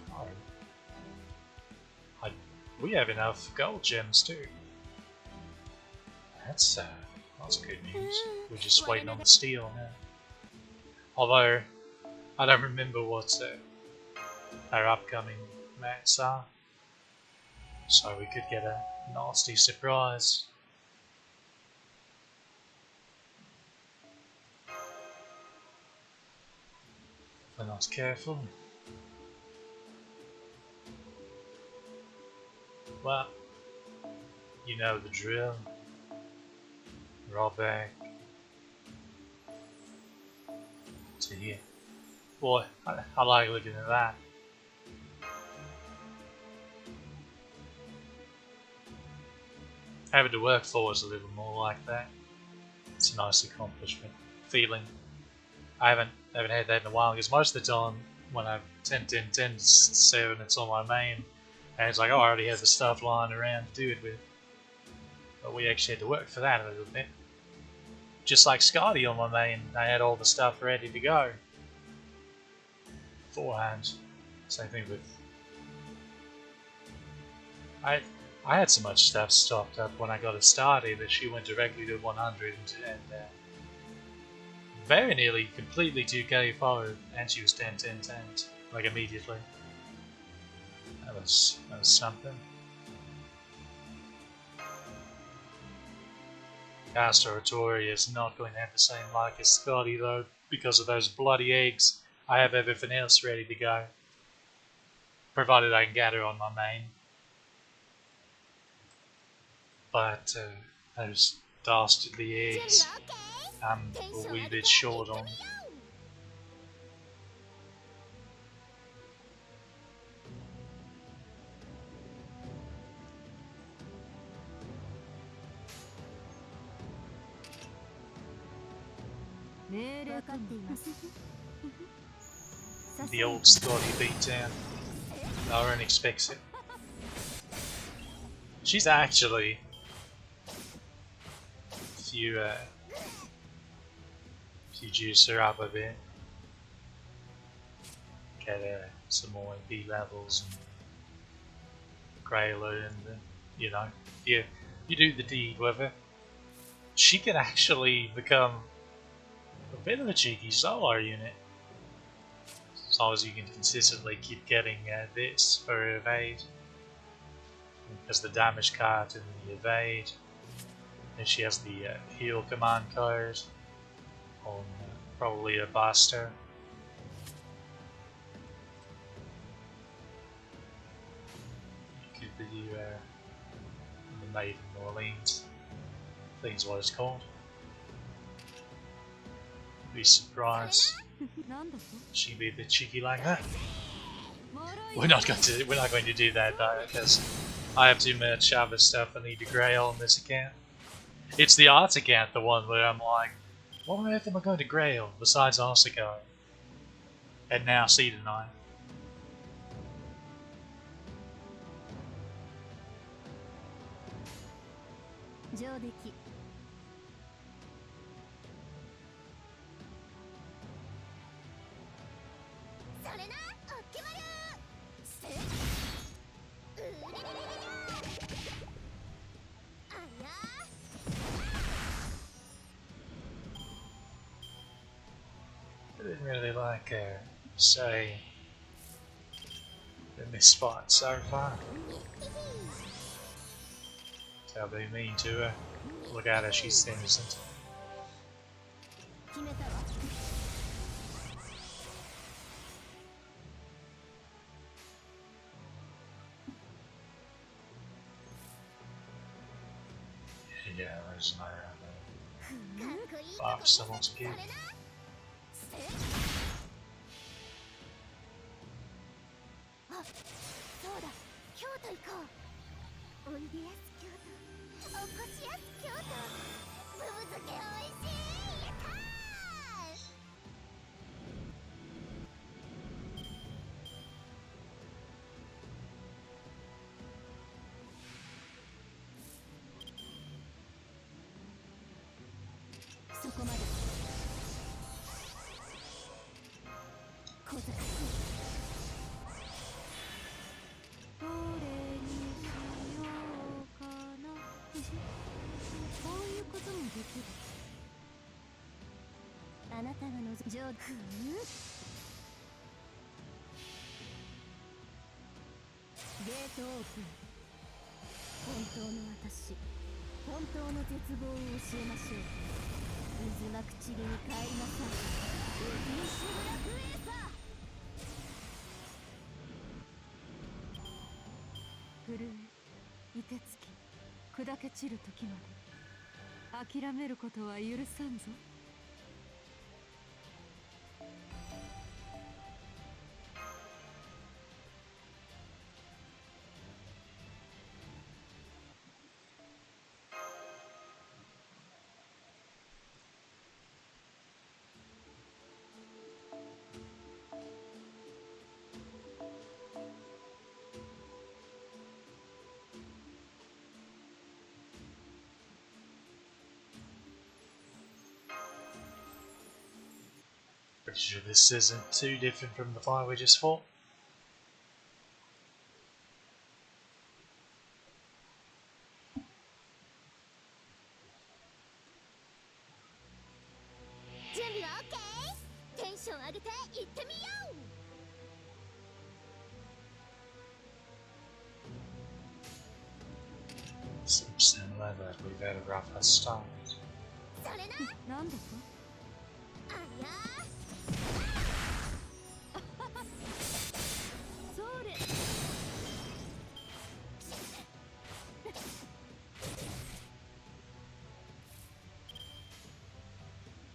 We have enough gold gems too. That's good news. We're just waiting on the steel now. Although I don't remember what our upcoming mats are. So we could get a nasty surprise. If we're not careful. Well, you know the drill. Roll back to here. Boy, I like looking at that. Having to work forwards a little more like that. It's a nice accomplishment. Feeling. I haven't had that in a while because most of the time when I've 10, 7, it's on my main, and it's like, oh, I already have the stuff lying around to do it with. But we actually had to work for that a little bit. Just like Scotty on my main, I had all the stuff ready to go beforehand. Same thing with. I had so much stuff stocked up when I got it started that she went directly to 100 and very nearly completely 2k forward, and she was 10, like immediately. That was something. Castor Tori is not going to have the same luck as Scotty though, because of those bloody eggs. I have everything else ready to go, provided I can get her on my main. But those dastardly eggs, I'm a wee bit short on. The old Scotty beatdown. No one expects it. She's actually, if you juice her up a bit, get some more B levels and Grayler, and you know, you do the deed with her, she can actually become a bit of a cheeky solo unit. As long as you can consistently keep getting this for her evade. Because the damage card and the evade. And she has the heal command card on probably a Buster. You could be the Maiden Orleans. I think is what it's called. Be surprised. She be a bit cheeky like that. We're not going to do that though, because I have too much other stuff I need to grail on this account. It's the arts account, the one where I'm like, what on earth am I going to grail besides Arsico? And now Seed and I. I didn't really like her say in this spot so far. I'll be mean to her. Look at her, she's innocent. Yeah, there's no buff someone to give. 本当の私、本当の絶望を教えましょう。渦巻く塵に帰りなさい。エディッシュブラックエーサー。震え、凍てつき、砕け散る時まで諦めることは許さんぞ。Pretty sure this isn't too different from the fight we just fought. 準備は OK？ テンション上げていってみよう。 Seems similar that we've had a rougher start. それな。なんだと？あやそれ。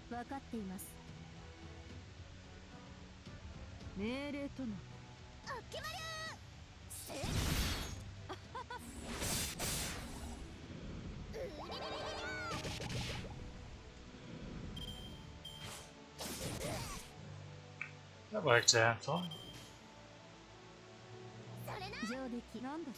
分かっています。命令との。あっけまるー。That worked out fine. それな。上出来なんだと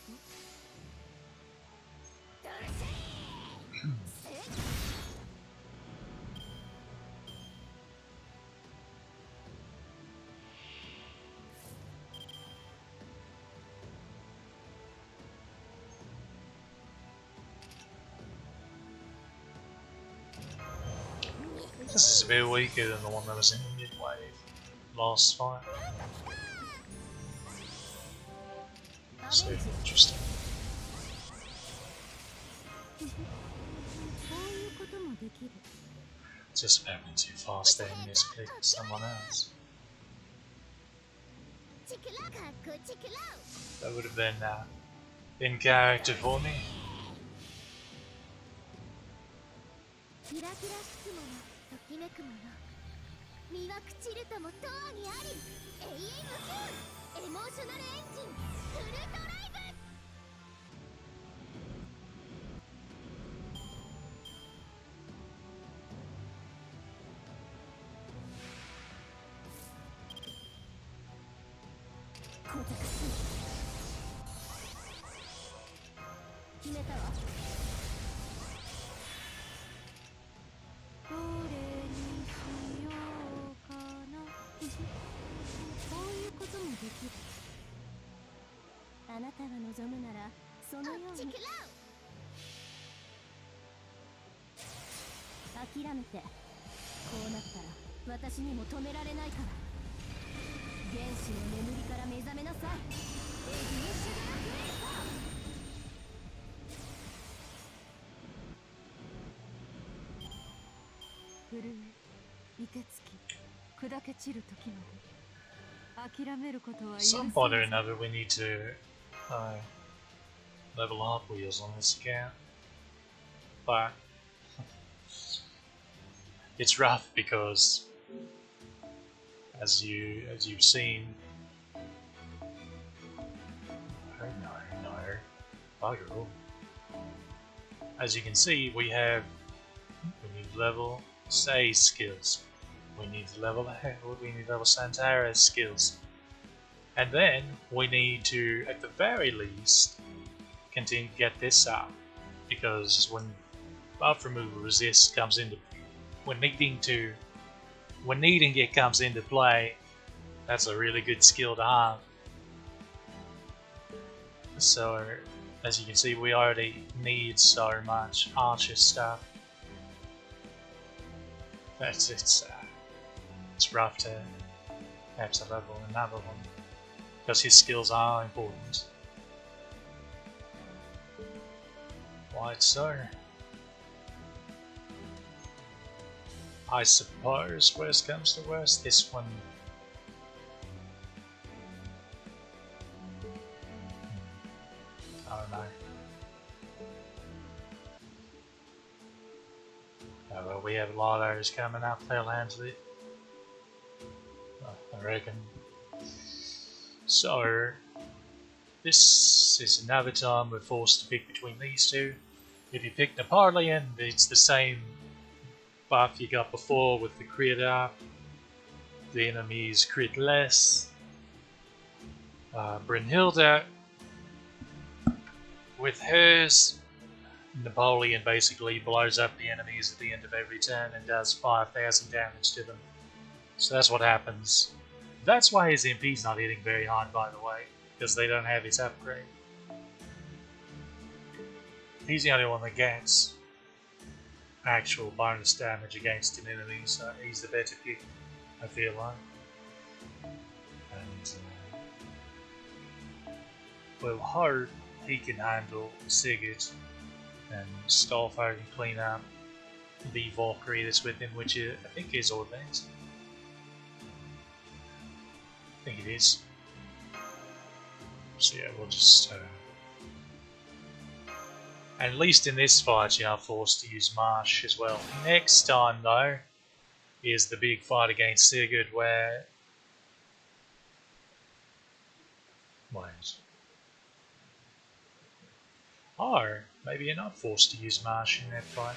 ？This is a bit weaker than the one that was in mid-wave last fight. So interesting. そういうこともできる。 Just apparently too fast there and misplayed someone else. チクラかっこチクラ。 That would have been in character for me. キラキラしくもの、ときめくもの。身は朽ちるとも永遠にあり。永遠無休。エモーショナルエンジン。フルドライブ。 小賢しい。決めたわ。どれにしようかな。こういうこともできる。あなたが望むならそのように。諦めて。こうなったら私にも止められないから。 原始の眠りから目覚めなさい。エディッシュブラックエーサー。震え、凍てつき、砕け散る時まで諦めることは許さ Some ない。 point or another, we need to level up wheels on this account, but it's rough because, as you've seen, bugger all. As you can see, we need level Say skills. We need to level Santara's skills. And then we need to, at the very least, continue to get this up. Because when buff removal resist comes into when needing it comes into play, that's a really good skill to have. So as you can see, we already need so much archer stuff. It's rough to have to level another one because his skills are important. Quite so. I suppose worst comes to worst, this one. I don't know. Oh, well, we have a lot of those coming up, they'll handle it. I reckon. So, this is another time we're forced to pick between these two. If you pick Napoleon, it's the same buff you got before with the crit up. The enemies crit less. Brynhilde, with hers, Napoleon basically blows up the enemies at the end of every turn and does 5,000 damage to them. So that's what happens. That's why his MP's not hitting very hard, by the way, because they don't have his upgrade. He's the only one that gets actual bonus damage against an enemy, so he's the better pick, I feel like. And we'll hope he can handle Sigurd and Stolfo can clean up the Valkyrie that's with him, which I think is Orleans. I think it is. So yeah, we'll just and at least in this fight you are forced to use Marsh as well. Next time though is the big fight against Sigurd where or maybe you're not forced to use Marsh in that fight.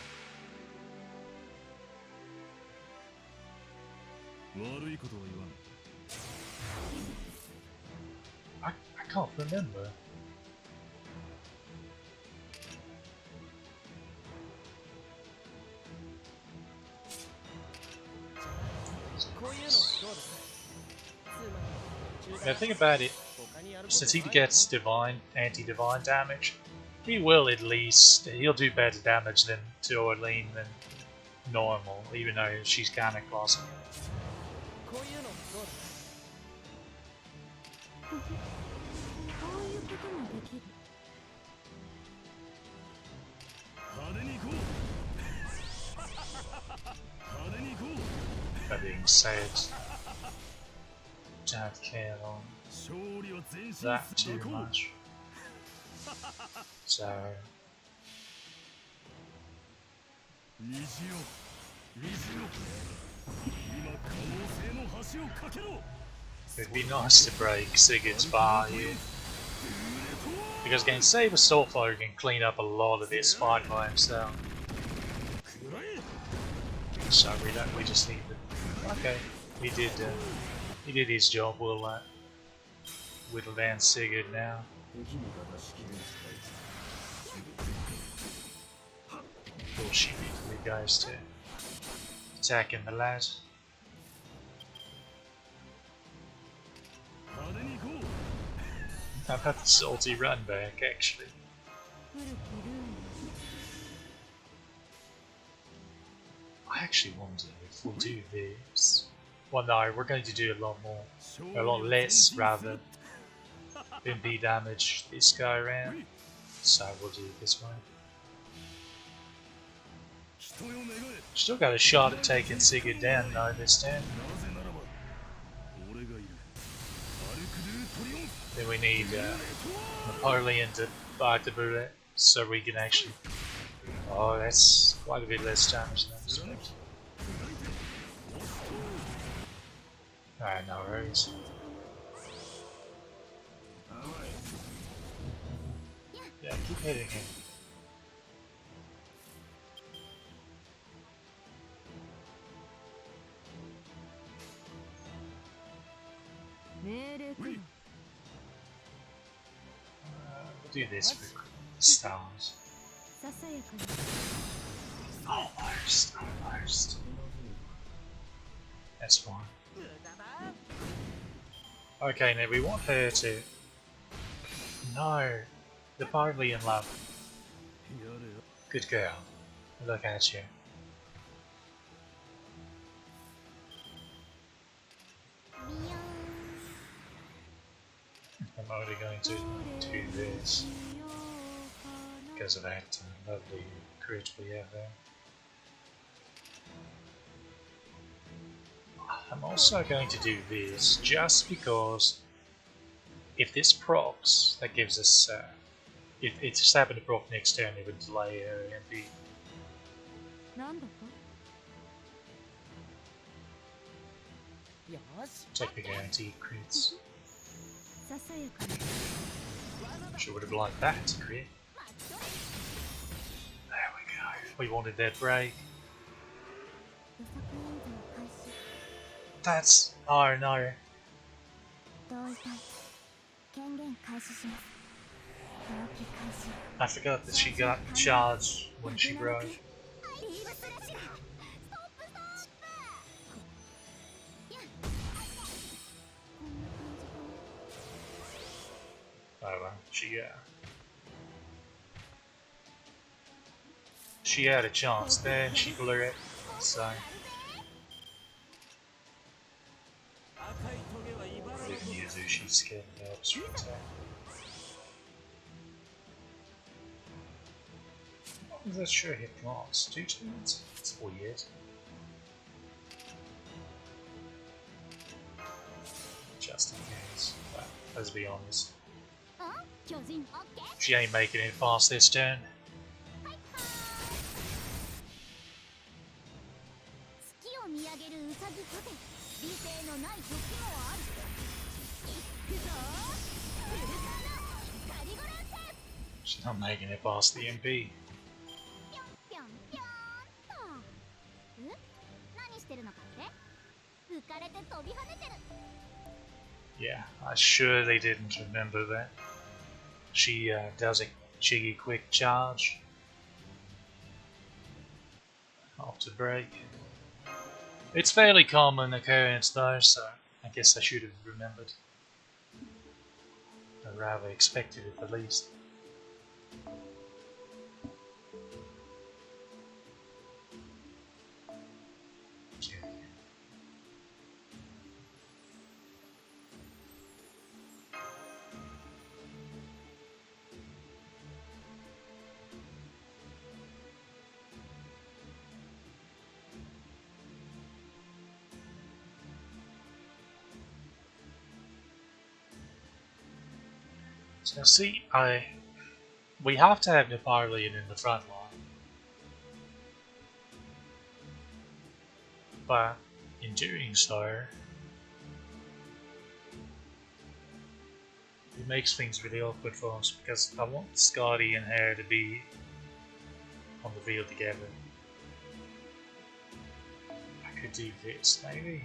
I can't remember. Now think about it, since he gets divine, anti-divine damage, he'll do better damage than to Orlean than normal, even though she's kinda closet. こういうこともできる。 That being said, don't care on that too much. So it'd be nice to break Sigurd's bar here, because against Saber Stolfo can clean up a lot of this fight by himself. So we just need to. Okay, he did his job. We'll whittle down Sigurd now. Bullshit with guys to attacking the lad. How about the salty run back actually? I actually wonder if we'll do this. Well, no, we're going to do a lot less rather than be damage this go around. So we'll do it this way. Still got a shot at taking Sigurd down though this turn. Then we need Napoleon to bite the bullet so we can actually. Oh, that's quite a bit less damage than I expected. Alright, no worries. Yeah, keep hitting him. We'll do this for stars. Almost. That's fine. Okay, now we want her to. No, they're probably in love. Good girl. Look at you. I'm only going to do this. because of that lovely crit we have there. I'm also going to do this just because if this procs, that gives us if it just happened to proc next turn, it would delay her MP. なんだと よし Take the guaranteed crits. ささやかな Sure would have liked that crit. There we go. We wanted that break. 予測エンジン開始 That's oh no. 同意体権限開始します同期開始 I forgot that she got charged when she broke. リーブスラッシュだストップストップやっこんな感じかな Oh well, she had a chance there and she blew it. So 赤いトゲは茨の even Yuzu, she's scared of the extra attack. What was that sure hit loss? 2 turns? It's weird. Just in case. But let's be honest. あ巨人オッケー She ain't making it past this turn. 月を見上げるウサギとて理性のない時もあるいくぞウルカーナカリゴランセ She's not making it past the MP. ぴょんぴょんぴょんと何してるのかって浮かれて飛び跳ねてる Yeah, I surely didn't remember that. She does a cheeky quick charge after break. It's fairly common occurrence though, so I guess I should have remembered. Or rather expected it at least. Okay. So see, we have to have Napoleon in the front line. But in doing so, it makes things really awkward for us because I want Scotty and her to be on the field together. I could do this maybe.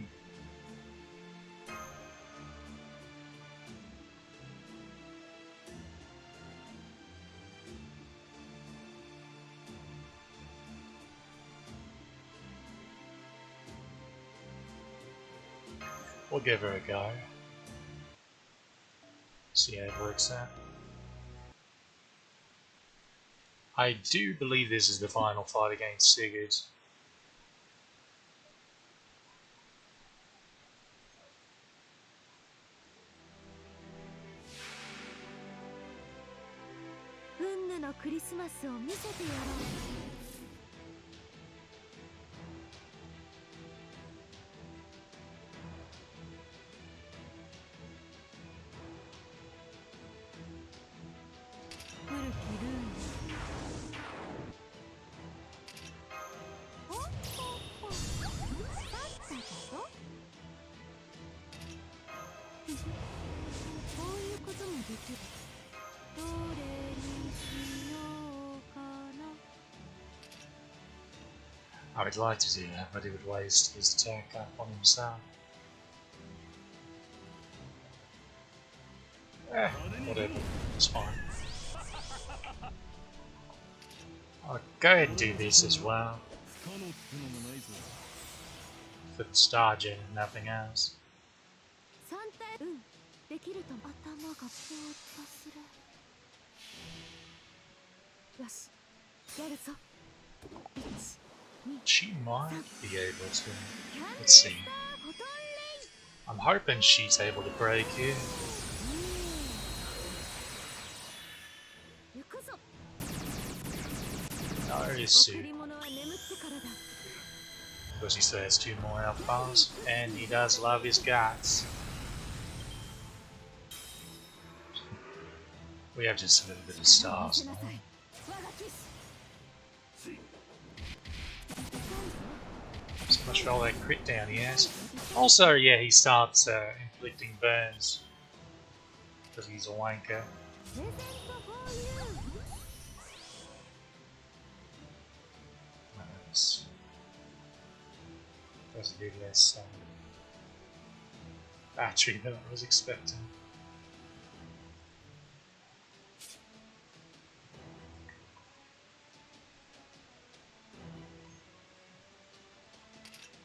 We'll give her a go. See how it works out. I do believe this is the final fight against Sigurd.運のクリスマスを見せてやろう 古きルーンほっほっほさっただぞこういうこともできるどれにしようかな I would like to do that, but it would waste his attack up on himself. Whatever, it's fine. I'll go ahead and do this as well. 不可能ってのもないぞ For the star gen and nothing else. 3体できると頭がぼーっとするよしやるぞ She might be able to. Let's see. I'm hoping she's able to break here. 行くぞ Where is Sue? Because he still has 2 more health bars, and he does love his guts. We have just a little bit of stars now. So much for all that crit down he has. Also, yeah, he starts inflicting burns because he's a wanker. Does a bit less battery than I was expecting.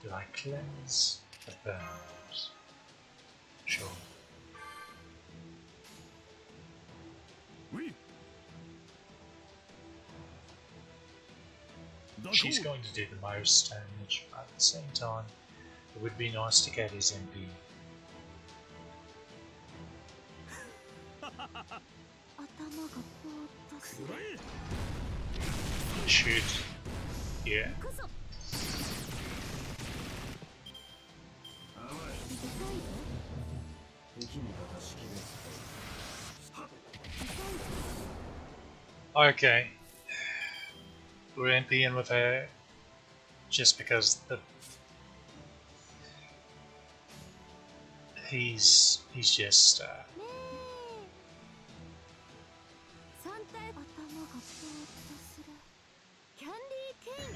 Do I cleanse the burns? Sure. She's going to do the most damage, but at the same time, it would be nice to get his MP. Shoot. Yeah. Okay. We're MPing with her just because he's just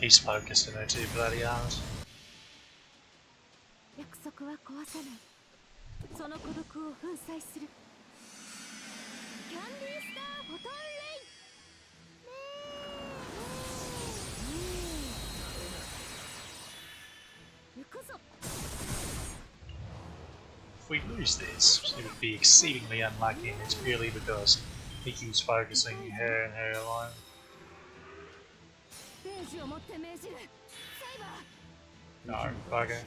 he's focused in her too bloody hard. If we lose this, it would be exceedingly unlucky, and it's purely because he keeps focusing her and her alone. No, bugger.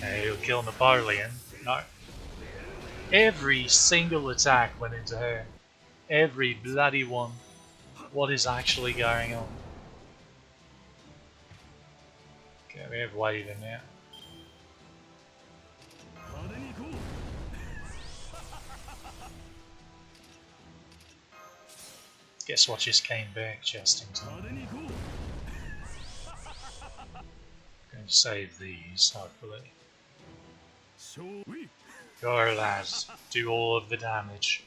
Hey, he'll kill Napoleon. No. Every single attack went into her. Every bloody one. What is actually going on? Okay, we have Waver now. Guess what just came back just in time. Going to save these, hopefully. Go lads, do all of the damage.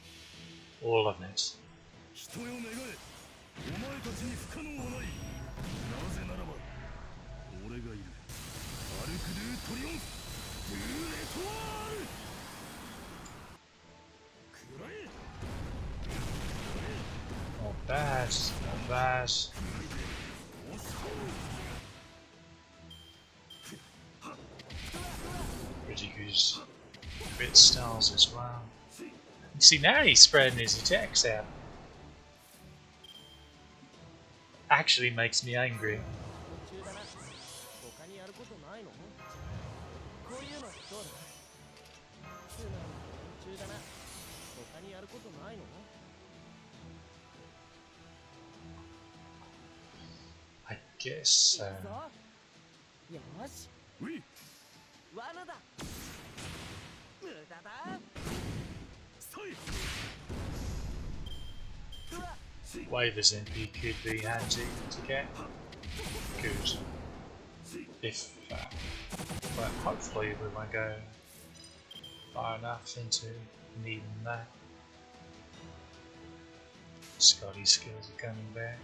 All of it. Not bad, not bad. Pretty good crit stars as well. You see, now he's spreading his attacks out. Actually makes me angry. I guess Waver's MP could be handy to get. Good. If, well, hopefully we won't go far enough into needing that. Scotty's skills are coming back.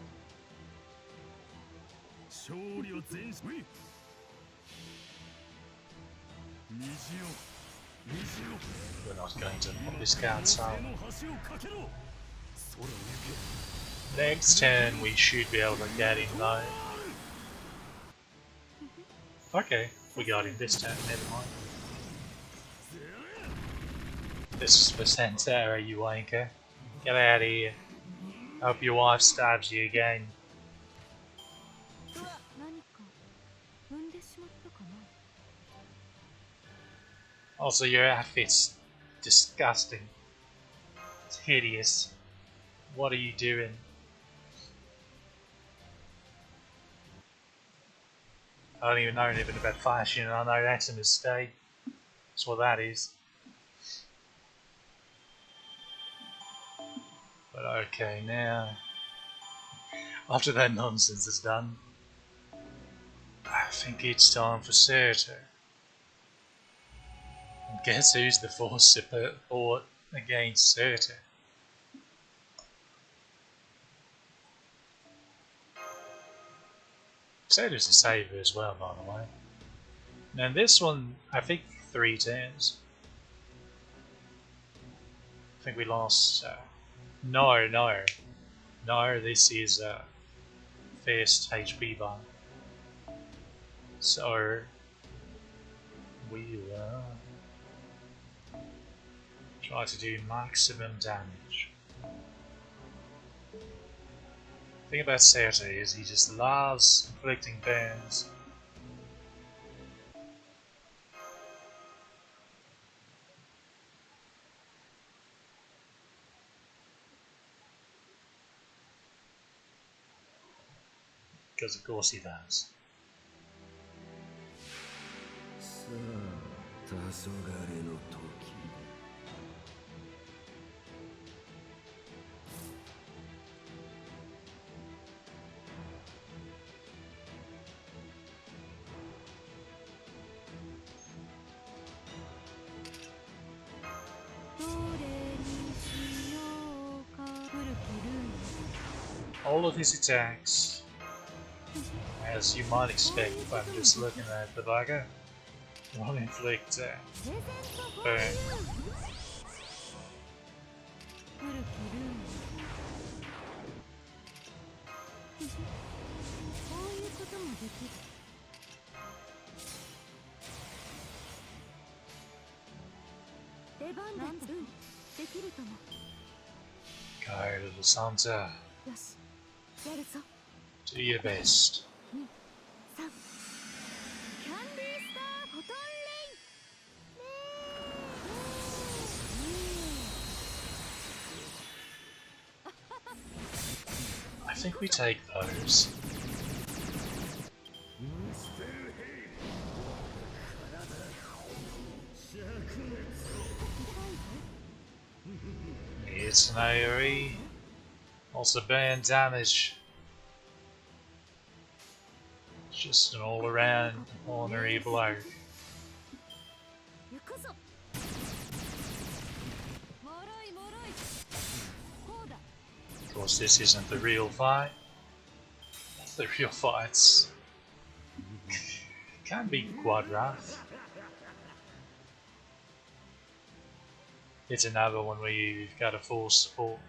We're not going to pop this card, so next turn we should be able to get him though. Okay, we got him this turn, never mind. This is for Santara, you wanker. Get out of here. Hope your wife stabs you again. Also, your outfit's disgusting. It's hideous. What are you doing? I don't even know anything about fashion, and I know that's a mistake. That's what that is. But okay, now, after that nonsense is done, I think it's time for Surtur. And guess who's the force support against Surtur? Surtur's a saver as well, by the way. And this one, I think 3 turns. I think we lost. No, this is first HP bar. So we will try to do maximum damage. The thing about Surtur is he just loves inflicting burns. Because of course he does. さあ、黄昏の時。どれにしようか。古きルール。 All of his attacks, as you might expect if I'm just looking at the bugger, will inflict burn. 古きルール。こういうこともできる。出番だ。うん、できるとも。 Go, little Santa, よし、やるぞ。 do your best. 2、3。キャンディースターフォトンレイ。 I think we take those. It's an AoE. Also burn damage. Just an all-around ornery blow. 行くぞ。もろいもろい。こうだ。 Of course, this isn't the real fight. The real fights can be quite rough. It's another one where you've got a full support.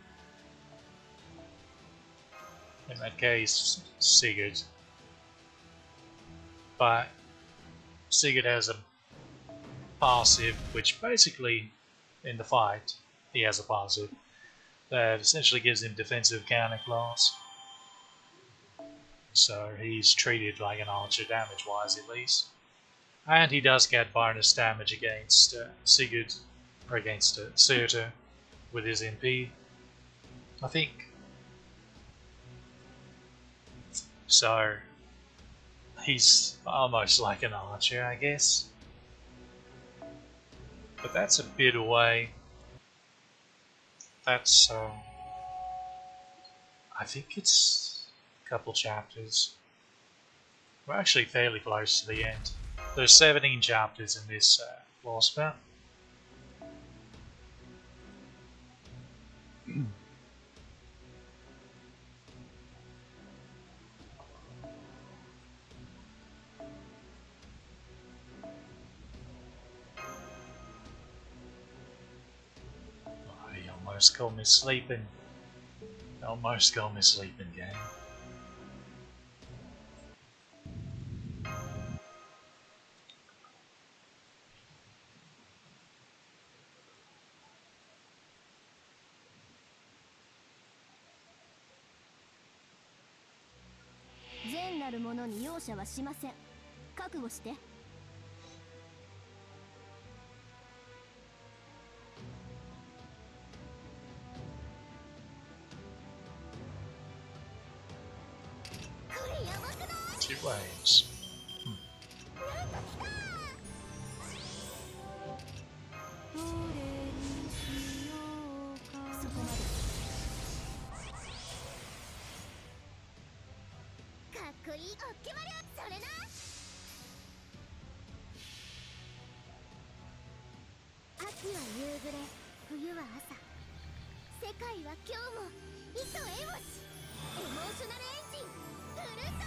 In that case, Sigurd. But Sigurd has a passive, which basically, in the fight, he has a passive that essentially gives him defensive counter class. So he's treated like an archer damage-wise at least. And he does get bonus damage against Sigurd, or against Surtur with his MP, I think. So he's almost like an archer, I guess. But that's a bit away. That's I think it's a couple chapters. We're actually fairly close to the end. There's 17 chapters in this boss map. You almost got me sleeping. Almost got me sleeping, game.「善なる者に容赦はしません。覚悟して。flames. どれにしようかな。そこまで。かっこいいオッケーマル。それな。秋は夕暮れ、冬は朝。世界は今日も糸エボシ。エモーショナルエンジンフルドライブ。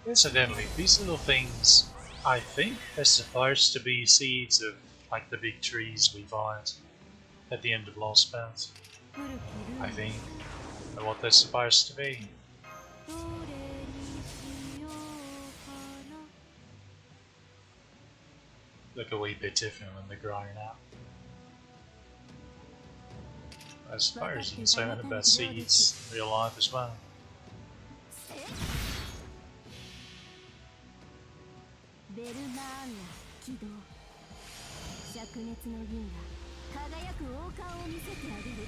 Incidentally, these little things, I think, are supposed to be seeds of like the big trees we find at the end of Lost Path. I think, are what they're supposed to be. どれにしようかな。 Look a wee bit different when they're growing up. I suppose you can say that about seeds in real life as well. ベルマーンが起動。灼熱の銀が輝く王冠を見せてあげる。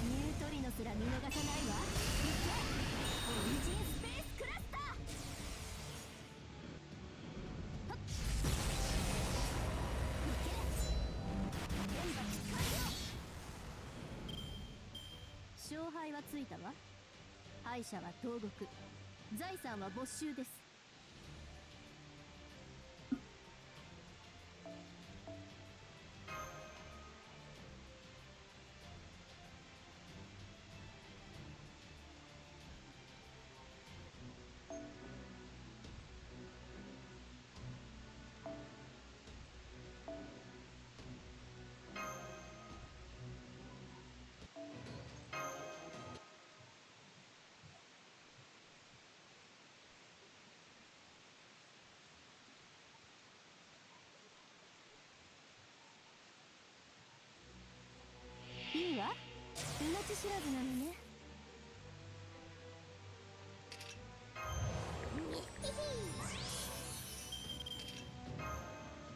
ニュートリノすら見逃さないわ。行けオリジンスペースクラスター。行け現場完了。勝敗はついたわ。敗者は投獄、財産は没収です。いいわ。命知らずなのね。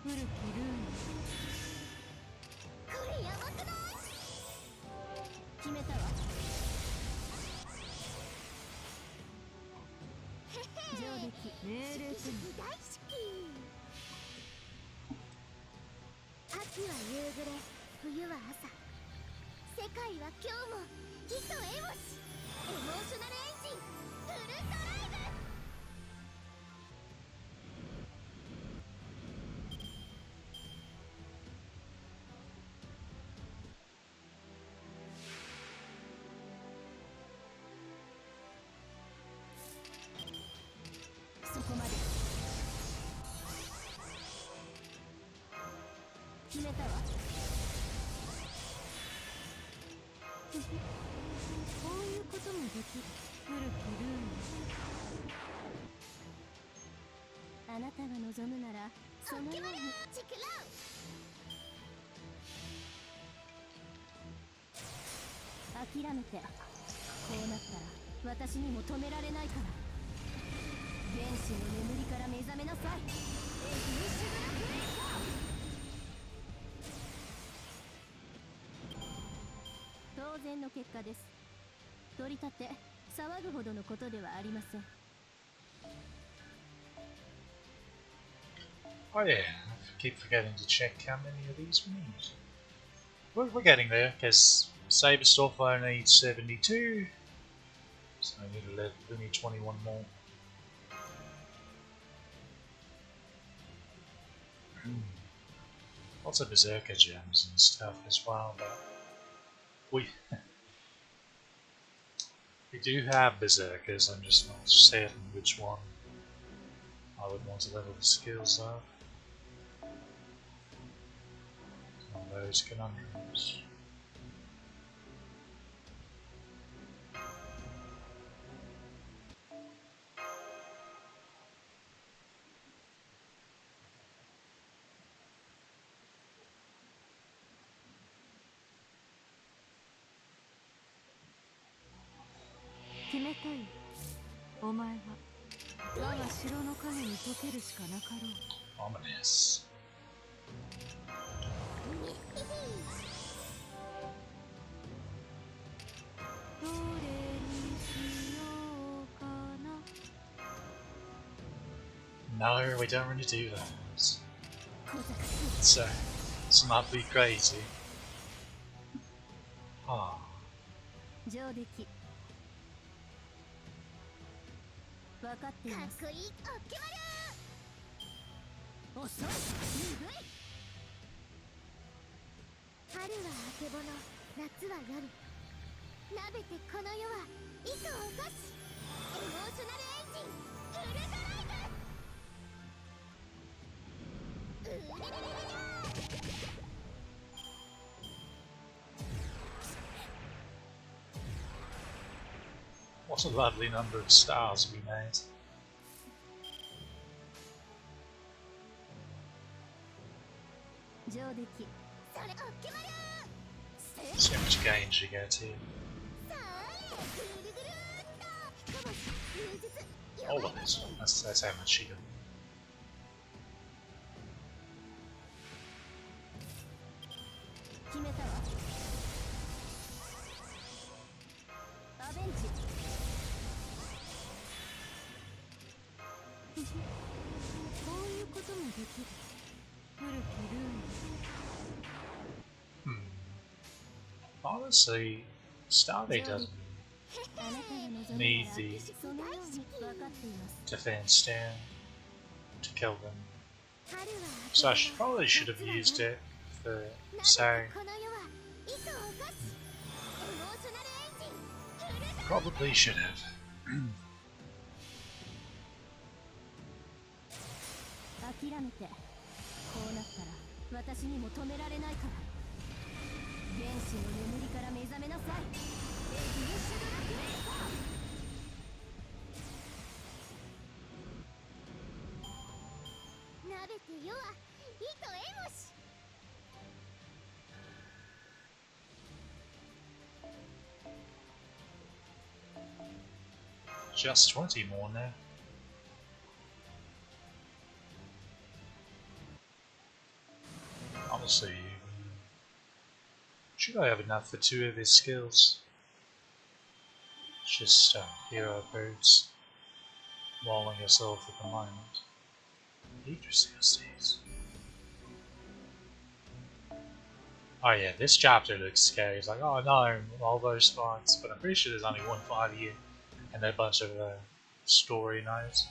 古きルーン。これやばくない？決めたわ。上出来命令する。大好き。秋は夕暮れ、冬は朝。世界は今日も糸エボシ。エモーショナルエンジンフルドライブ。そこまで。決めたわ。こういうこともできる。古きルーン。あなたが望むならそのように。チクロ諦めて。こうなったら私にも止められないから。原始の眠りから目覚めなさい。エグリッシュブラブレイカー。当然の結果です。取り立て騒ぐほどのことではありません。 Oh yeah, I keep forgetting to check how many of these we need. We're getting there, because Saber Starfire needs 72, so we need 21 more. Lots of Berserker gems and stuff as well, but we do have Berserkers, I'm just not certain which one I would want to level the skills up. those conundrums. Ominous. No, we don't really do that. It's not be crazy. Ah. 上出来分かっています。かっこいいオッケマル遅い鈍い春はあけぼの、夏は夜。なべてこの世は糸を起こし、エモーショナルエンジンフルドライブ。うれれれれれ。 What a lovely number of stars we made. 上出来 それオッケマル So much gains you get here. さあぐるぐるっとかもし入術 All of it. That's how much you got. 決めたわアベンジこういうこともできる古きルール Honestly, Stardate doesn't あなたが望む need なら the そのように分かっています defense stand to kill them. 春は So I probably should have used it for saying. この世は糸を起こし、エモーショナルエンジンフルド Probably should have. 諦めてこうなったら私にも止められないから原始の眠りから目覚めなさいエグリッシュドラグレートなべて世は糸エモシ Just 20 more now. Honestly, should I have enough for 2 of his skills? Just hero boots, walling yourself at the moment. Interesting these. Oh yeah, this chapter looks scary. It's like, oh no, all those fights, but I'm pretty sure there's only one fight here, and then a bunch of story notes.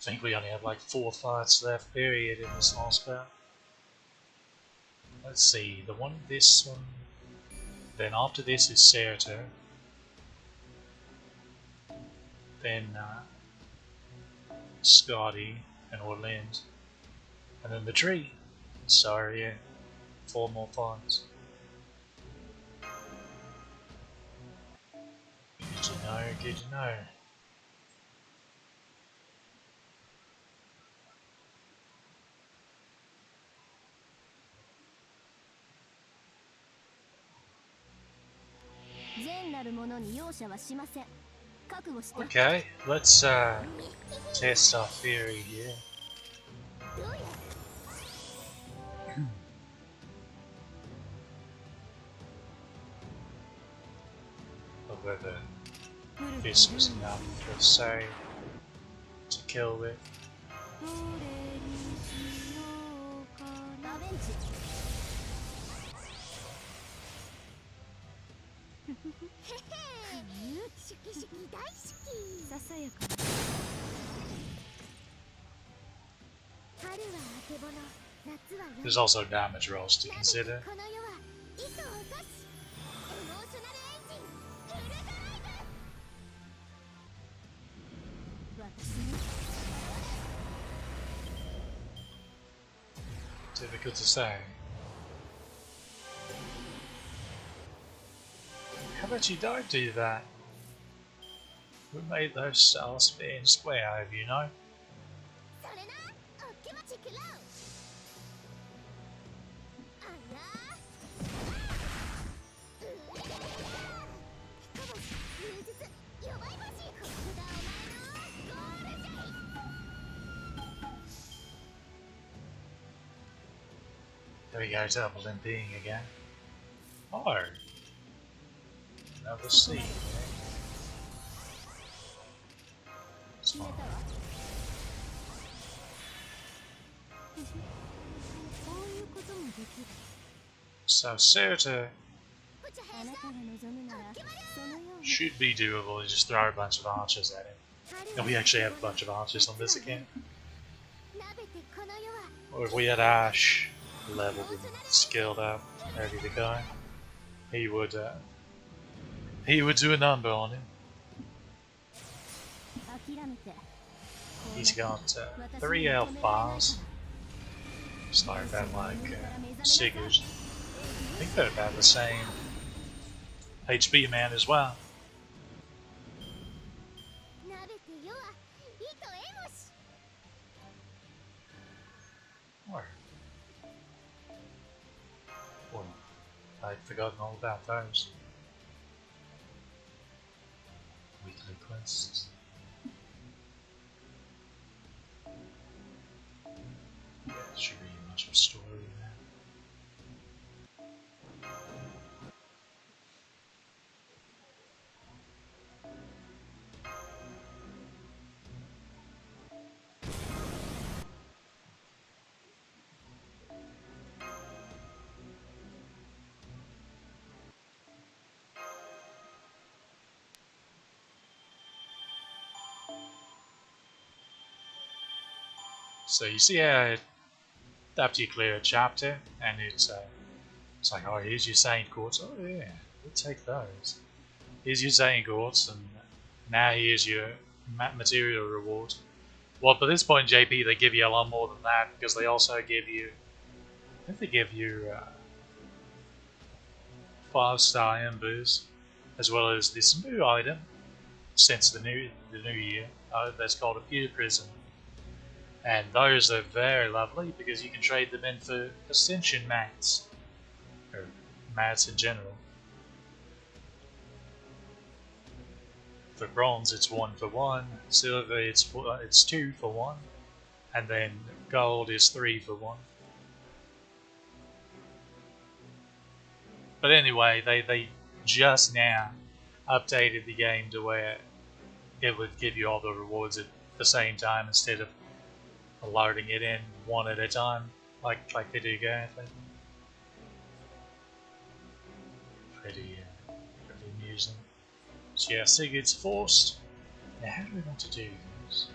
I think we only have like 4 fights left, period, in this last bout. Let's see, this one, then after this is Certo, then Scotty and Orland, and then the tree. So yeah, 4 more fights. Good to know, good to know. Okay, let's test our theory here. Of whether this was enough for say to kill with. There's also damage rolls to consider. difficult to say. How about you don't do that? We made those cells spin square, you know? それなおっきまちくらうあらひこぼし充実弱い橋ここがお前のゴールじゃい There we go, double limping again. Oh! Another C. 決めたわこういうこともできる So Certa あなたが望むならそのように should be doable and just throw a bunch of archers at him. And we actually have a bunch of archers on this account. 鍋てこの世は Or if we had Ash leveled and skilled up, ready to go, he would do a number on him. 諦めて He's got 3 elf bars. It's not about like Sigurd. I think they're about the same HP amount as well. 鍋て世は意と得もし Or, well, I'd forgotten all about those. Weekly quests. Yeah, there should be much of a story there. So you see how after you clear a chapter and it's like, oh, here's your Saint Quartz. Oh yeah, we'll take those. Here's your Saint Quartz, and now here's your material reward. Well, by this point, JP, they give you a lot more than that because they also give you, I think they give you 5-star embers, as well as this new item since the new year. That's called a Pure Prism. And those are very lovely because you can trade them in for Ascension mats, or mats in general. For bronze, it's 1 for 1. Silver, it's 2 for 1, and then gold is 3 for 1. But anyway, they just now updated the game to where it would give you all the rewards at the same time instead of loading it in one at a time, like they do currently. Pretty amusing. So yeah, Sigurd's forced. Now how do we want to do this?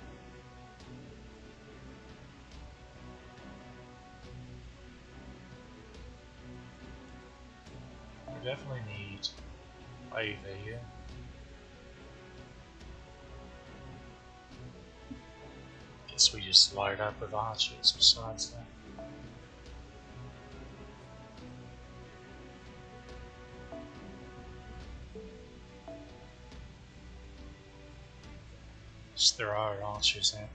We definitely need over here. Guess we just load up with archers besides that. Just throw our archers at them.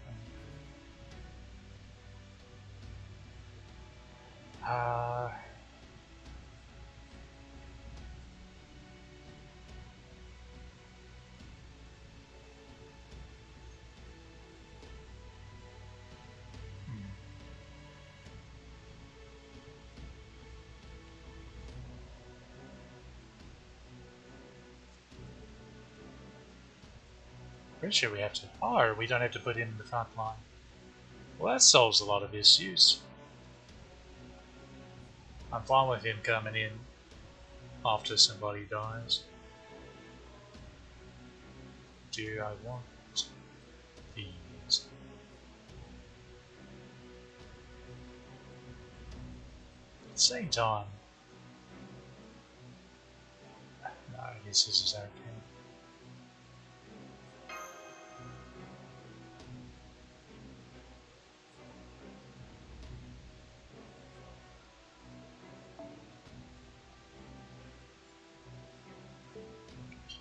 Pretty sure we have to. Oh, we don't have to put him in the front line. Well, that solves a lot of issues. I'm fine with him coming in after somebody dies. Do I want these? At the same time, no, I guess this is okay.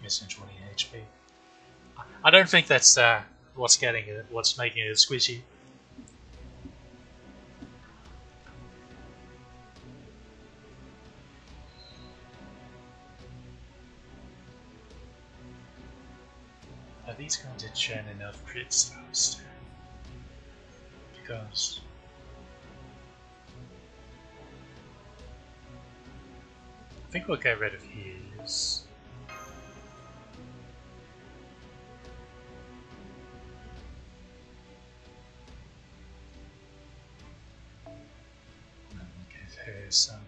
Missing 20 HP. I don't think that's what's getting it, what's making it squishy. Are these going to churn enough crit stars? Because I think we'll get rid of his. And we'll give her something.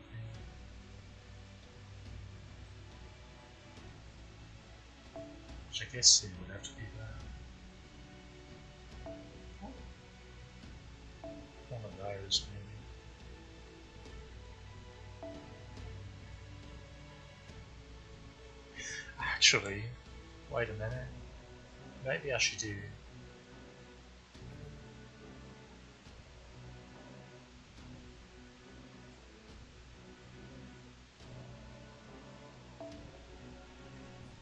Which I guess it would have to be that. One of those, maybe. Actually, wait a minute. Maybe I should do.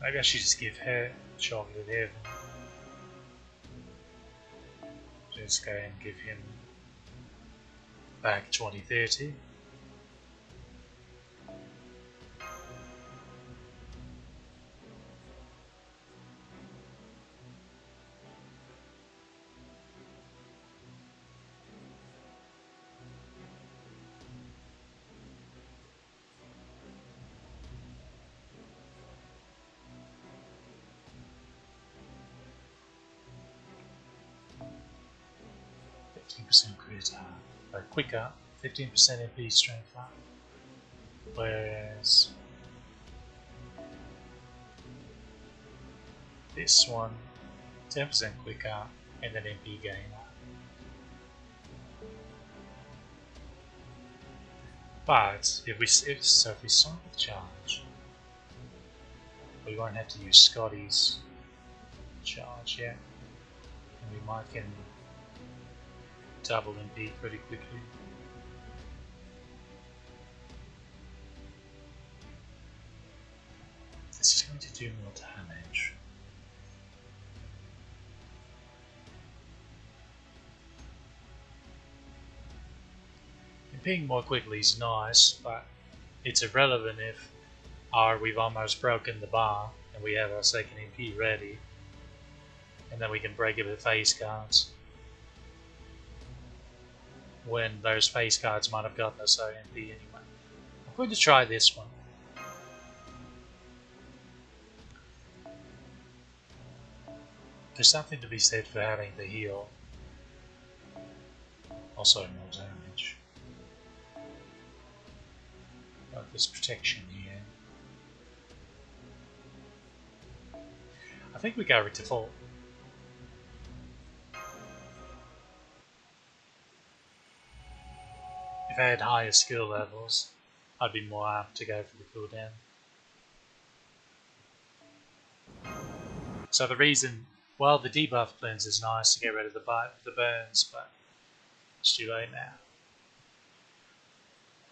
Maybe I should just give her chocolate heaven. Just go and give him back 2030. Crit quicker, 15% MP strength up. Whereas this one, 10% quicker and an MP gain up. But if we start with charge, we won't have to use Scotty's charge yet, and we might get double MP pretty quickly. This is going to do more damage. MPing more quickly is nice, but it's irrelevant if we've almost broken the bar and we have our second MP ready, and then we can break it with face cards. When those face cards might have gotten us our MP anyway. I'm going to try this one. There's something to be said for having the heal. Also more damage. But there's protection here. I think we go with default. If I had higher skill levels, I'd be more apt to go for the cooldown. So the reason, well, the debuff cleanse is nice to get rid of the burns, but it's too late now.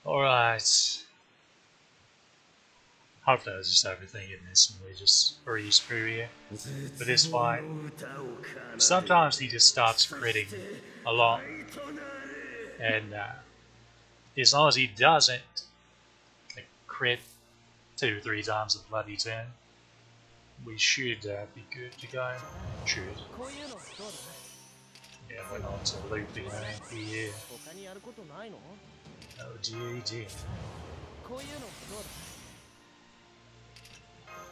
Alright. Hopefully I was just overthinking this and we just breeze through here. But this fight, sometimes he just starts critting a lot. And as long as he doesn't crit 2-3 times a bloody turn, we should be good to go. Should. Yeah, we're not looping our MP here. Oh dear, dear.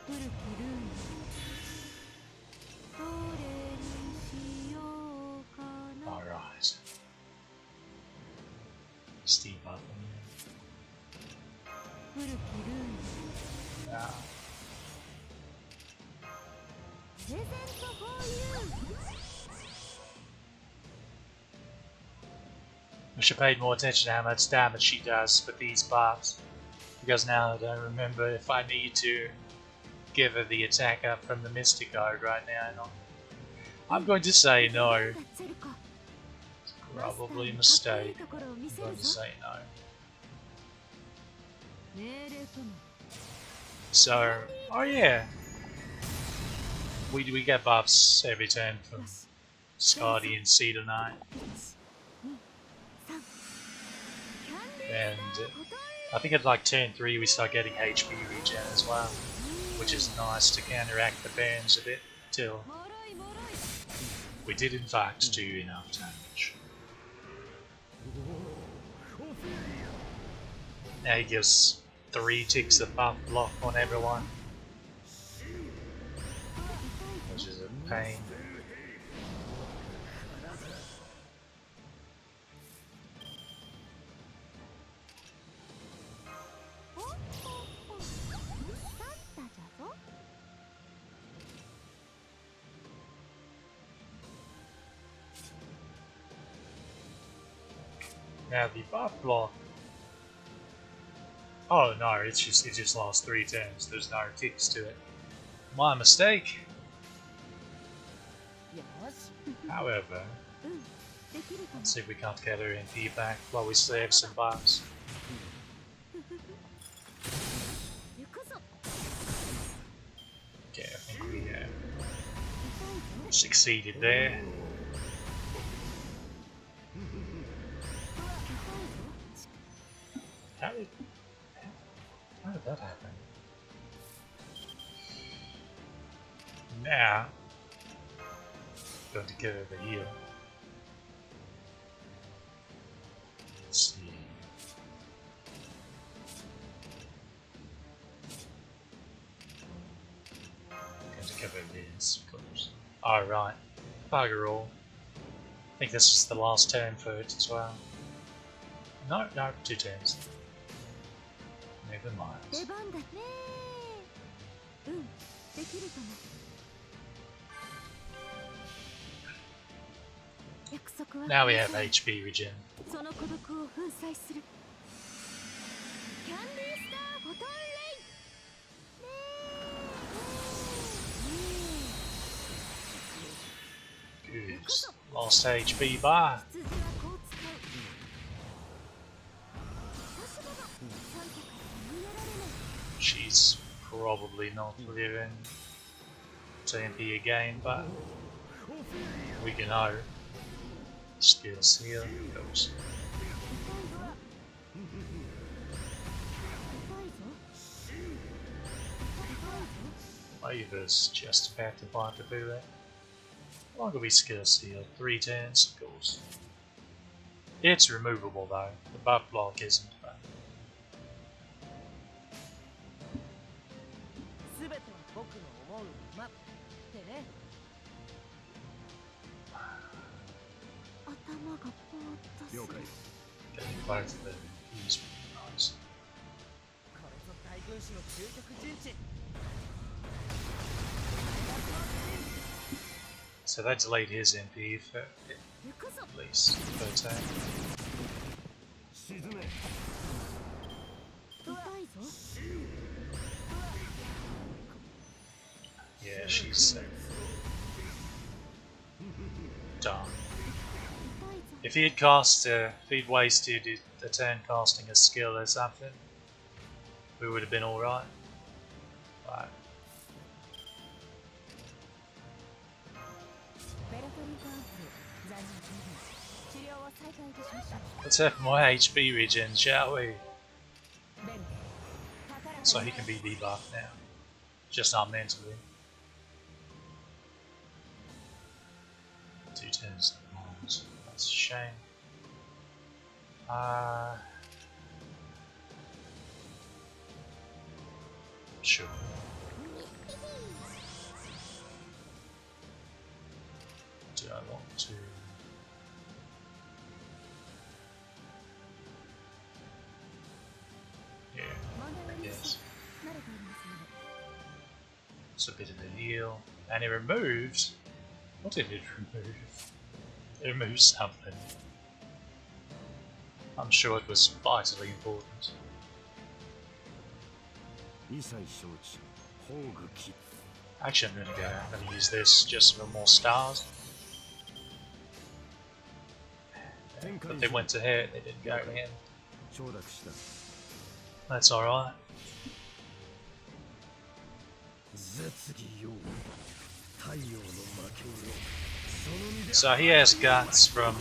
古きルールどれにしようかな。 Alright. Steve up. 古きルール Yeah. プレゼントフォーユー We should pay more attention to how much damage she does with these buffs, because now I don't remember if I need to give her the attack up from the Mystic Code right now. I'm going to say no. It's probably a mistake. I'm going to say no. So, oh yeah, we get buffs every turn from Skadi and Cedar Knight. And I think at like turn 3 we start getting HP regen as well, which is nice to counteract the burns a bit till we did in fact do enough damage. Now he gives 3 ticks of buff block on everyone, which is a pain. Now the buff block. Oh no, it just lost 3 turns. There's no ticks to it. My mistake. However, let's see if we can't get her MP back while we save some buffs. Okay, I think we succeeded there. How did that happen? Now, going to get her the heal. Let's see. Going to give her this, of course. Oh, right. Bugger all. I think this is the last turn for it as well. No, 2 turns. Never mind. Now we have HP regen. Good. Lost HP bar. She's probably not living TMP again, but we can hope. Skills here goes. Waver's just about to bite the bullet. How long will we skill seal? 3 turns, of course. It's removable though. The buff block isn't. But getting both of them is nice. So that delayed his MP for at least per turn. Yeah, she's done. If he had cast, if he'd wasted a turn casting a skill or something, we would have been alright. But let's have more HP regen, shall we? So he can be debuffed now. Just not mentally. 2 turns at the moment. That's a shame. Sure. Do I want to? Yeah, I guess. It's a bit of a heal. And it removed. What did it remove? It removed something. I'm sure it was vitally important. Actually, I'm gonna use this just for more stars. But they went to hit, they didn't go to him. That's alright. So he has guts from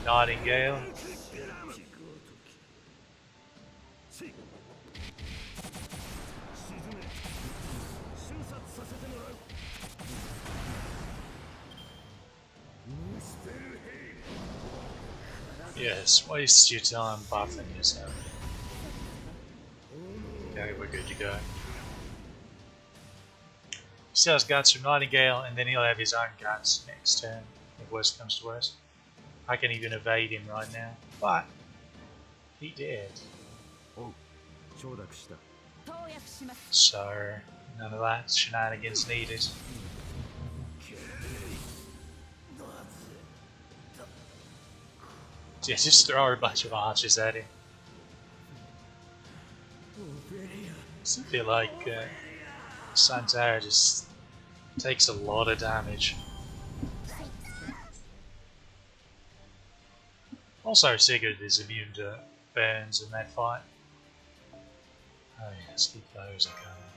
Nightingale. Yes, waste your time buffing yourself. Okay, we're good to go. He still has guts from Nightingale, and then he'll have his own guts next turn, if worst comes to worst. I can even evade him right now, but he did. So, none of that shenanigans needed. Yeah, just throw a bunch of archers at him. I feel like Santara just takes a lot of damage. Also, Sigurd is immune to burns in that fight. Oh yes, keep those are coming.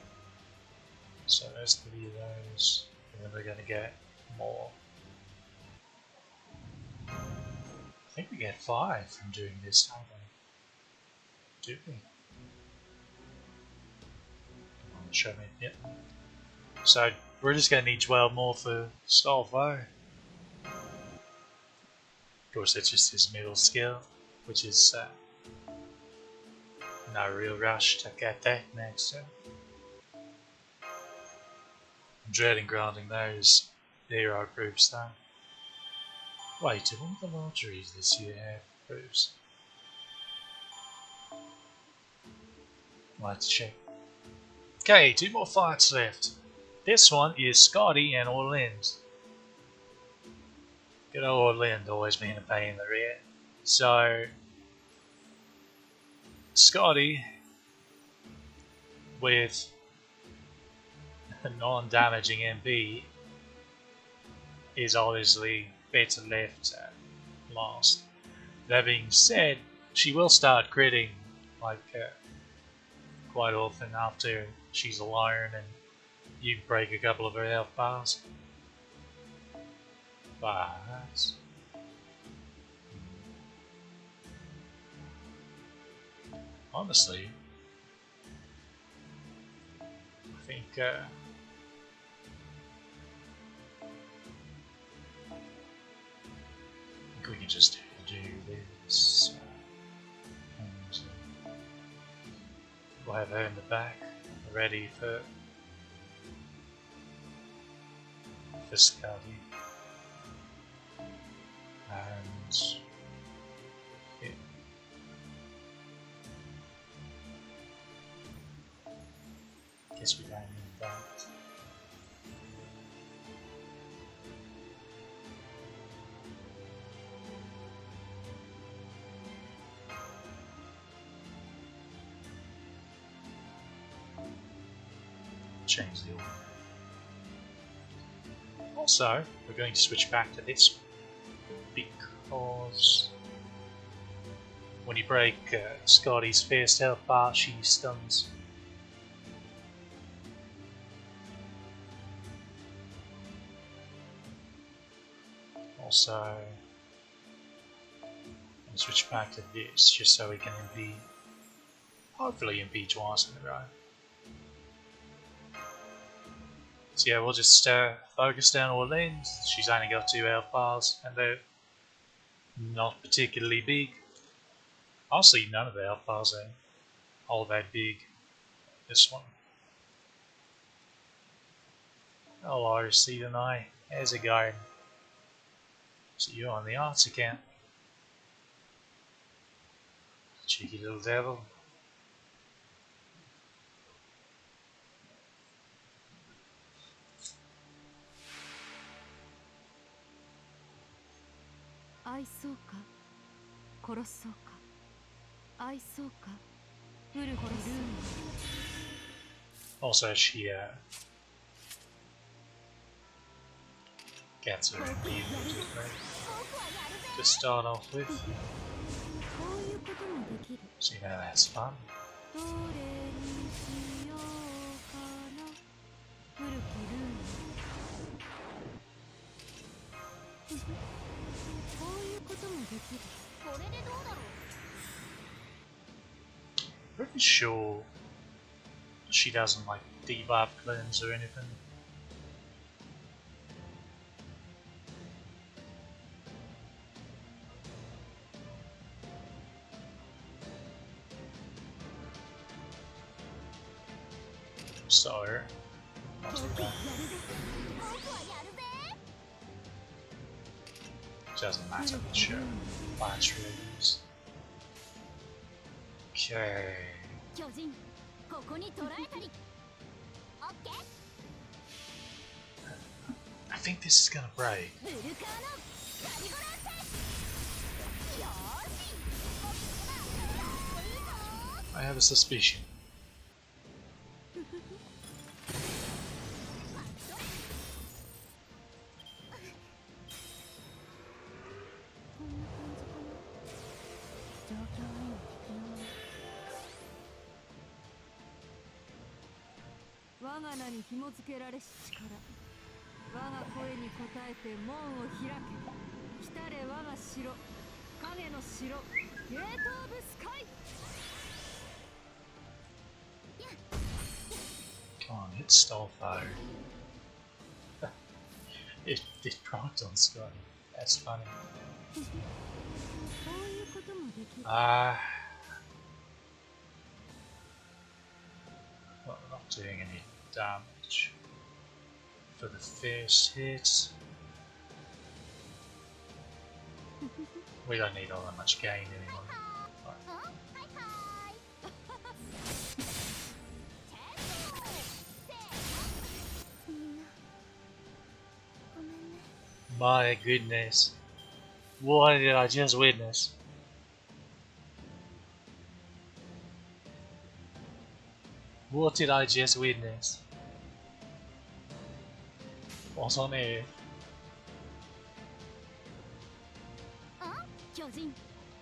So there's 3 of those, and then we're going to get more. I think we get 5 from doing this, don't we? Do we? Come on, show me. Yep. So we're just going to need 12 more for Stolfo. Of course, that's just his middle skill, which is no real rush to get that next turn. I'm dreading granting those hero proofs though. Wait, did one of the lotteries this year have proofs? I'll have to check. Okay, 2 more fights left. This one is Scotty and Orlind. Good old Orlind always being a pain in the rear. So, Scotty with a non-damaging MP is obviously better left at last. That being said, she will start critting like quite often after she's alone and you break a couple of her health bars. But honestly, I think we can just do this, and we'll have her in the back, ready for Scotty. And yeah. Guess we don't need that. Change the order. Also, we're going to switch back to this because when you break Scotty's first health bar, she stuns. Also, and switch back to this just so we can MP, hopefully MP twice in a row. So yeah, we'll just focus down Orleans. She's only got 2 health bars and they're not particularly big. Honestly, none of the health bars are all that big. This one. Hello, Stephen I. How's it going? See you on the arts account. Cheeky little devil. Also, she gets her MP to start off with. So you know that's fun. こともできる。これでどうだろう。 Pretty sure she doesn't like debuff cleanse or anything. So, not too bad. 僕はやるぜ。 Doesn't matter which lance we use. Okay. 巨人、ここに捕らえたり。オッケー。 I think this is gonna break. ブルカーノガリゴランテ。よーし。 I have a suspicion. こんな感じかな。状況にも適応。我が名に紐付けられし力。我が声に応えて門を開け。来たれ我が城。影の城。ゲートオブスカイ。 Come on, hit Starfire. it procced on Sky. That's funny. こういうこともできる。 Well, not doing any damage for the first hit. We don't need all that much gain anymore. Right. はいはい。 みんなごめんね。 My goodness. What did I just witness? What did I just witness? What's on earth? あ、巨人、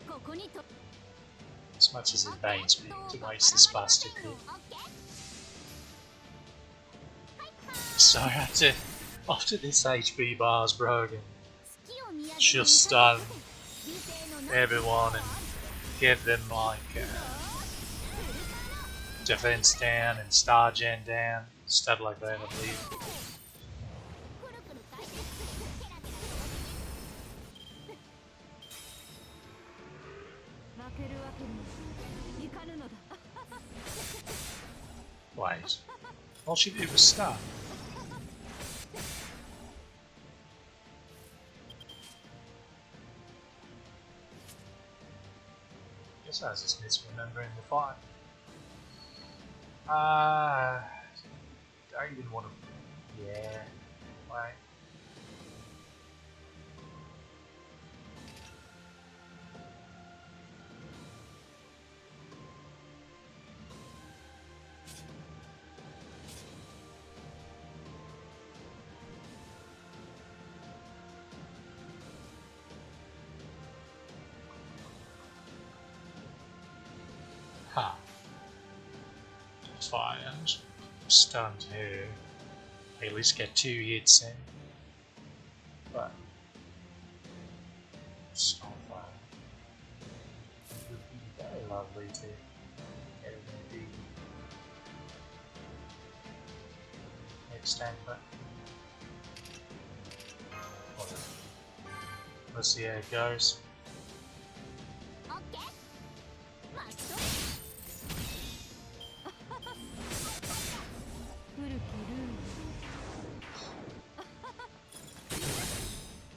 ここにと。 As much as it pains me to waste this bastard hit. オッケー。 So after this HP bar's broken, 月を見上げて she'll stun 理性の中 everyone and give them like defense down and star gen down, stuff like that, I believe. くるくる回転ケラケラ負けるわけにいかぬのだ。 Wait, all she did was stun. Guess I was just misremembering the fight. I even want to. Yeah. Wait. Ha. Fired. Stunned her. I at least get 2 hits in. But Starfire. It would be very lovely to get it in the extent, but whatever. Let's see how it goes. オッケー。マスト。古きルール。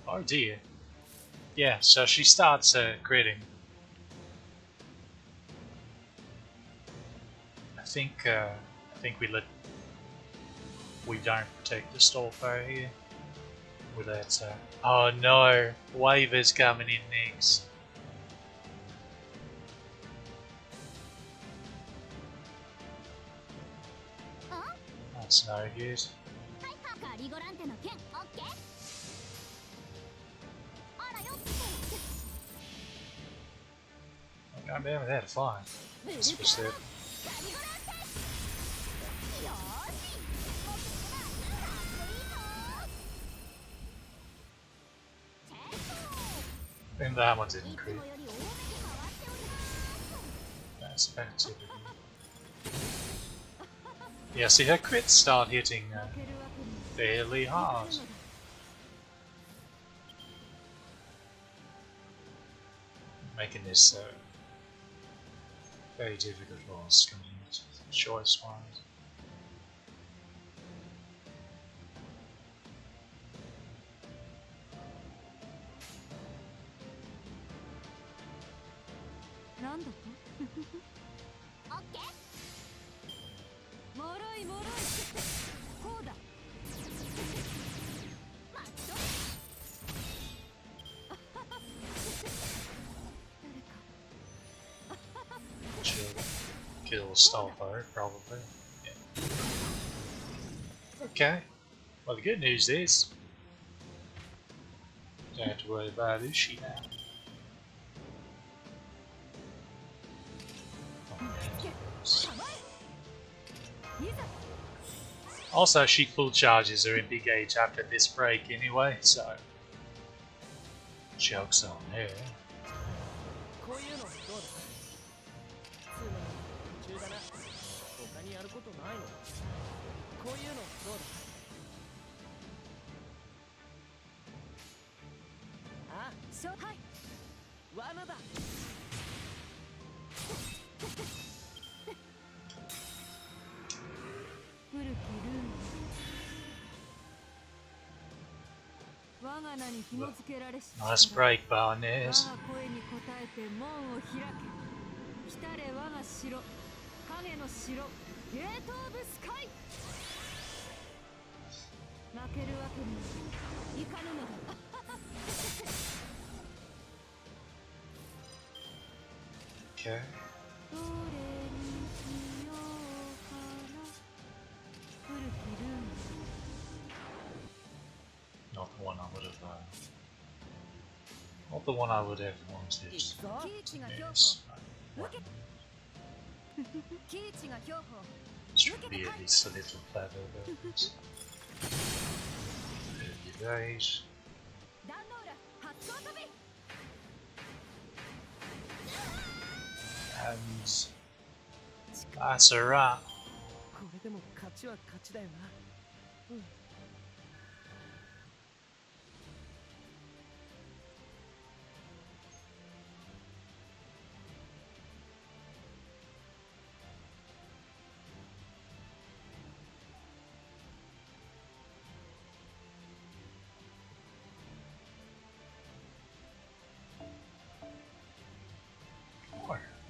Oh dear. Yeah, so she starts critting. I think we don't protect the Stormfire here. With that oh no, Waver's coming in next. That's no good. はいはい。ガリゴランテの剣。オッケー。あらよ。 I'm down with that, fine. ブル That's カ just ーノ it. ガリゴランテ。よーし。 チェスト。And that one didn't いつ crit. もより多めに回っております That's activity. Yeah, see her crits start hitting 負けるわけに fairly いか hard. ぬのだ Making this very difficult for us coming into choice wise.なんだとオッケーもろいもろいこうだマッチョ She'll kill Stalfo, probably. Yeah. Okay. Well, the good news is, don't have to worry about Ushi now. Also, she full charges her in big age after this break anyway, so joke's on her. こういうのどうだツーマン途中だな他にやることないのこういうのどうだあ勝敗罠だ古きルール我が名に紐付けられし Nice break, 我 Barnes. が声に応えて門を開け来たれ我が城影の城ゲートオブスカイ負けるわけにいかぬのだ Okay. どれにしようかな古きルール Not the one I would have. Not the one I would have wanted. いくぞキイチが標 Yes. 本受けキイチが標本 Should be at least a little clever, but early days. 壇の浦発想飛び And that's a wrap. これでも勝ちは勝ちだよな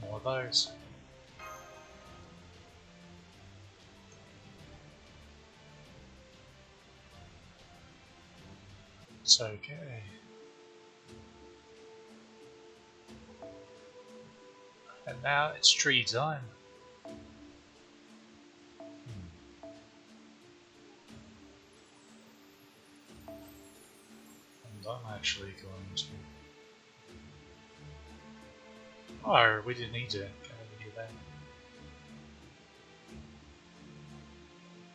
More of those. It's okay. And now it's tree time. And I'm actually going to. Oh, we didn't need to go over here then.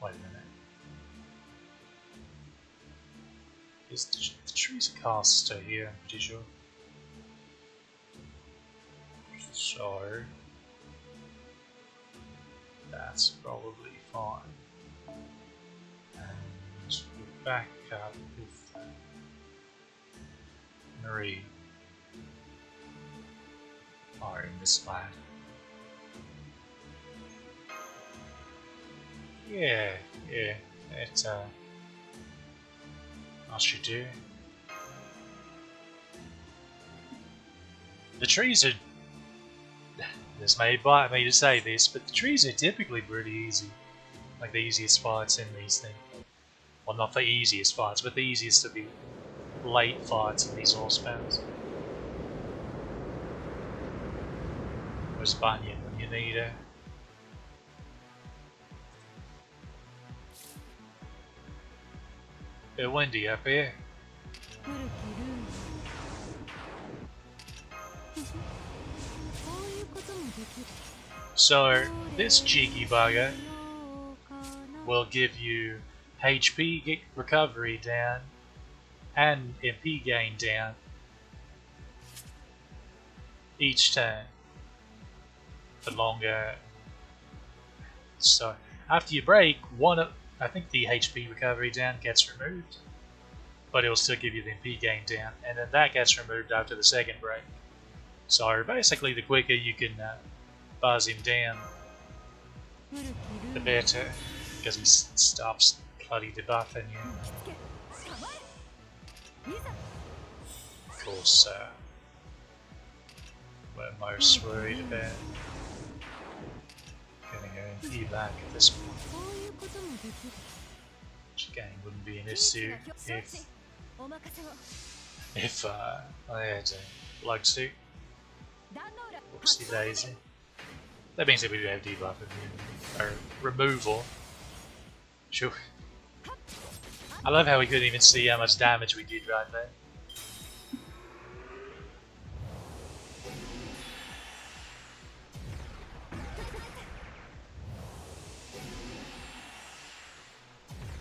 Wait a minute. Is the tree's a caster here, I'm pretty sure. So that's probably fine. And we're back up with Marie. Are in this lad. Yeah, it I should do. The trees are this may bite me to say this, but the trees are typically pretty easy. Like the easiest fights in these things. Well, not the easiest fights, but the easiest to be late fights in these horse bands. Where's Bunyan when you need her? Bit windy up here. 古きルールこういうこともできる So this cheeky bugger will give you HP recovery down and MP gain down each turn, the longer. So after you break, I think the HP recovery down gets removed, but it'll still give you the MP gain down, and then that gets removed after the second break. So basically, the quicker you can buzz him down, the better, because he stops bloody debuffing you. Of course, we're most worried about getting her MP back at this point. Which again wouldn't be an issue if I had a lug suit. Whoopsie daisy. That means that we do have debuff or removal. Sure. I love how we couldn't even see how much damage we did right there.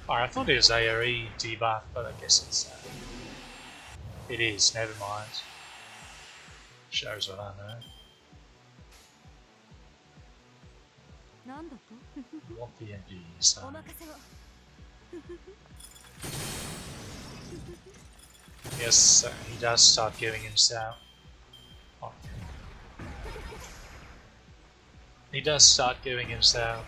Alright, I thought it was ARE debuff, but I guess it is, never mind. Shows what I know. What the MP is. Yes, he does start giving himself. Oh. He does start giving himself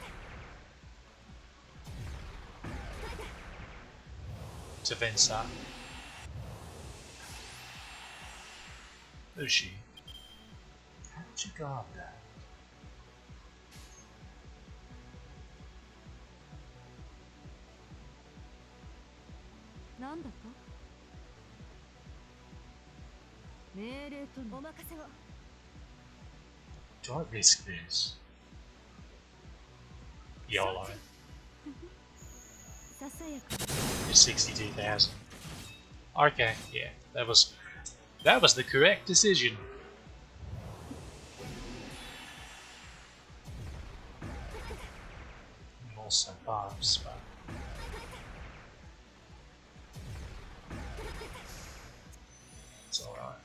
to Vincent. Who's she? How did you go up there? Do I risk this? YOLO. It's 62,000. Okay, yeah, that was the correct decision. Also buffs, but it's alright.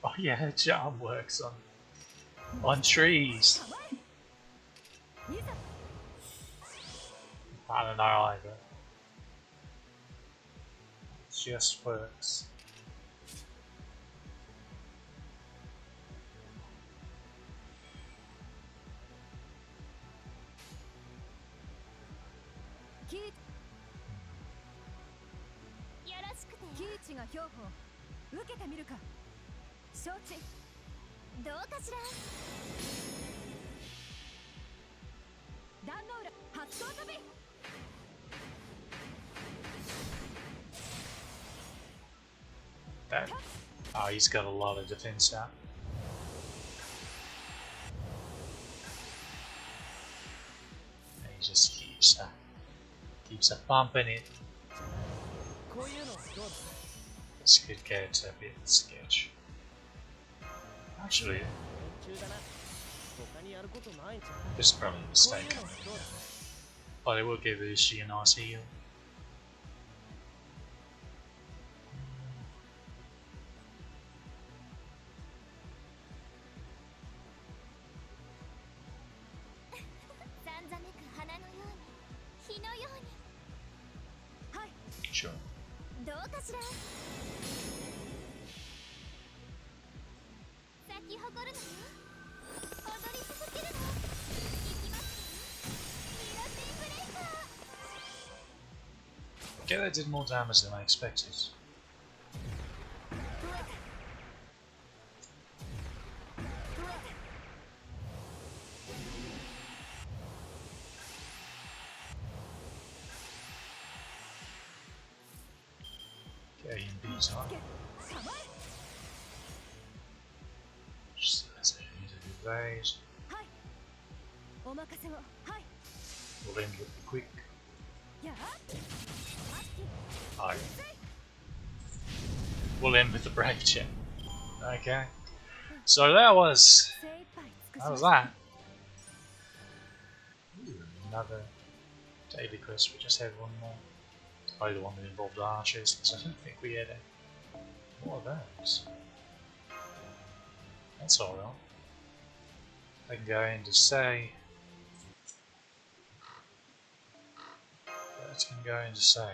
Oh yeah, her charm works on trees. I don't know either. It just works. That, oh, he's got a lot of defense now. And he just keeps bumping it. This could get a bit sketch. Actually, this is probably a mistake. But it will give Ushi a nice heal. Sure. Okay, that did more damage than I expected. Okay, beat up. Just as I need to evade. We'll end with the quick. Alright. We'll end with the brave chat. Okay. So that was that. Ooh, another daily quest. We just had one more. It's probably the one that involved archers, because I don't think we had more of those. That's alright. I can go in to say. That can go in to say.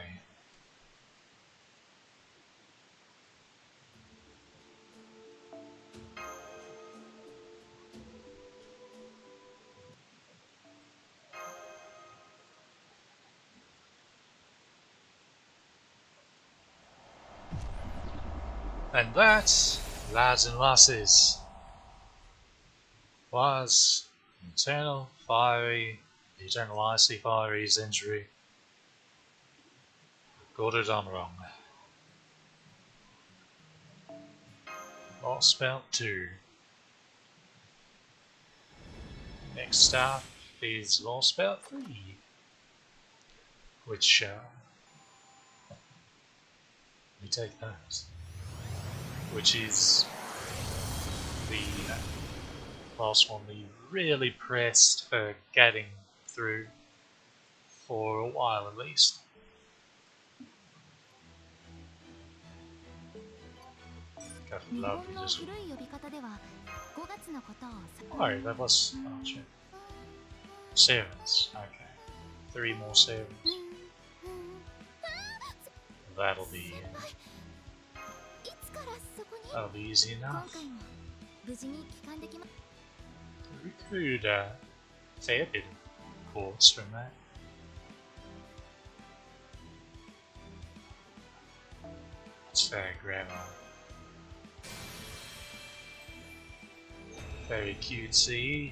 And that, lads and lasses, was eternal icy fiery century Götterdämmerung. Lost Belt 2. Next up is Lost Belt 3, which we take that. Which is the last one we really pressed for getting through for a while at least. Got a lovely little... Oh, that was... Oh, shit. Servants, okay. 3 more servants. That'll be easy enough. We could say a bit of course from that. It's very grammar. Very cutesy.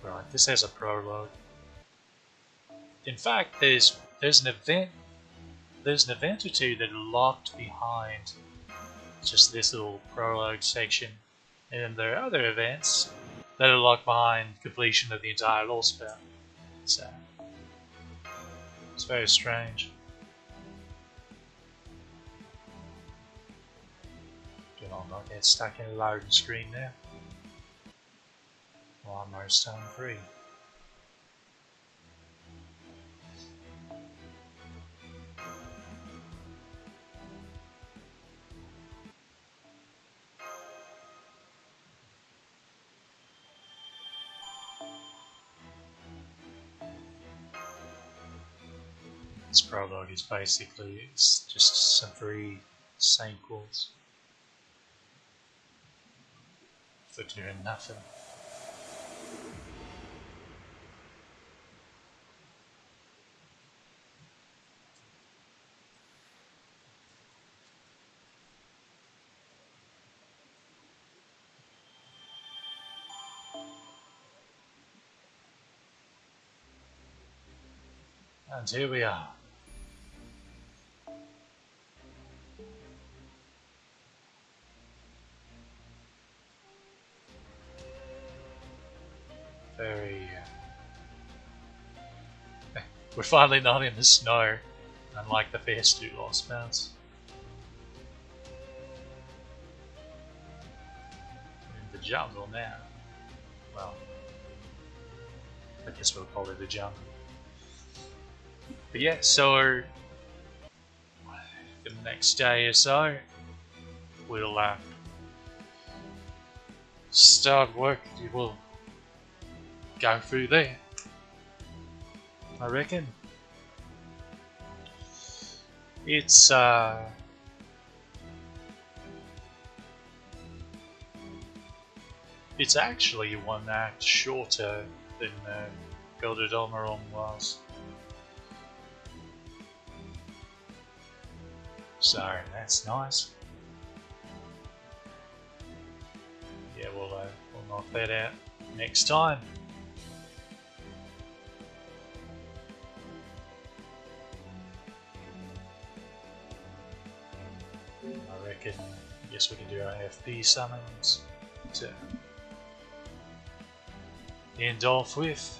Right, this has a prologue. In fact, there's an event or two that are locked behind just this little prologue section, and then there are other events that are locked behind completion of the entire lore spell. So it's very strange. Do not get stuck in a loading screen now. Well, I'm most time free. This prologue is basically just some free sequels for doing nothing. And here we are. We're finally not in the snow, unlike the first 2 Lost Bounds. We're in the jungle now. Well, I guess we'll call it a jungle. But yeah, so the next day or so, we'll start work. We'll go through there, I reckon. It's actually 1 act shorter than Götterdämmerung was. So that's nice. Yeah, we'll knock that out next time. I reckon. I guess we can do our FP summons to end off with.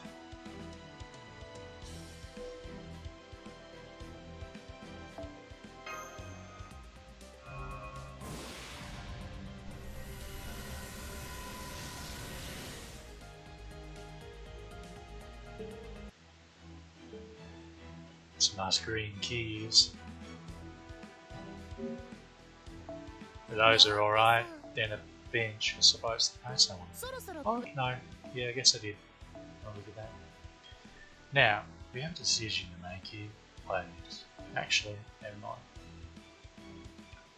Some nice green keys. Those are alright. Then a bench, I suppose. No, someone. そろそろ Oh, no. Yeah, I guess I did. I'll look at that. Now, we have a decision to make here. Wait, actually, never mind.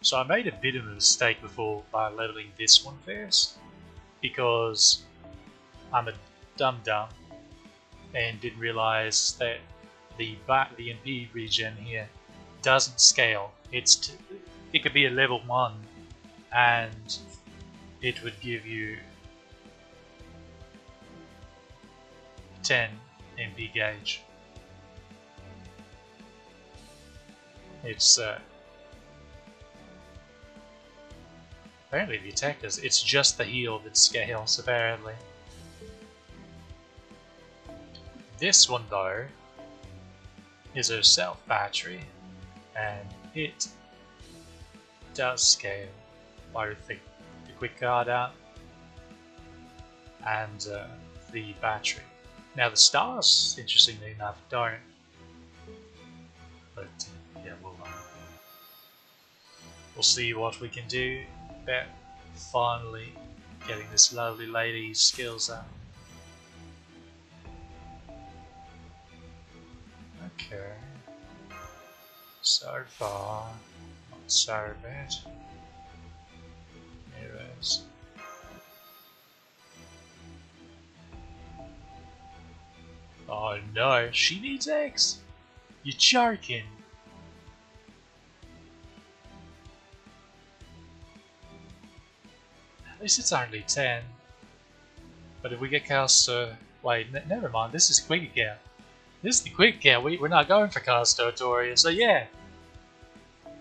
So I made a bit of a mistake before by leveling this one first, because I'm a dum-dum and didn't realise that the MP regen here doesn't scale. It could be a level 1 and it would give you 10 MP gauge. It's apparently the attack does. It's just the heal that scales, apparently. This one though is a self battery, and it does scale. By the quick card out and the battery. Now the stars, interestingly enough, don't. But yeah, we'll see what we can do about finally getting this lovely lady's skills up. Okay. So far, not so bad. Anyways. Oh no, she needs eggs! You're joking! At least it's only 10. But if we get Castor... Wait, never mind, this is quick account. This is the quick account, we're not going for Castor Toria, so yeah!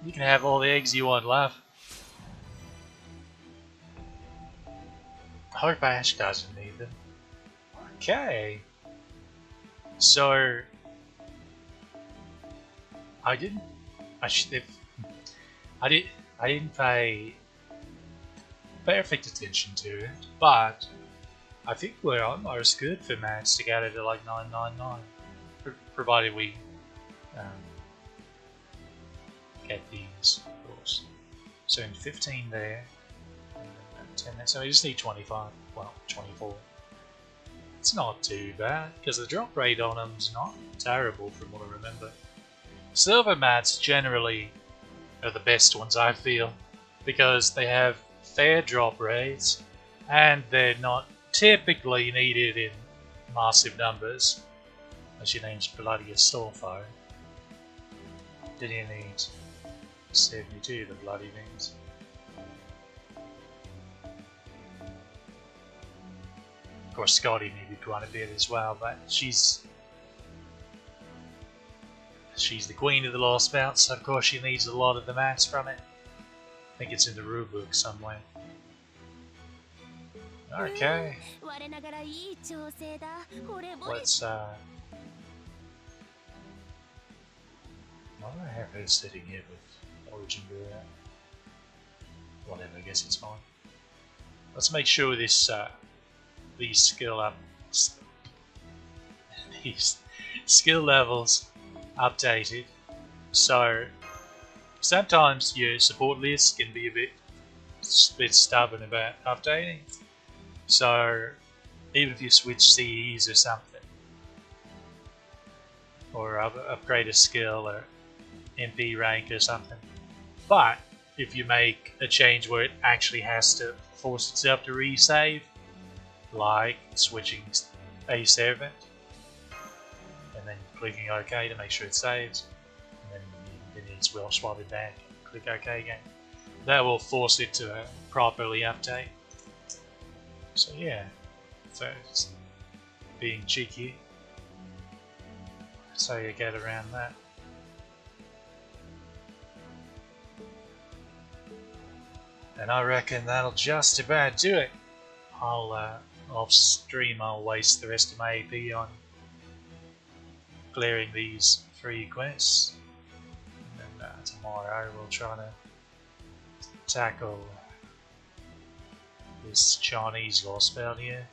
You can have all the eggs you want, love. I hope Ash doesn't need them. Okay. So I didn't pay perfect attention to it, but I think we're almost good for mats to get it to like 999, provided we get these, of course. So in 15 there, and then 10 there. So we just need 25. Well, 24. It's not too bad, because the drop rate on them's not terrible from what I remember. Silver mats generally are the best ones, I feel, because they have fair drop rates and they're not typically needed in massive numbers. As your name's bloody Astolfo. Did you need 72 the bloody things? Of course, Scotty needed quite a bit as well, but she's the queen of the lost bounce, so of course she needs a lot of the mats from it. I think it's in the rulebook somewhere. Okay. Let's why do I have her sitting here with Origin Bureau? Whatever, I guess it's fine. Let's make sure this these skill levels updated. So sometimes your support list can be a bit stubborn about updating. So even if you switch CEs or something, or upgrade a skill or MP rank or something, but if you make a change where it actually has to force itself to resave, like switching a servant and then clicking OK to make sure it saves, and then it's well swapped back, click OK again, that will force it to properly update. So yeah, first being cheeky, so you get around that. And I reckon that'll just about do it. I'll off stream I'll waste the rest of my AP on clearing these 3 quests, and then tomorrow we'll try to tackle this Chinese lost belt here.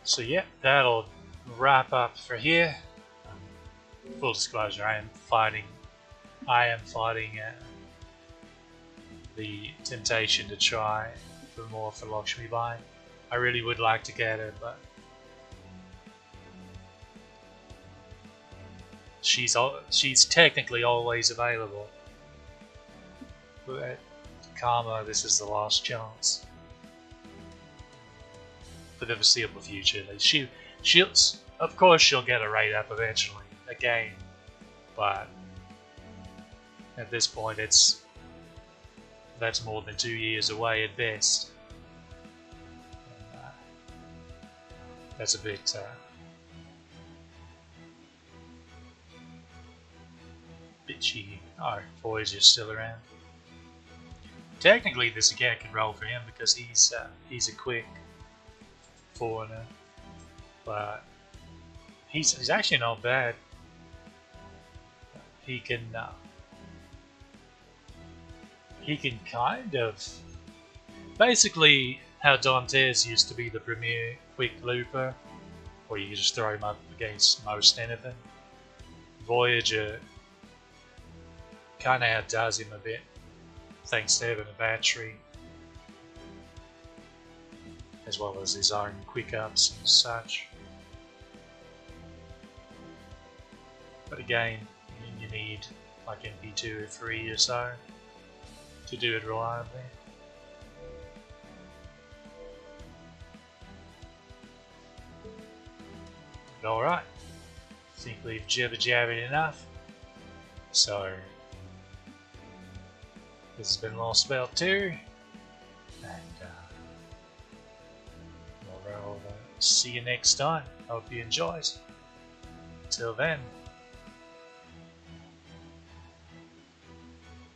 So yeah, that'll wrap up for here. Full disclosure, I am fighting the temptation to try for more for Lakshmi Bai. I really would like to get her, but she's technically always available. But Karma, this is the last chance. For the foreseeable future, at least. Of course she'll get a rate up eventually, again, but at this point that's more than 2 years away at best. And, that's a bit cheeky. Oh, Voyager's still around. Technically this again can roll for him because he's a quick foreigner, but he's actually not bad. He can kind of basically how Dantes used to be the premier quick looper, where you can just throw him up against most anything. Voyager kind of outdoes him a bit, thanks to having a battery, as well as his own quick ups and such. But again, you need like MP2 or 3 or so to do it reliably. But alright, I think we've jibber jabbered enough. So, this has been Lost Belt 2, and we'll see you next time. Hope you enjoyed. Till then.